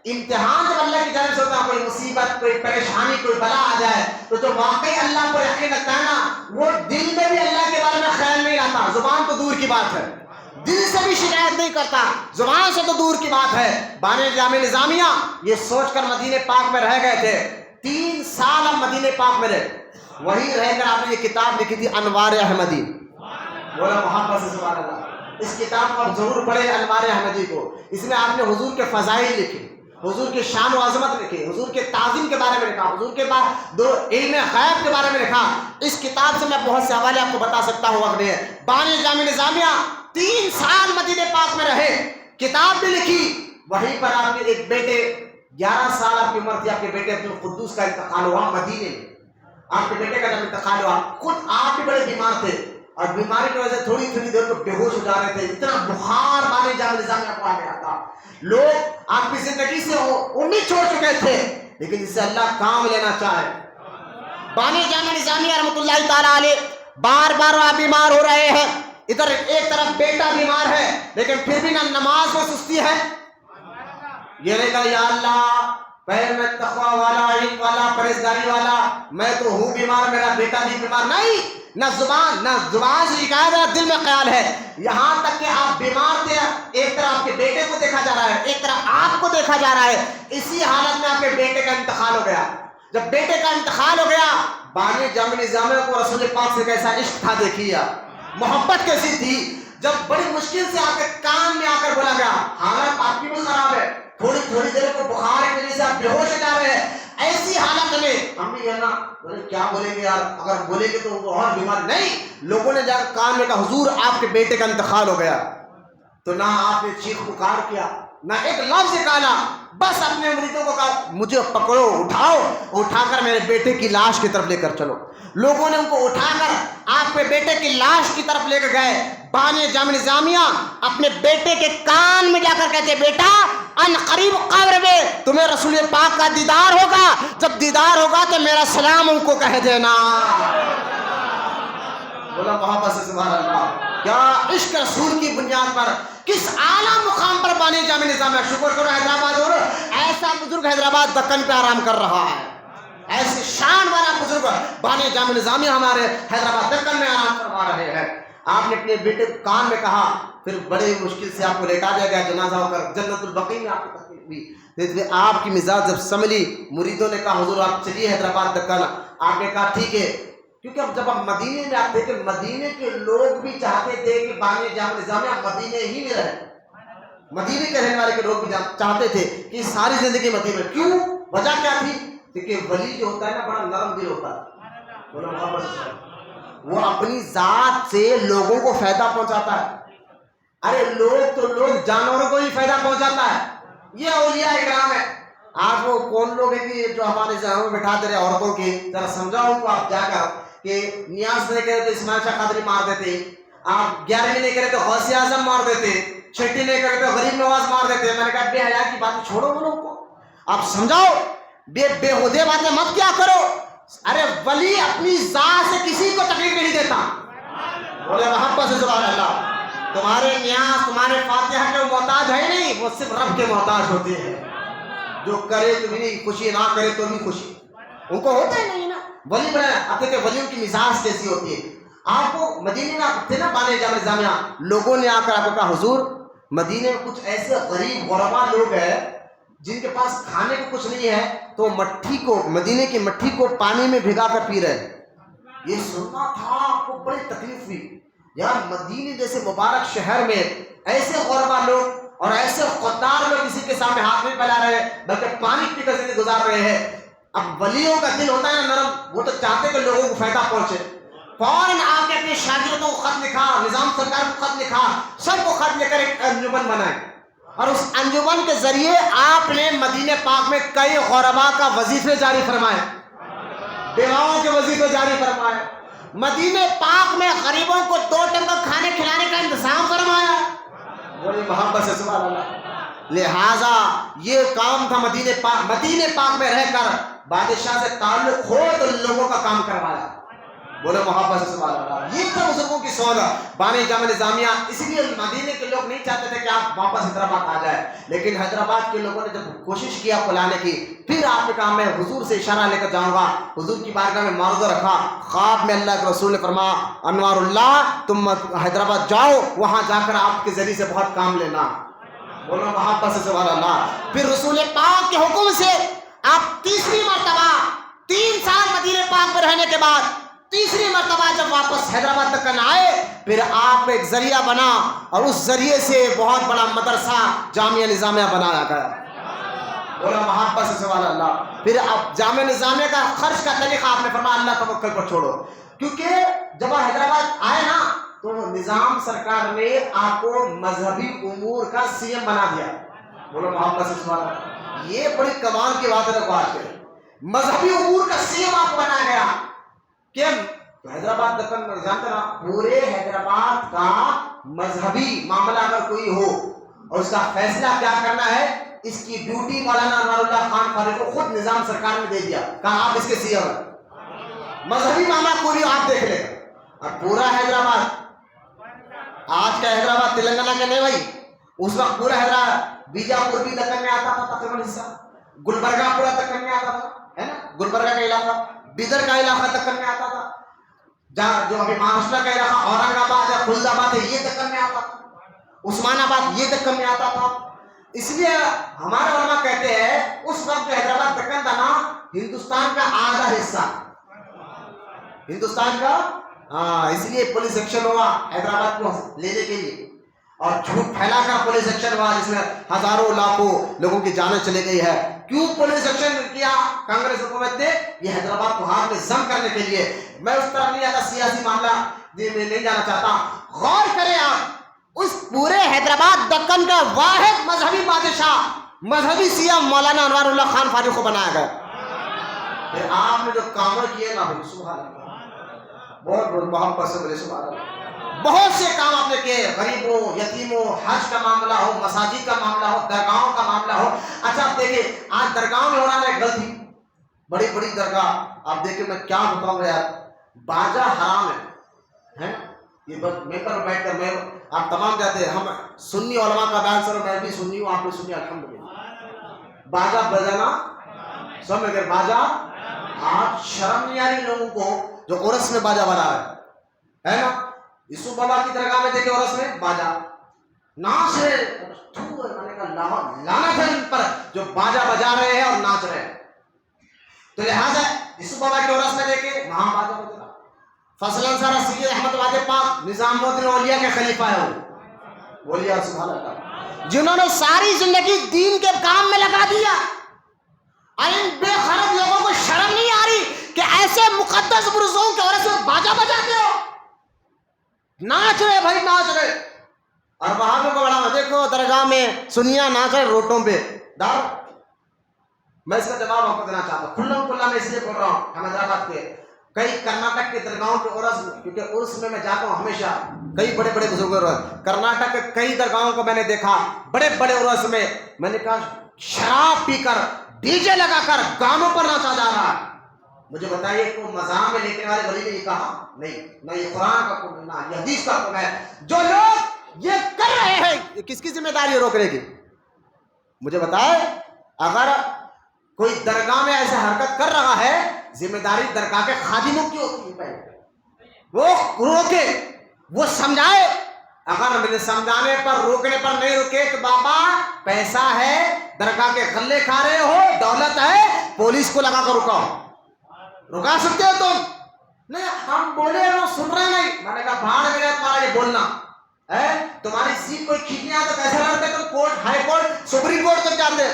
امتحان جب اللہ کی جانب سے ہوتا ہے، کوئی مصیبت، کوئی پریشانی، کوئی بلا آ جائے تو جو واقعی اللہ پر یقین رکھتا ہے نا، وہ دل میں بھی اللہ کے بارے میں خیال نہیں آتا. زبان تو دور کی بات ہے، دل سے بھی شکایت نہیں کرتا، زبان سے تو دور کی بات ہے. بانی جامع نظامیہ یہ سوچ کر مدینہ پاک میں رہ گئے تھے. 3 سال ہم مدینہ پاک میں رہے. وہیں رہ کر آپ نے یہ کتاب لکھی تھی انوار احمدی. بولا محبت سے سبحان اللہ. اس کتاب کو آپ ضرور پڑھیں، انوار احمدی کو. اس میں آپ نے حضور کے فضائل لکھے، حضور کی شان و عظمت لکھے، حضور کے تعظیم کے بارے میں لکھا، حضور کے بعد علم غیب کے بارے میں لکھا. اس کتاب سے میں بہت سے حوالے آپ کو بتا سکتا ہوں. وقت ہے بانی جامع نظامیہ 3 سال مدینے پاک میں رہے، کتاب بھی لکھی، وہیں پر آپ کے ایک بیٹے 11 سال آپ کی عمر تھی، آپ کے بیٹے عبدالقدوس کا انتقال ہوا مدینے میں. آپ کے بیٹے کا جب انتقال ہوا، خود آپ بھی بڑے بیمار تھے اور بیماری کی وجہ سے تھوڑی تھوڑی دیر کو بے ہوش ہو جا رہے تھے. اتنا بخار بانی جامع نظامیہ کو آ گیا تھا. لوگ آپ کی زندگی سے امید چھوڑ چکے تھے، لیکن اس سے اللہ کام لینا چاہے. بانی جامع نظامیہ رحمۃ اللہ تعالیٰ علیہ بار بار آپ بیمار ہو رہے ہیں. ادھر ایک طرف بیٹا بیمار ہے، لیکن پھر بھی نہ نماز میں سستی ہے. یہ نہیں کہا یا اللہ پہلے میں تقویٰ والا، علم والا، پرہیزگاری والا، میں تو ہوں بیمار، میرا بیٹا بھی بیمار. نہیں، نہ زبان سے شکایت ہے، دل میں خیال ہے. یہاں تک کہ آپ بیمار تھے، ایک طرف آپ کے بیٹے کو دیکھا جا رہا ہے، ایک طرف آپ کو دیکھا جا رہا ہے. اسی حالت میں آپ کے بیٹے کا انتقال ہو گیا. جب بیٹے کا انتقال ہو گیا، بانی جامع نظامیہ کو رسول پاک سے کیسا عشق تھا دیکھیے، محبت کیسی تھی. جب بڑی مشکل سے آپ کے کان میں آ کر بولا گیا حالت آپ کی بھی خراب ہے، تھوڑی تھوڑی دیر کو بخار کی وجہ سے آپ بے ہوش ہو جا رہے ہیں، ایسی حالت میں ہم بھی ہے نا کیا بولیں گے یار، اگر بولیں گے تو وہ اور بیمار. نہیں، لوگوں نے جا کر کان میں کہا حضور آپ کے بیٹے کا انتقال ہو گیا. تو نہ آپ نے چیخ پکار کیا، نہ ایک لفظ کہا، بس اپنے مریدوں کو کہا مجھے پکڑو، اٹھاؤ، اٹھا کر میرے بیٹے کی لاش کی طرف لے کر چلو. لوگوں نے ان کو اٹھا کر آپ کے بیٹے کی لاش کی طرف لے کر گئے. بانی جامع نظامیہ اپنے بیٹے کے کان میں جا کر کہتے بیٹا ان قریب قبر میں تمہیں رسول پاک کا دیدار ہوگا، جب دیدار ہوگا تو میرا سلام ان کو کہہ دینا. بولا محبت سے سبحان اللہ. کیا عشق رسول کی بنیاد پر کس اعلیٰ مقام پر بانی جامع نظامیہ. شکر کرو حیدرآباد، اور ایسا بزرگ حیدرآباد دکن پہ آرام کر رہا ہے، ایسی شان والا بزرگ بانی جامع نظامیہ ہمارے حیدرآباد دکن میں آرام کروا رہے ہیں. آپ نے اپنے بیٹے کو کان میں کہا، پھر بڑے مشکل سے آپ کو لیٹا دیا گیا، جنازہ ہو کر جنت البقیع میں آپ کو تکلیف ہوئی. آپ کی مزاج جب سنبھلی، مریدوں نے کہا حضور آپ چلیے حیدرآباد دکن. آپ نے کہا ٹھیک ہے، کیونکہ اب جب آپ مدینے میں آتے کہ مدینے کے لوگ بھی چاہتے تھے کہ بانی جامع نظامیہ مدینے ہی میں رہے. مدینے کے رہنے والے کے لوگ بھی چاہتے تھے کہ ساری زندگی مدینے میں. کیوں؟ وجہ کیا تھی؟ کہ ولی جو ہوتا ہے نا بڑا نرم دل ہوتا ہے، بولو محبت سے، وہ اپنی ذات سے لوگوں کو فائدہ پہنچاتا ہے. ارے لوگ جانوروں کو ہی فائدہ پہنچاتا ہے. یہ اولیاء اکرام ہے. آج وہ کون لوگ ہیں کہ جو ہمارے ذہنوں میں بٹھاتے رہے عورتوں کے، ذرا سمجھاؤ ان کو آپ جا کر کہ نیاز نہیں کرے تو اسماعیل شاہ قادری مار دیتے، آپ 11ویں نہیں کرے تو غوث اعظم مار دیتے، چھٹی نہیں کرے تو غریب نواز مار دیتے. میں نے کہا بے حیا کی باتیں چھوڑو، وہ لوگ کو آپ سمجھاؤ، بےہودے باتیں مت کیا کرو. ارے ولی اپنی ذات سے کسی کو تکلیف نہیں دیتا. بولے محبت سے سبحان اللہ. تمہارے نیاز، تمہارے فاتحہ کے محتاج ہے نہیں، وہ صرف رب کے محتاج ہوتے ہیں. جو کرے تو بھی خوشی، نہ کرے تو بھی خوشی، ان کو ہوتا ہی نہیں نا. ولی بنا اب دیکھیں ولیوں کی مزاج کیسی ہوتی ہے. آپ کو مدینے میں تھے نا بانی جامع نظامیہ، لوگوں نے آ کر آپ کو کہا حضور مدینے میں کچھ ایسے غریب غربا لوگ ہیں جن کے پاس کھانے کو کچھ نہیں ہے، تو مٹھی کو، مدینے کی مٹھی کو پانی میں بھگا کر پی رہے. یہ سننا تھا آپ کو بڑی تکلیف ہوئی. یار مدینے جیسے مبارک شہر میں ایسے غربا لوگ اور ایسے خوددار لوگ کسی کے سامنے ہاتھ نہیں پھیلا رہے بلکہ پانی پی کر زندگی گزار رہے ہیں. اب ولیوں کا دل ہوتا ہے نا نرم، وہ تو چاہتے کہ لوگوں کو فائدہ پہنچے. فوراً آپ نے اپنے شاگردوں کو خط لکھا، نظام سرکار کو خط لکھا، سب کو خط لے کر ایک انجمن بنائے، اور اس انجمن کے ذریعے آپ نے مدینے پاک میں کئی غربا کا وظیفے جاری فرمائے، بیواؤں کے وظیفے جاری فرمائے. مدینے پاک میں غریبوں کو 2 ٹائم کا کھانے کھلانے کا انتظام فرمایا. بولی محبت سے سبحان اللہ. لہذا یہ کام تھا مدینے پاک میں رہ کر بادشاہ سے تعلق ہو تو لوگوں کا کام کروایا. بولے محبت سے سبحان اللہ. یہ تھا بزرگوں کی سوچ. بانی جامع نظامیہ اس لیے مدینے کے لوگ نہیں چاہتے تھے کہ آپ واپس حیدرآباد آ جائے، لیکن حیدرآباد کے لوگوں نے جب کوشش کیا کو لانے کی، پھر آپ نے کہا میں حضور سے اشارہ لے کر جاؤں گا. حضور کی بارگاہ میں معروضہ رکھا. خواب میں اللہ کے رسول نے فرمایا انوار اللہ تم حیدرآباد جاؤ، وہاں جا کر آپ کے ذریعے سے بہت کام لینا. بولو محبت سے سبحان اللہ. پھر رسول پاک کے حکم سے آپ تیسری مرتبہ 3 سال مدینے پاک میں رہنے کے بعد تیسری مرتبہ جب واپس حیدرآباد تک آئے، پھر آپ ایک ذریعہ بنا اور اس ذریعے سے بہت بڑا مدرسہ جامعہ نظامیہ بنایا گیا. بولا محبت سے سبحان اللہ. پھر اب جامعہ نظامیہ کا خرچ کا طریقہ آپ نے فرمایا اللہ توکل پر چھوڑو، کیونکہ جب حیدرآباد آئے نا تو نظام سرکار نے آپ کو مذہبی امور کا سی ایم بنا دیا. بولو محمد صلی اللہ علیہ وسلم. یہ بڑی کمال کی بات ہے. بات کریں مذہبی امور کا سی ایم آپ کو بنایا گیا کہ حیدرآباد دکن جانتے نا, پورے حیدرآباد کا مذہبی معاملہ اگر کوئی ہو اور اس کا فیصلہ کیا کرنا ہے, اس کی ڈیوٹی مولانا انوار اللہ خان فاروق کو خود نظام سرکار نے دے دیا. کہا آپ اس کے سی ایم ہیں, مذہبی معاملہ پوری آپ دیکھ لیں. اور پورا حیدرآباد, آج کا حیدرآباد تلنگانہ کا نہیں بھائی, اس وقت پورا حیدرآباد بیجاپور بھی دکن میں آتا تھا تقریباً حصہ, گلبرگہ پورا دکن میں آتا تھا, ہے نا, گلبرگہ کا علاقہ, بیدر کا علاقہ دکن میں آتا تھا, جہاں جو ابھی مہاراشٹر کا علاقہ اورنگ آباد ہے, خلد آباد ہے, یہ دکن میں آتا تھا, عثمان آباد یہ دکن میں آتا تھا. اس لیے ہمارے علماء کہتے ہیں اس وقت جو حیدرآباد دکن تھا نا, ہندوستان کا آدھا حصہ, ہندوستان کا. اس لیے پولیس ایکشن ہوا حیدرآباد کو لینے کے لیے, اور جھوٹ پھیلا کر پولیس ایکشن ہوا جس میں ہزاروں لاکھوں لوگوں کی جانیں چلی گئی ہے. کیوں پولیس ایکشن کیا کانگریس حکومت نے؟ یہ حیدرآباد کو ہاتھ میں ضم کرنے کے لیے. میں اس طرح نہیں جاتا, سیاسی معاملہ میں نہیں جانا چاہتا. غور کریں آپ, اس پورے حیدرآباد دکن کا واحد مذہبی بادشاہ, مذہبی سی ایم مولانا انوار اللہ خان فاروق کو بنایا گیا. پھر آپ نے جو کام کیے نا, سبحان اللہ, بہت بہت محبت سے بولے سبحان اللہ. بہت سے کام آپ نے کیے, غریبوں, یتیموں, حج کا معاملہ ہو, مساجد کا معاملہ ہو, درگاہوں کا معاملہ ہو. اچھا آپ دیکھیں آج درگاہوں میں ہو رہا ہے غلطی, بڑی بڑی درگاہ. آپ دیکھیں میں کیا بتاؤں گا یار, باجا حرام ہے. یہ ممبر پر بیٹھ کر میں آپ تمام جاتے ہیں, ہم سنی علماء کا بیان سنو, میں بھی سنی ہوں, آپ بھی سنی, الحمدللہ. باجا بجانا سب میں باجا, آج شرم نہیں آ رہی لوگوں کو جو عرس میں باجا بجا رہا ہے نا. یسوع بابا کی درگاہ میں دیکھے عرس میں باجا ناچ رہے, میں نے کہا لعنت ہے ان پر جو باجا بجا رہے ہیں اور ناچ رہے ہیں. تو لہٰذا یسوع بابا کے عرس میں دیکھے وہاں باجا بجا. فضل انصار سید احمد واجد پاک نظام الدین اولیاء کے خلیفہ ہے, وہ اولیاء سبحان اللہ, جنہوں نے ساری زندگی دین کے کام میں لگا دیا. ان بے خرد لوگوں کو شرم نہیں آ رہی کہ ایسے مقدس بزرگوں کے عرس میں باجا بجاتے ہو, ناچ رہے بھائی ناچ رہے. اور وہاں پہ بڑا دیکھو درگاہ میں سنیا ناچ رہے روٹوں پہ دار. میں اس کا جواب آپ کو دینا چاہتا ہوں کھلا میں اس لیے بول رہا ہوں, ہم حیدرآباد کے کئی کرناٹک کے درگاہوں کے عرس, کیونکہ عرس میں جاتا ہوں ہمیشہ, کئی بڑے بڑے بزرگوں کرناٹک کے کئی درگاہوں کو میں نے دیکھا, بڑے بڑے عرس میں نے کہا شراب پی کر ڈی جے لگا کر گانوں پر ناچا جا رہا ہے. مجھے بتائیے کو مذاق میں لینے والے ولی نے یہ کہا نہیں, نہ یہ قرآن کا حکم, نہ یہ حدیث کا حکم ہے. جو لوگ یہ کر رہے ہیں کس کی ذمہ داری ہے روکنے کی؟ مجھے بتائے, اگر کوئی درگاہ میں ایسے حرکت کر رہا ہے, ذمہ داری درگاہ کے خادموں کی ہوتی ہے. وہ روکے, وہ سمجھائے. اگر میرے سمجھانے پر روکنے پر نہیں روکے تو بابا پیسہ ہے, درگاہ کے غلے کھا رہے ہو, دولت ہے, پولیس کو لگا کر رکا سکتے ہو تم. نہیں ہم بولے رہے ہو, سن رہے نہیں. میں نے کہا بھاڑ میں تمہارا یہ بولنا ہے, تمہاری سیٹ کوئی کھینچنے آتا تو ایسا لگتا ہے تم court, high court, supreme court تک جاتے.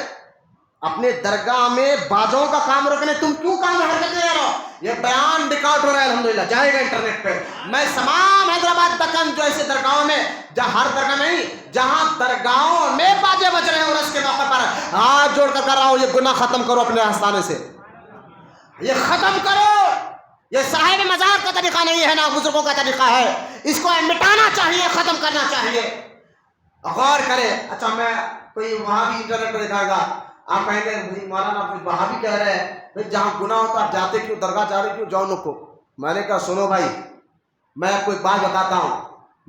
اپنے درگاہ میں باجوں کا کام روکنے تم کیوں کام حرکت دے رہے ہو؟ یہ بیان ریکارڈ ہو رہا ہے الحمدللہ, جائے گا انٹرنیٹ پہ. میں تمام حیدرآباد دکن جو ایسے درگاہوں میں, جہاں ہر درگاہ میں نہیں, جہاں درگاہوں میں باجے بج رہے ہیں عرس کے موقع پر, ہاتھ جوڑ کر رہا ہوں یہ گناہ ختم کرو اپنے آستانے سے, یہ ختم کرو. یہ صاحب مزار کا طریقہ نہیں ہے, نہ بزرگوں کا طریقہ ہے. اس کو مٹانا چاہیے, ختم کرنا چاہیے. غور کرے. اچھا میں کوئی وہاں بھی انٹرنیٹ پہ دکھائے گا, آپ کہیں گے مولانا وہاں بھی کہہ رہے ہیں جہاں گناہ ہوتا آپ جاتے کیوں, درگاہ جا رہے کیوں, جاؤ لوگ کو. میں نے کہا سنو بھائی, میں کوئی بات بتاتا ہوں.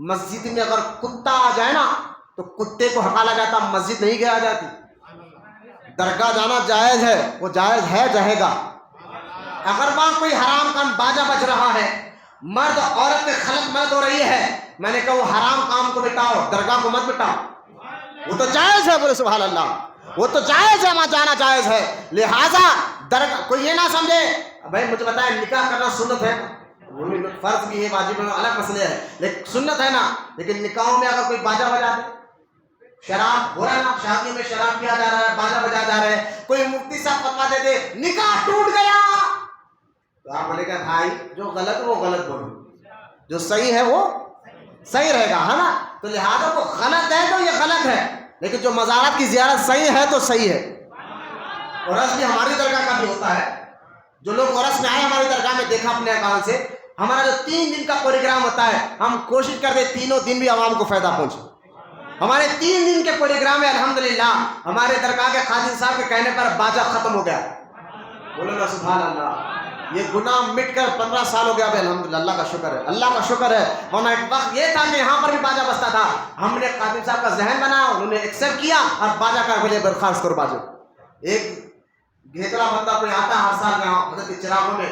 مسجد میں اگر کتا آ جائے نا تو کتے کو ہکالا جاتا, مسجد نہیں گیا جاتی. درگاہ جانا جائز ہے, وہ جائز ہے, جائے گا. اگر وہاں کوئی حرام کام باجا بج رہا ہے, مرد عورت میں خلط مرد ہو رہی ہے, میں نے کہا وہ حرام کام کو مٹاؤ, درگاہ کو مت مٹاؤ. وہ تو جائز ہے, بولے سبحان اللہ, وہ تو جائز ہے, وہاں جانا جائز ہے. لہٰذا درگاہ کوئی یہ نہ سمجھے. بھائی مجھے بتائیں نکاح کرنا سنت ہے, فرض بھی ہے, واجب ہے, الگ مسئلے ہے, لیکن سنت ہے نا. لیکن نکاحوں میں اگر کوئی باجا بجا دے, شراب ہو رہا ہے نا, شادی میں شراب پیا جا رہا ہے, باجا بجا جا رہا ہے, کوئی مفتی صاحب فتوا دے دے نکاح ٹوٹ گیا, تو آپ بولے کہ بھائی جو غلط ہے وہ غلط بولو, جو صحیح ہے وہ صحیح رہے گا، ہے نا؟ تو لہٰذا وہ غلط ہے تو یہ غلط ہے، لیکن جو مزارات کی زیارت صحیح ہے تو صحیح ہے۔ عرس بھی ہماری درگاہ کا بھی ہوتا ہے، جو لوگ عرس میں آئے ہماری درگاہ میں دیکھا اپنے اکان سے، ہمارا جو 3 دن کا پروگرام ہوتا ہے ہم کوشش کرتے تینوں دن بھی عوام کو فائدہ پہنچے۔ ہمارے 3 دن کے پروگرام میں الحمدللہ ہمارے درگاہ کے خادم صاحب کے کہنے پر باجا ختم ہو گیا۔ بولو نا سبحان اللہ، یہ گناہ مٹ کر 15 سال ہو گیا ابھی الحمدللہ، اللہ کا شکر ہے، اللہ کا شکر ہے۔ ورنہ ایک وقت یہ تھا کہ یہاں پر بھی باجا بجتا تھا، ہم نے خادم صاحب کا ذہن بنایا، انہوں نے ایکسپٹ کیا اور باجا کا بولے برخاست کرو باجو۔ ایک گھیتلا بندہ کوئی آتا ہے ہر سال میں حضرت کے چراغوں میں،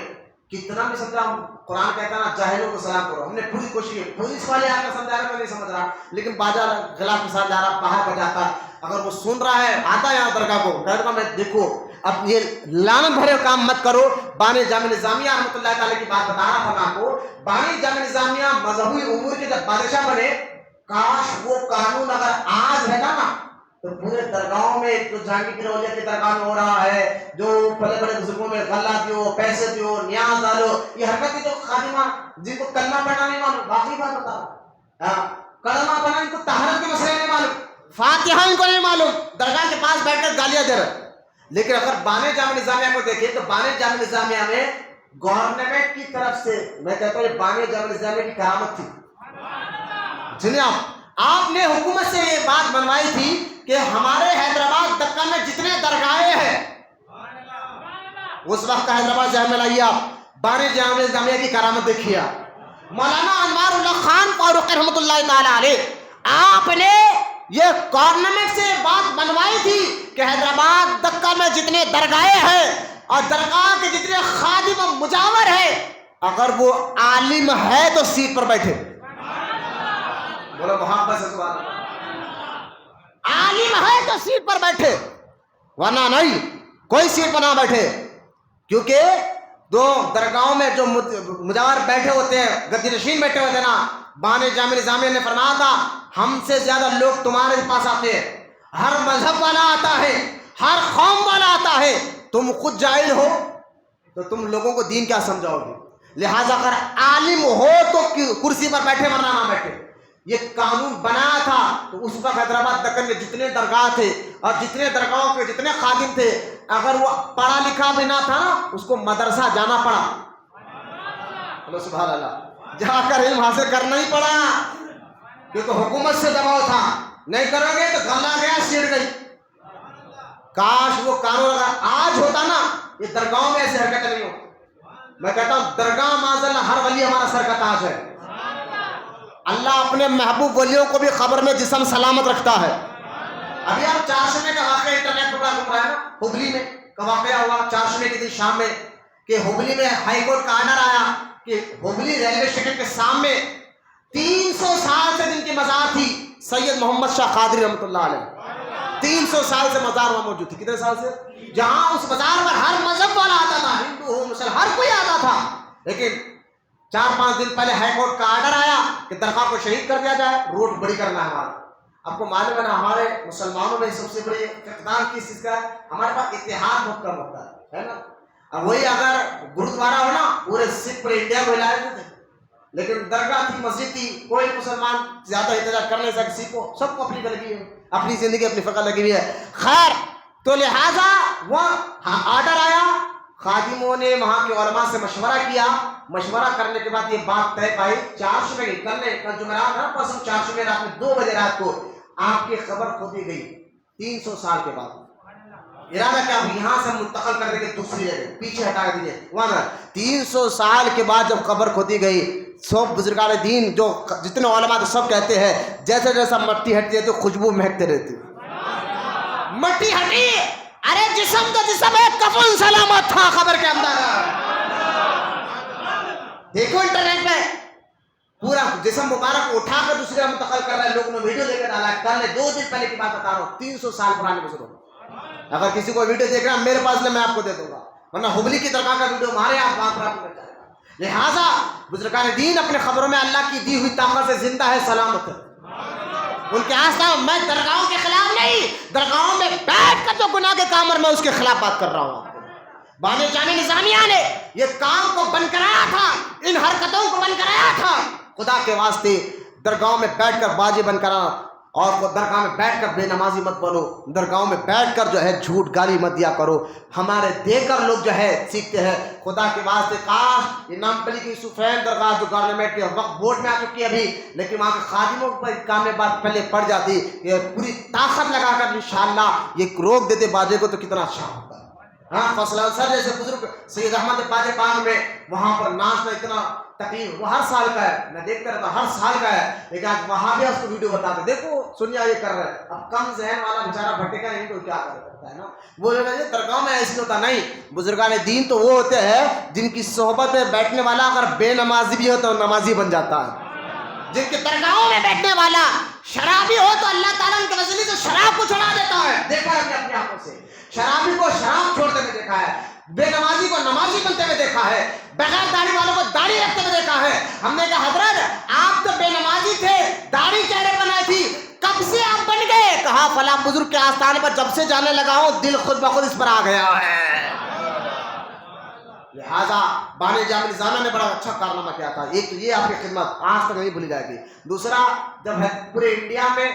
کتنا بھی سمجھا، قرآن کہتا ہے نا جاہلوں کو سلام کرو، ہم نے پوری کوشش کی، پولیس والے آ کر سمجھا رہا تو نہیں سمجھ رہا، لیکن باجا غلاف کے ساتھ جا رہا، باہر بجاتا، اگر وہ سن رہا ہے آتا ہے یہاں درگاہ کو، کہتا ہے میں دیکھو اب یہ لعنت بھرے کام مت کرو۔ بانی جامع نظامیہ رحمۃ اللہ تعالیٰ کی بات بتا رہا تھا میں آپ کو، بانی جامع نظامیہ مذہبی امور کے جب بادشاہ بنے، کاش وہ قانون اگر آج ہے نا تو پورے درگاہوں میں، جو جہانگیر اولیا کی درگاہ میں ہو رہا ہے، جو بڑے بڑے بزرگوں میں غلہ دیو، پیسے دیو، نیاز ڈالو، یہ حرکتیں جو خادمہ جن کو کلمہ پڑھنا نہیں معلوم، واقعی بات بتا رہا، کلمہ پڑھنا ان کو طہارت کے مسئلے نہیں معلوم، فاتحہ ان کو نہیں معلوم، درگاہ کے پاس بیٹھ کر گالیاں دے رہے۔ لیکن اگر بانی جامع نظامیہ کو دیکھیں تو بانی جامع نظامیہ میں گورنمنٹ کی طرف سے، میں کہتا ہوں یہ بانی جامع نظامیہ کی کرامت تھی جناب، آپ نے حکومت سے یہ بات منوائی تھی کہ ہمارے حیدرآباد دکن میں جتنے درگاہیں ہیں، اس وقت کا حیدرآباد ذہن میں لائیے آپ، بانی جامع نظامیہ کی کرامت دیکھیے آپ۔ مولانا انوار اللہ خان فاروق رحمۃ اللہ تعالی علیہ، آپ نے یہ گورنمنٹ سے بات منوائی تھی کہ حیدرآباد دکن میں جتنے درگاہیں ہیں اور درگاہ کے جتنے خادم و مجاور ہیں، اگر وہ عالم ہے تو سیٹ پر بیٹھے، بولو محبت سے سبحان اللہ، عالم ہے تو سیٹ پر بیٹھے، ورنہ نہیں کوئی سیٹ پر نہ بیٹھے، کیونکہ دو درگاہوں میں جو مجاور بیٹھے ہوتے ہیں، گدی نشین بیٹھے ہوتے ہیں نا، بانی جامع نظامیہ نے فرمایا تھا ہم سے زیادہ لوگ تمہارے پاس آتے ہیں، ہر مذہب والا آتا ہے، ہر قوم والا آتا ہے، تم خود جاہل ہو تو تم لوگوں کو دین کیا سمجھاؤ گے؟ لہٰذا اگر عالم ہو تو کرسی پر بیٹھے ورنہ نہ بیٹھے۔ یہ قانون بنایا تھا تو اس وقت حیدرآباد دکن میں جتنے درگاہ تھے اور جتنے درگاہوں کے جتنے خادم تھے، اگر وہ پڑھا لکھا بھی نہ تھا نا، اس کو مدرسہ جانا پڑا، بولو سبحان اللہ، جا کر علم حاصل کرنا ہی پڑا، کیونکہ حکومت سے دباؤ تھا، نہیں کرو گے تو گلا گیا سیڑ گئی۔ کاش وہ قانون اگر آج ہوتا نا، یہ درگاہوں میں ایسے حرکتیں نہیں ہو۔ میں کہتا ہوں درگاہ معاذ اللہ ہر ولی ہمارا سر کا تاج ہے، اللہ اپنے محبوب ولیوں کو بھی قبر میں جسم سلامت رکھتا ہے۔ ابھی آپ چارشمے کا واقعہ انٹرنیٹ پر گھوم رہا ہے نا، ہبلی میں کا واقعہ ہوا چارشمے کے دن شام میں، کہ ہبلی میں ہائی کورٹ کا آرڈر آیا کہ ہبلی ریلوے اسٹیشن کے سامنے 300 سال سے جن کی مزار تھی سید محمد شاہ قادری رحمۃ اللہ علیہ، 300 سال سے مزار وہاں موجود تھی، کتنے سال سے؟ جہاں اس مزار پر ہر مذہب والا آتا تھا، ہندو ہو مسلمان ہر کوئی آتا تھا، لیکن 4-5 دن پہلے ہائی کورٹ کا آرڈر آیا کہ درگاہ کو شہید کر دیا جائے، روڈ بڑی کرنا ہے ہمارا۔ آپ کو معلوم ہے نا ہمارے مسلمانوں میں سب سے بڑی اقتدار کس چیز کا ہے؟ ہمارے پاس اتحاد بہت کم ہوتا ہے نا، اب وہی اگر گرودوارا ہو نا پورے سکھ پورے انڈیا کو ہلائے ہوتے، لیکن درگاہ تھی، مسجد تھی، کوئی مسلمان زیادہ احتجاج کر نہیں سکتا، کسی کو سب کو اپنی لگی ہے، اپنی زندگی اپنی فقہ لگی ہوئی ہے۔ خیر تو لہٰذا وہ آرڈر آیا، خادموں نے وہاں کے علماء سے مشورہ کیا، مشورہ کرنے کے بعد یہ بات طے پائی، چارشمے کی کل جمعرات ہے پرسوں چارشمے رات میں 2 بجے رات کو آپ کی خبر کھودی گئی 300 سال کے بعد۔ ارادہ کیا یہاں سے منتقل کر دیں گے دوسری جگہ، پیچھے ہٹا دیجیے وہاں 300 سال کے بعد جب خبر کھودی گئی، سب بزرگان دین جو جتنے علماء تو سب کہتے ہیں جیسے جیسا مٹی ہٹتی ہے تو خوشبو مہکتے رہتی، مٹی ہٹی، ارے جسم تو جسم ہے، کفن سلامت تھا خبر کے اندر۔ دیکھو انٹرنیٹ پہ پورا جسم مبارک اٹھا کر دوسرے منتقل کر رہے ہیں، لوگوں نے ویڈیو لے کر ڈالا ہے، کل 2 دن پہلے کی بات بتا رہا ہوں، 300 سال پرانے بزرگ۔ اگر کسی کو ویڈیو دیکھ رہا ہے میرے پاس لے، میں آپ کو دے دوں گا، ورنہ ہبلی کی درگاہ کا ویڈیو ہمارے آپ وہاں پر آپ کو مل جائے گا۔ لہٰذا بزرگان دین اپنے خبروں میں اللہ کی دی ہوئی طاقت سے زندہ ہے، سلامت ہے، ان کے آسا میں درگاہوں کے خلاف نہیں، درگاہوں میں بیٹھ کر جو گناہ کے کام میں اس کے خلاف بات کر رہا ہوں۔ بانی جامع نظامیہ نے یہ کام کو بند کرایا تھا، ان حرکتوں کو بند کرایا تھا، خدا کے واسطے درگاہوں میں بیٹھ کر باجے بن کر اور درگاہ میں بیٹھ کر بے نمازی مت بنو، درگاہوں میں بیٹھ کر جو ہے جھوٹ گالی مت دیا کرو. ہمارے دیکھ کر لوگ جو ہے سیکھتے ہیں. خدا کے واسطے کاش یہ نام پلی کی سفین درگاہ جو گورنمنٹ کے وقت بورڈ میں آ چکی ہے ابھی، لیکن وہاں کے خادموں پر کام میں بات پہلے پڑ جاتی، یہ پوری طاقت لگا کر انشاءاللہ یہ روک دیتے باجے کو تو کتنا اچھا ہوتا. ہاں فصل سر جیسے بزرگ سید احمد باجے پاک میں وہاں پر ناچنا اتنا تقریب، وہ ہر سال کا ہے، میں دیکھتا رہتا ہر سال کا ہے، لیکن آج وہاں بھی اس کو ویڈیو بتاتے دیکھو سنیا یہ کر رہا ہے. اب کم ذہن والا بیچارہ بھٹے کا نہیں تو کیا کر سکتا ہے نا. وہ درگاہ میں ایسے ہوتا نہیں. بزرگان دین تو وہ ہوتے ہیں جن کی صحبت میں بیٹھنے والا اگر بے نمازی بھی ہو تو نمازی بن جاتا ہے. جن کے درگاہوں میں بیٹھنے والا شرابی ہو تو اللہ تعالیٰ ان کے وسیلے سے شراب کو چھڑا دیتا ہے. دیکھا ہے اپنی آنکھوں سے، شرابی کو شراب چھوڑتے ہوئے دیکھا ہے، بے نمازی کو نمازی بنتے ہوئے دیکھا ہے، بغیر داڑھی والوں کو داڑھی رکھتے ہوئے دیکھا ہے. ہم نے کہا حضرت آپ تو بے نمازی تھے، داڑھی چہرے بنائی تھی، کب سے آپ بن گئے؟ کہا فلاں بزرگ کے آستانے پر جب سے جانے لگا ہوں دل خود بخود اس پر آ گیا ہے. لہذا بانی جامع نظامیہ نے بڑا اچھا کارنامہ کیا تھا. ایک تو یہ آپ کی خدمت آج تک نہیں بھولی جائے گی. دوسرا جب ہے پورے انڈیا میں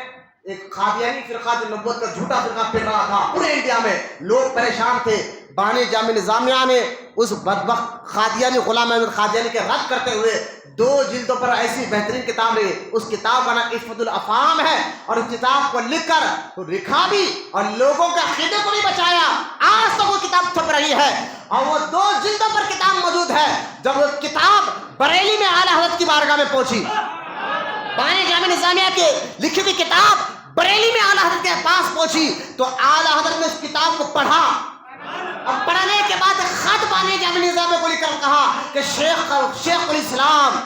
ایک قادیانی فرقہ جو نبوت کا جھوٹا فرقہ پھر رہا تھا، پورے انڈیا میں لوگ پریشان تھے. بانی جامع نظامیہ نے اس بدبخت قادیانی غلام احمد قادیانی کے رد کرتے ہوئے 2 جلدوں پر ایسی بہترین کتاب لکھی. اس کتاب کا نام عفت الافہام ہے اور اس کتاب کو لکھ کر لکھا بھی اور لوگوں کے عقیدے کو بھی بچایا. آج تک وہ کتاب چھپ رہی ہے اور وہ 2 جلدوں پر کتاب موجود ہے. جب وہ کتاب بریلی میں اعلیٰ حضرت کی بارگاہ میں پہنچی، بانی جامع نظامیہ کی لکھی ہوئی کتاب بریلی میں اعلیٰ حضرت کے پاس پہنچی تو اعلیٰ حضرت نے اس کتاب کو پڑھا اور پڑھنے کے بعد خط بانی جامع نظامیہ کو لکھ کر کہا کہ شیخ الاسلام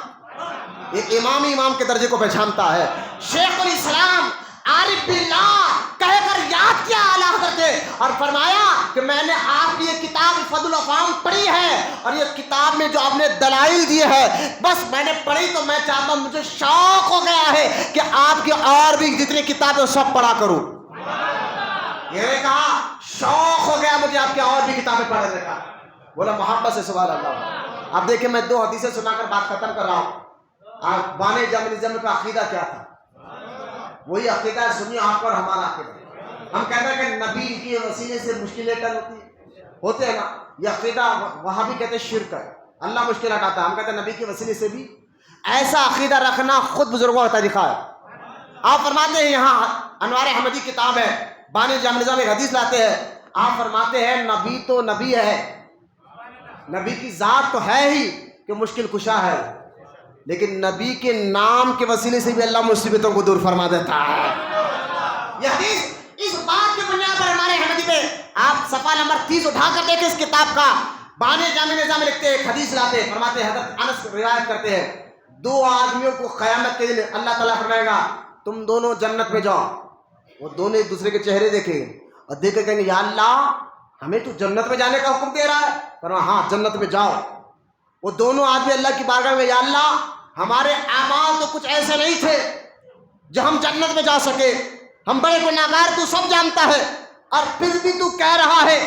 ایک امام کے درجے کو پہچانتا ہے. شیخ الاسلام عارف باللہ کہہ کر یاد کیا اعلیٰ حضرت نے اور فرمایا کہ میں نے آپ کی یہ کتاب فضل الافہام پڑھی ہے اور یہ کتاب میں جو آپ نے دلائل دیے ہیں بس میں نے پڑھی تو میں چاہتا ہوں، مجھے شوق ہو گیا ہے کہ آپ کی اور بھی جتنی کتابیں سب پڑھا کروں. یہ کہا شوق ہو گیا مجھے آپ کی اور بھی کتابیں پڑھنے کا. بولا محبت سے سبحان اللہ. اب دیکھیں میں 2 حدیثیں سنا کر بات ختم کر رہا ہوں. آپ بانی جامع نظامیہ کا عقیدہ کیا تھا؟ وہی عقیدہ ہے سنی آپ اور ہمارا عقیدہ. ہم کہتے ہیں کہ نبی کے وسیلے سے مشکلیں ٹل ہوتے ہیں نا، یہ عقیدہ وہاں بھی کہتے ہیں شرک ہے، اللہ مشکل ہٹاتا ہے. ہم کہتے ہیں نبی کے وسیلے سے بھی ایسا عقیدہ رکھنا خود بزرگوں کا طریقہ ہے. آپ فرماتے ہیں یہاں انوار احمدی کتاب ہے، بانی جامع نظامیہ ایک حدیث لاتے ہیں. آپ فرماتے ہیں نبی تو نبی ہے، نبی کی ذات تو ہے ہی کہ مشکل کشا ہے، لیکن نبی کے نام کے وسیلے سے بھی اللہ مصیبتوں کو دور فرما دیتا ہے. یہ حدیث اس بات کی بنیاد پر ہمارے احمدی پہ آپ صفحہ نمبر 30 اٹھا کر دیکھیں اس کتاب کا. بانی جامع نظامیہ لکھتے ہیں، ایک حدیث لاتے ہیں، فرماتے ہیں حضرت انس روایت کرتے ہیں 2 آدمیوں کو قیامت کے دن اللہ تعالیٰ فرمائے گا تم دونوں جنت میں جاؤ. وہ دونوں ایک دوسرے کے چہرے دیکھیں گے اور دیکھ کر کہیں گے یا اللہ ہمیں تو جنت میں جانے کا حکم دے رہا ہے. فرمایا ہاں جنت میں جاؤ. وہ دونوں آدمی اللہ کی بارگاہ میں یا اللہ ہمارے اعمال تو کچھ ایسے نہیں تھے جو ہم جنت میں جا سکے، ہم بڑے گناہگار تو سب جانتا ہے اور پھر بھی تو کہہ رہا ہے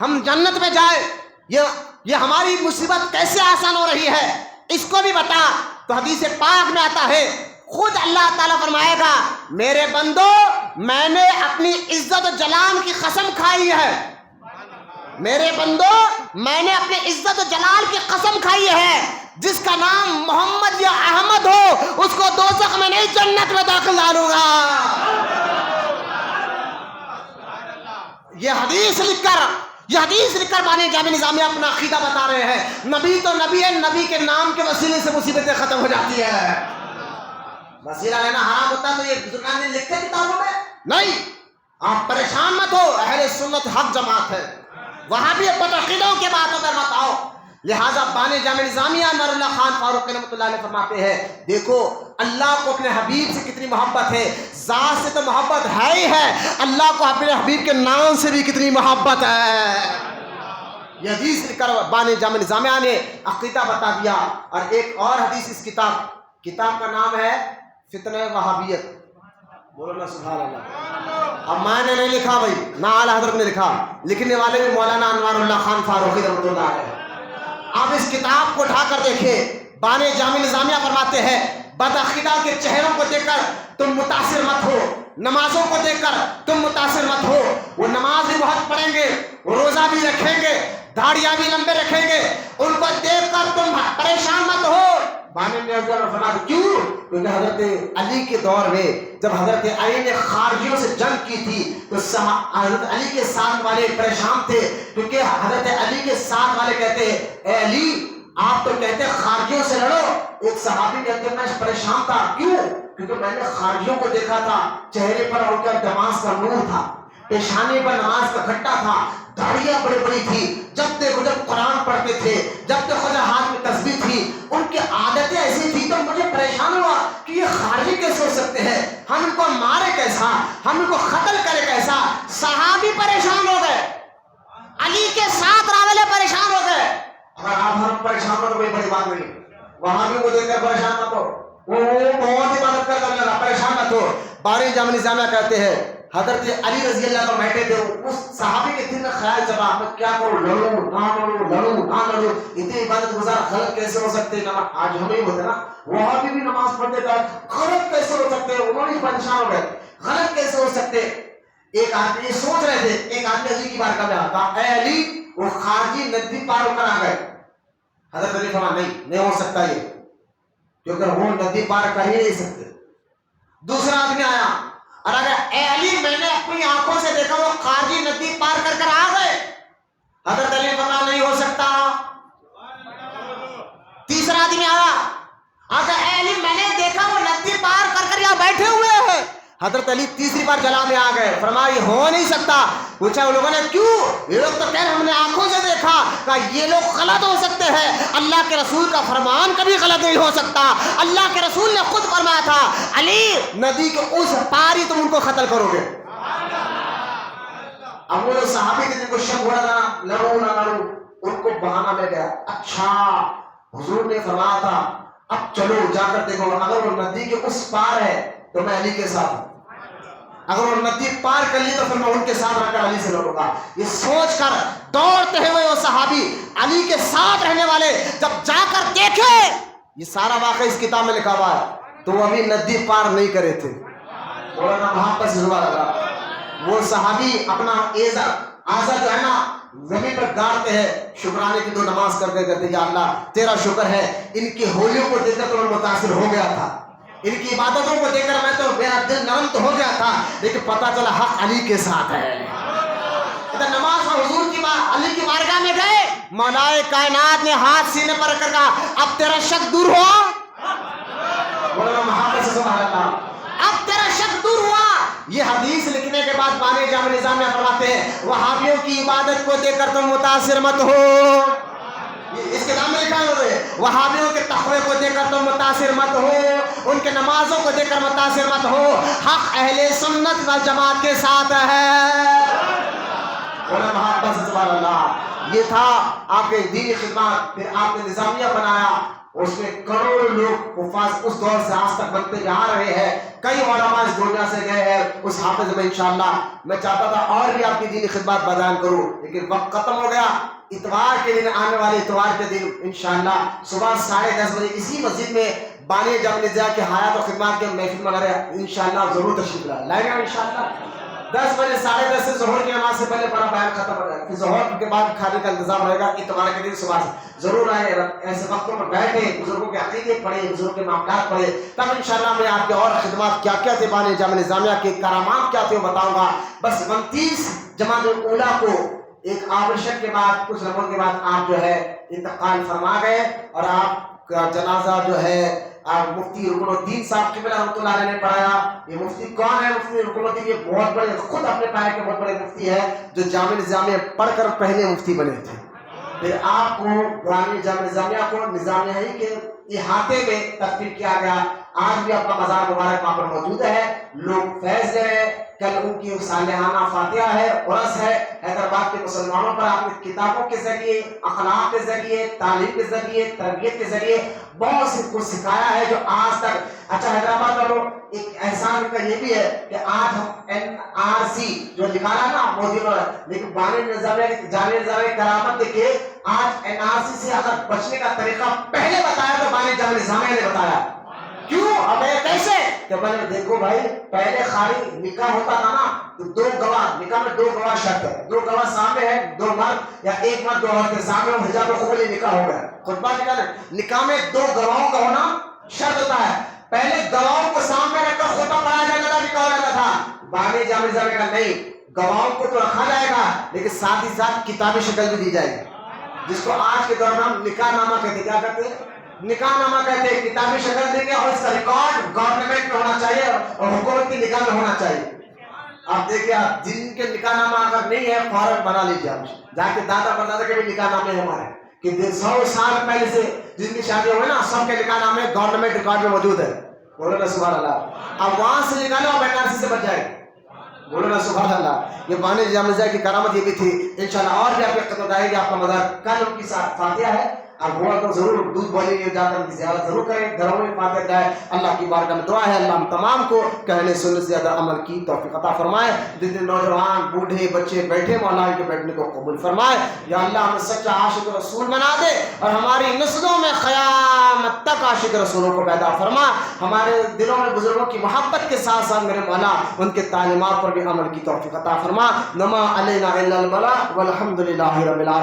ہم جنت میں جائے، یہ ہماری مصیبت کیسے آسان ہو رہی ہے اس کو بھی بتا. تو حدیث پاک میں آتا ہے خود اللہ تعالیٰ فرمائے گا میرے بندو میں نے اپنی عزت و جلال کی قسم کھائی ہے، میرے بندو میں نے اپنے عزت و جلال کی قسم کھائی ہے جس کا نام محمد یا احمد ہو اس کو دوزخ میں نہیں جنت میں داخل ڈالوں گا. یہ حدیث لکھ کر بانی جامع نظامیہ اپنا عقیدہ بتا رہے ہیں. نبی تو نبی ہے، نبی کے نام کے وسیلے سے مصیبتیں ختم ہو جاتی ہے. وسیلہ لینا حرام ہوتا ہے تو یہ بزرگان نے لکھتے کتابوں میں نہیں. آپ پریشان مت ہو، اہل سنت حق جماعت ہے، وہاں بھی بدعقیدوں کے باتوں پر مت آؤ. لہٰذا بانی جامع نظامیہ انوار اللہ خان فاروق رحمۃ اللہ علیہ فرماتے ہیں دیکھو اللہ کو اپنے حبیب سے کتنی محبت ہے، ذات سے تو محبت ہے ہی ہے، اللہ کو اپنے حبیب کے نام سے بھی کتنی محبت ہے. یہ حدیث لکھ کر بانی جامع نظامیہ نے عقیدہ بتا دیا. اور ایک اور حدیث اس کتاب کا نام ہے فتنہ وہابیت. بولو نا سبحان اللہ. اب میں نے نہیں لکھا بھائی، نہ اعلیٰ حضرت نے لکھا، لکھنے والے بھی مولانا انوار اللہ خان فاروقی رحمۃ اللہ علیہ. آپ اس کتاب کو اٹھا کر دیکھیں، بانی جامع نظامیہ فرماتے ہیں بدعقیدہ کے چہروں کو دیکھ کر تم متاثر مت ہو، نمازوں کو دیکھ کر تم متاثر مت ہو. وہ نماز بھی بہت پڑھیں گے، روزہ بھی رکھیں گے، داڑیاں بھی لمبے رکھیں گے، ان کو دیکھ کر تم پریشان مت ہو. بانی نے فرمایا کیوں؟ کیونکہ حضرت علی کے دور میں جب حضرت علی نے خارجیوں سے جنگ کی تھی تو حضرت علی کے ساتھ والے پریشان تھے، کیونکہ حضرت علی کے ساتھ والے کہتے ہیں اے علی آپ تو کہتے خارجیوں سے لڑو. ایک صحابی کہتے میں پریشان تھا، کیوں؟ کیونکہ میں نے خارجیوں کو دیکھا تھا، چہرے پر ان کا نماز کا نور تھا، پیشانی پر نماز کا گھٹا تھا، داڑیاں بڑی بڑی تھی، جب دیکھو جب قرآن پڑھتے تھے، جب دیکھو جب ہاتھ میں تسبیح تھی، ان کی عادتیں ایسی تھی. تو مجھے پریشان ہوا کہ یہ خارجی کیسے ہو سکتے ہیں، ہم ان کو مارے کیسا، ہم ان کو قتل کرے کیسا. صحابی پریشان ہو گئے، علی کے ساتھ راولے پریشان ہو گئے. اگر آپ ہم پریشان ہو تو کوئی بڑی بات نہیں، وہاں بھی کو دیکھ کر پریشان مت ہو، وہ بہت ہی مدد کرنے لگا، پریشان مت ہو. بانی جامع نظامیہ کہتے ہیں حضرت علی رضی اللہ عنہ بیٹھے تھے، اس صحابی کے دل میں خیال چلا میں کیا کروں، لڑوں نہ لڑوں، لڑوں نہ لڑوں، اتنی عبادت گزار غلط کیسے ہو سکتے ہیں. آج ہمیں ہوتے نا، وہاں بھی نماز پڑھتے تھے، غلط کیسے ہو سکتے ہیں، انہوں نے پریشان ہو گئے، غلط کیسے ہو سکتے. ایک آدمی سوچ رہے تھے، ایک آدمی علی کی بارگاہ میں آتا، اے علی وہ خارجی ندی پار ہو کر آ گئے. حضرت علی فرمایا نہیں ہو سکتا یہ، کیونکہ وہ ندی پار کر ہی نہیں سکتے. دوسرا آدمی آیا اور اگر اے علی میں نے اپنی آنکھوں سے دیکھا وہ خارجی ندی پار کر کر آ گئے. حضرت علی فرمایا نہیں ہو سکتا. تیسرا آدمی آیا، اگر اے علی میں نے دیکھا وہ ندی پار کر کر یہاں بیٹھے ہوئے ہیں. حضرت علی تیسری بار جلا میں آ گئے، فرمایا یہ ہو نہیں سکتا. پوچھا ان لوگوں نے کیوں؟ یہ لوگ تو کہہ رہے ہم نے آنکھوں سے دیکھا. کہا یہ لوگ غلط ہو سکتے ہیں، اللہ کے رسول کا فرمان کبھی غلط نہیں ہو سکتا. اللہ کے رسول نے خود فرمایا تھا علی ندی کے اس پار ہی تم ان کو قتل کرو گے. اب وہ صحابی کے جن کو شک ہو رہا تھا لڑوں نہ لڑوں، ان کو بہانہ مل گیا. اچھا حضور نے فرمایا تھا اب چلو جا کر دیکھو، اگر وہ ندی کے اس پار ہے تو میں علی کے ساتھ ہوں، اگر وہ ندی پار کر لی تو پھر میں ان کے ساتھ رہ کر علی سے لڑوں گا. یہ سوچ کر دوڑتے ہوئے وہ صحابی علی کے ساتھ رہنے والے جب جا کر دیکھے یہ سارا واقعہ اس کتاب میں لکھا ہوا ہے تو وہ ابھی ندی پار نہیں کرے تھے. مولانا محمد سے زبان لگا وہ صحابی اپنا آزا جو ہے نا زمین پر گاڑتے ہیں، شکرانے کی تو نماز کرتے کرتے یا اللہ تیرا شکر ہے ان کی ہولیوں کو دیکھ کر تو میں متاثر ہو گیا تھا، ان کی عبادتوں کو دیکھ کر میں تو میرا دل نرم تو ہو گیا تھا، لیکن پتا چلا حق علی کے ساتھ ہے. نماز میں حضور کی علی کی بارگاہ میں گئے، مولائے کائنات نے ہاتھ سینے پر رکھ کر کہا اب تیرا شک دور ہوا. مولانا محمد سے سبحان اللہ، اب تیرا شک دور ہوا. یہ حدیث لکھنے کے بعد بانی جامع نظامیہ فرماتے ہیں وہابیوں کی عبادت کو دیکھ کر تم متاثر مت ہو. اس کتاب میں لکھا ہے وہابیوں کے تقوی کو دیکھ کر تم متاثر مت ہو، ان کے نمازوں کو دیکھ کر متاثر مت ہو، حق اہل سنت والجماعت کے ساتھ ہے. سبحان اللہ. یہ تھا آپ کے دینی خدمات. پھر آپ نے نظامیہ بنایا، اس میں کروڑوں لوگ حفاظ اس دور سے آج تک بنتے جا رہے ہیں. کئی علماء اس دنیا سے گئے ہیں. اس حافظ میں انشاءاللہ میں چاہتا تھا اور بھی آپ کی دینی خدمات بیان کروں، لیکن وقت ختم ہو گیا. اتوار کے دن آنے والے اتوار کے دن انشاءاللہ صبح 10:30 بجے اسی مسجد میں بانی جامع نظامیہ کے حیات و خدمات کے محفل وغیرہ انشاءاللہ ضرور تشریف لائیں گے. انشاءاللہ 10 بجے 10:30 سے ظہر کی نماز سے پہلے پڑھا بیان ختم ہو جائے گا، پھر ظہر کے بعد کھانے کا انتظام رہے گا. اتوار کے دن صبح ضرور آئے، ایسے وقتوں میں بیٹھے بزرگوں کے عقیدے پڑھے، بزرگوں کے معاملات پڑھے، تب انشاءاللہ میں آپ کے اور خدمات کیا کیا تھے، بانی جامع نظامیہ کے کرامات کیا تھے وہ بتاؤں گا. بس 29 جمادی الاولیٰ کو ایک آپریشن کے بعد کچھ لمحوں کے بعد آپ جو ہے انتقال فرما گئے اور آپ کا جنازہ جو ہے مفتی رکن الدین صاحب قبلہ رحمۃ اللہ علیہ نے پڑھایا. یہ مفتی کون ہے؟ مفتی رکن الدین یہ بہت بڑے، خود اپنے پائے کے بہت بڑے مفتی ہے جو جامع نظامیہ پڑھ کر پہلے مفتی بنے تھے. پھر آپ کو پرانی جامع نظامیہ کو نظامیہ ہی کے احاطے میں تبدیل کیا گیا. آج بھی آپ کا مزار مبارک وہاں پر موجود ہے، لوگ فیض لے رہے. کل ان کی صالحانہ فاتحہ ہے، عرس ہے. حیدرآباد کے مسلمانوں پر آپ نے کتابوں کے ذریعے، اخلاق کے ذریعے، تعلیم کے ذریعے، تربیت کے ذریعے بہت سے کچھ سکھایا ہے جو آج تک. اچھا حیدرآباد والوں ایک احسان کا یہ بھی ہے کہ آج ہم NRC جو نکالا نا مودی نے، لیکن بانی نظامیہ جامع نظامیہ کرامت دیکھیے آج NRC سے اگر بچنے کا طریقہ پہلے بتایا تو بانی جامع نظامیہ نے بتایا. کیوں؟ ہمیں کیسے؟ کہ میں نے دیکھو بھائی پہلے خالی نکاح ہوتا تھا نا تو 2 گواہ، نکاح میں 2 گواہ شرط ہے، 2 گواہ سامنے ہے، 2 مرد یا 1 مرد 2 عورتیں سامنے ہو، حجاب قبول نکاح ہو گیا، خطبہ نکاح ہے۔ نکاح میں 2 گواہوں کا ہونا شرط ہوتا ہے۔ پہلے گواہوں کو سامنے رکھ کر خطبہ پڑھا جاتا تھا، نکاح ہو جاتا تھا۔ بانی جامع صاحب کا نہیں، گواہوں کو تو رکھا جائے گا لیکن ساتھ ہی ساتھ کتابی شکل بھی دی جائے گی، جس کو آج کے دور میں ہم نکاح نامہ کہتے ہیں۔ کیا کہتے ہیں؟ نکاح نامہ کہتے ہیں۔ کتابی شکل دیں گے اور اس کا ریکارڈ گورنمنٹ میں ہونا چاہیے اور حکومت کی نگاہ میں ہونا چاہیے۔ آپ دیکھیں، آپ جن کے نکاح نامہ اگر نہیں ہے فوراً بنا لیجیے، آپ جا کے دادا پردادا کے بھی نکاح نامے ہمارے کہ 100 سال پہلے سے جن کی شادی ہوئی نا سب کے نکاح نامے گورنمنٹ ریکارڈ میں موجود ہے۔ بولو نا سبحان اللہ۔ اب وہاں سے نکالو اور NRC سے بچ جائے۔ بولو نا سبحان اللہ۔ یہ بانی جامع کی کرامت یہ بھی تھی، انشاءاللہ اور بھی آپ کے قدر آئے گی آپ کا مزار۔ کل ان کی فاتحہ ہے، اب ہوا تو ضرور دودھ بولی گے، جا کر ان کی زیارت ضرور کریں، گھروں میں فاتحہ کرائے۔ اللہ کی بارگاہ میں دعا ہے اللہ ہم تمام کو کہنے سننے سے زیادہ عمل کی توفیق عطا فرمائے۔ جتنے نوجوان بوڑھے بچے بیٹھے مولا ان کے بیٹھنے کو قبول فرمائے۔ یا اللہ ہمیں سچا عاشق رسول بنا دے اور ہماری نسلوں میں قیامت تک عاشق رسولوں کو پیدا فرما۔ ہمارے دلوں میں بزرگوں کی محبت کے ساتھ ساتھ میرے مولا ان کے تعلیمات پر بھی عمل کی توفیق عطا فرما۔ نما علینا الا البلاغ والحمد للہ رب العالمین۔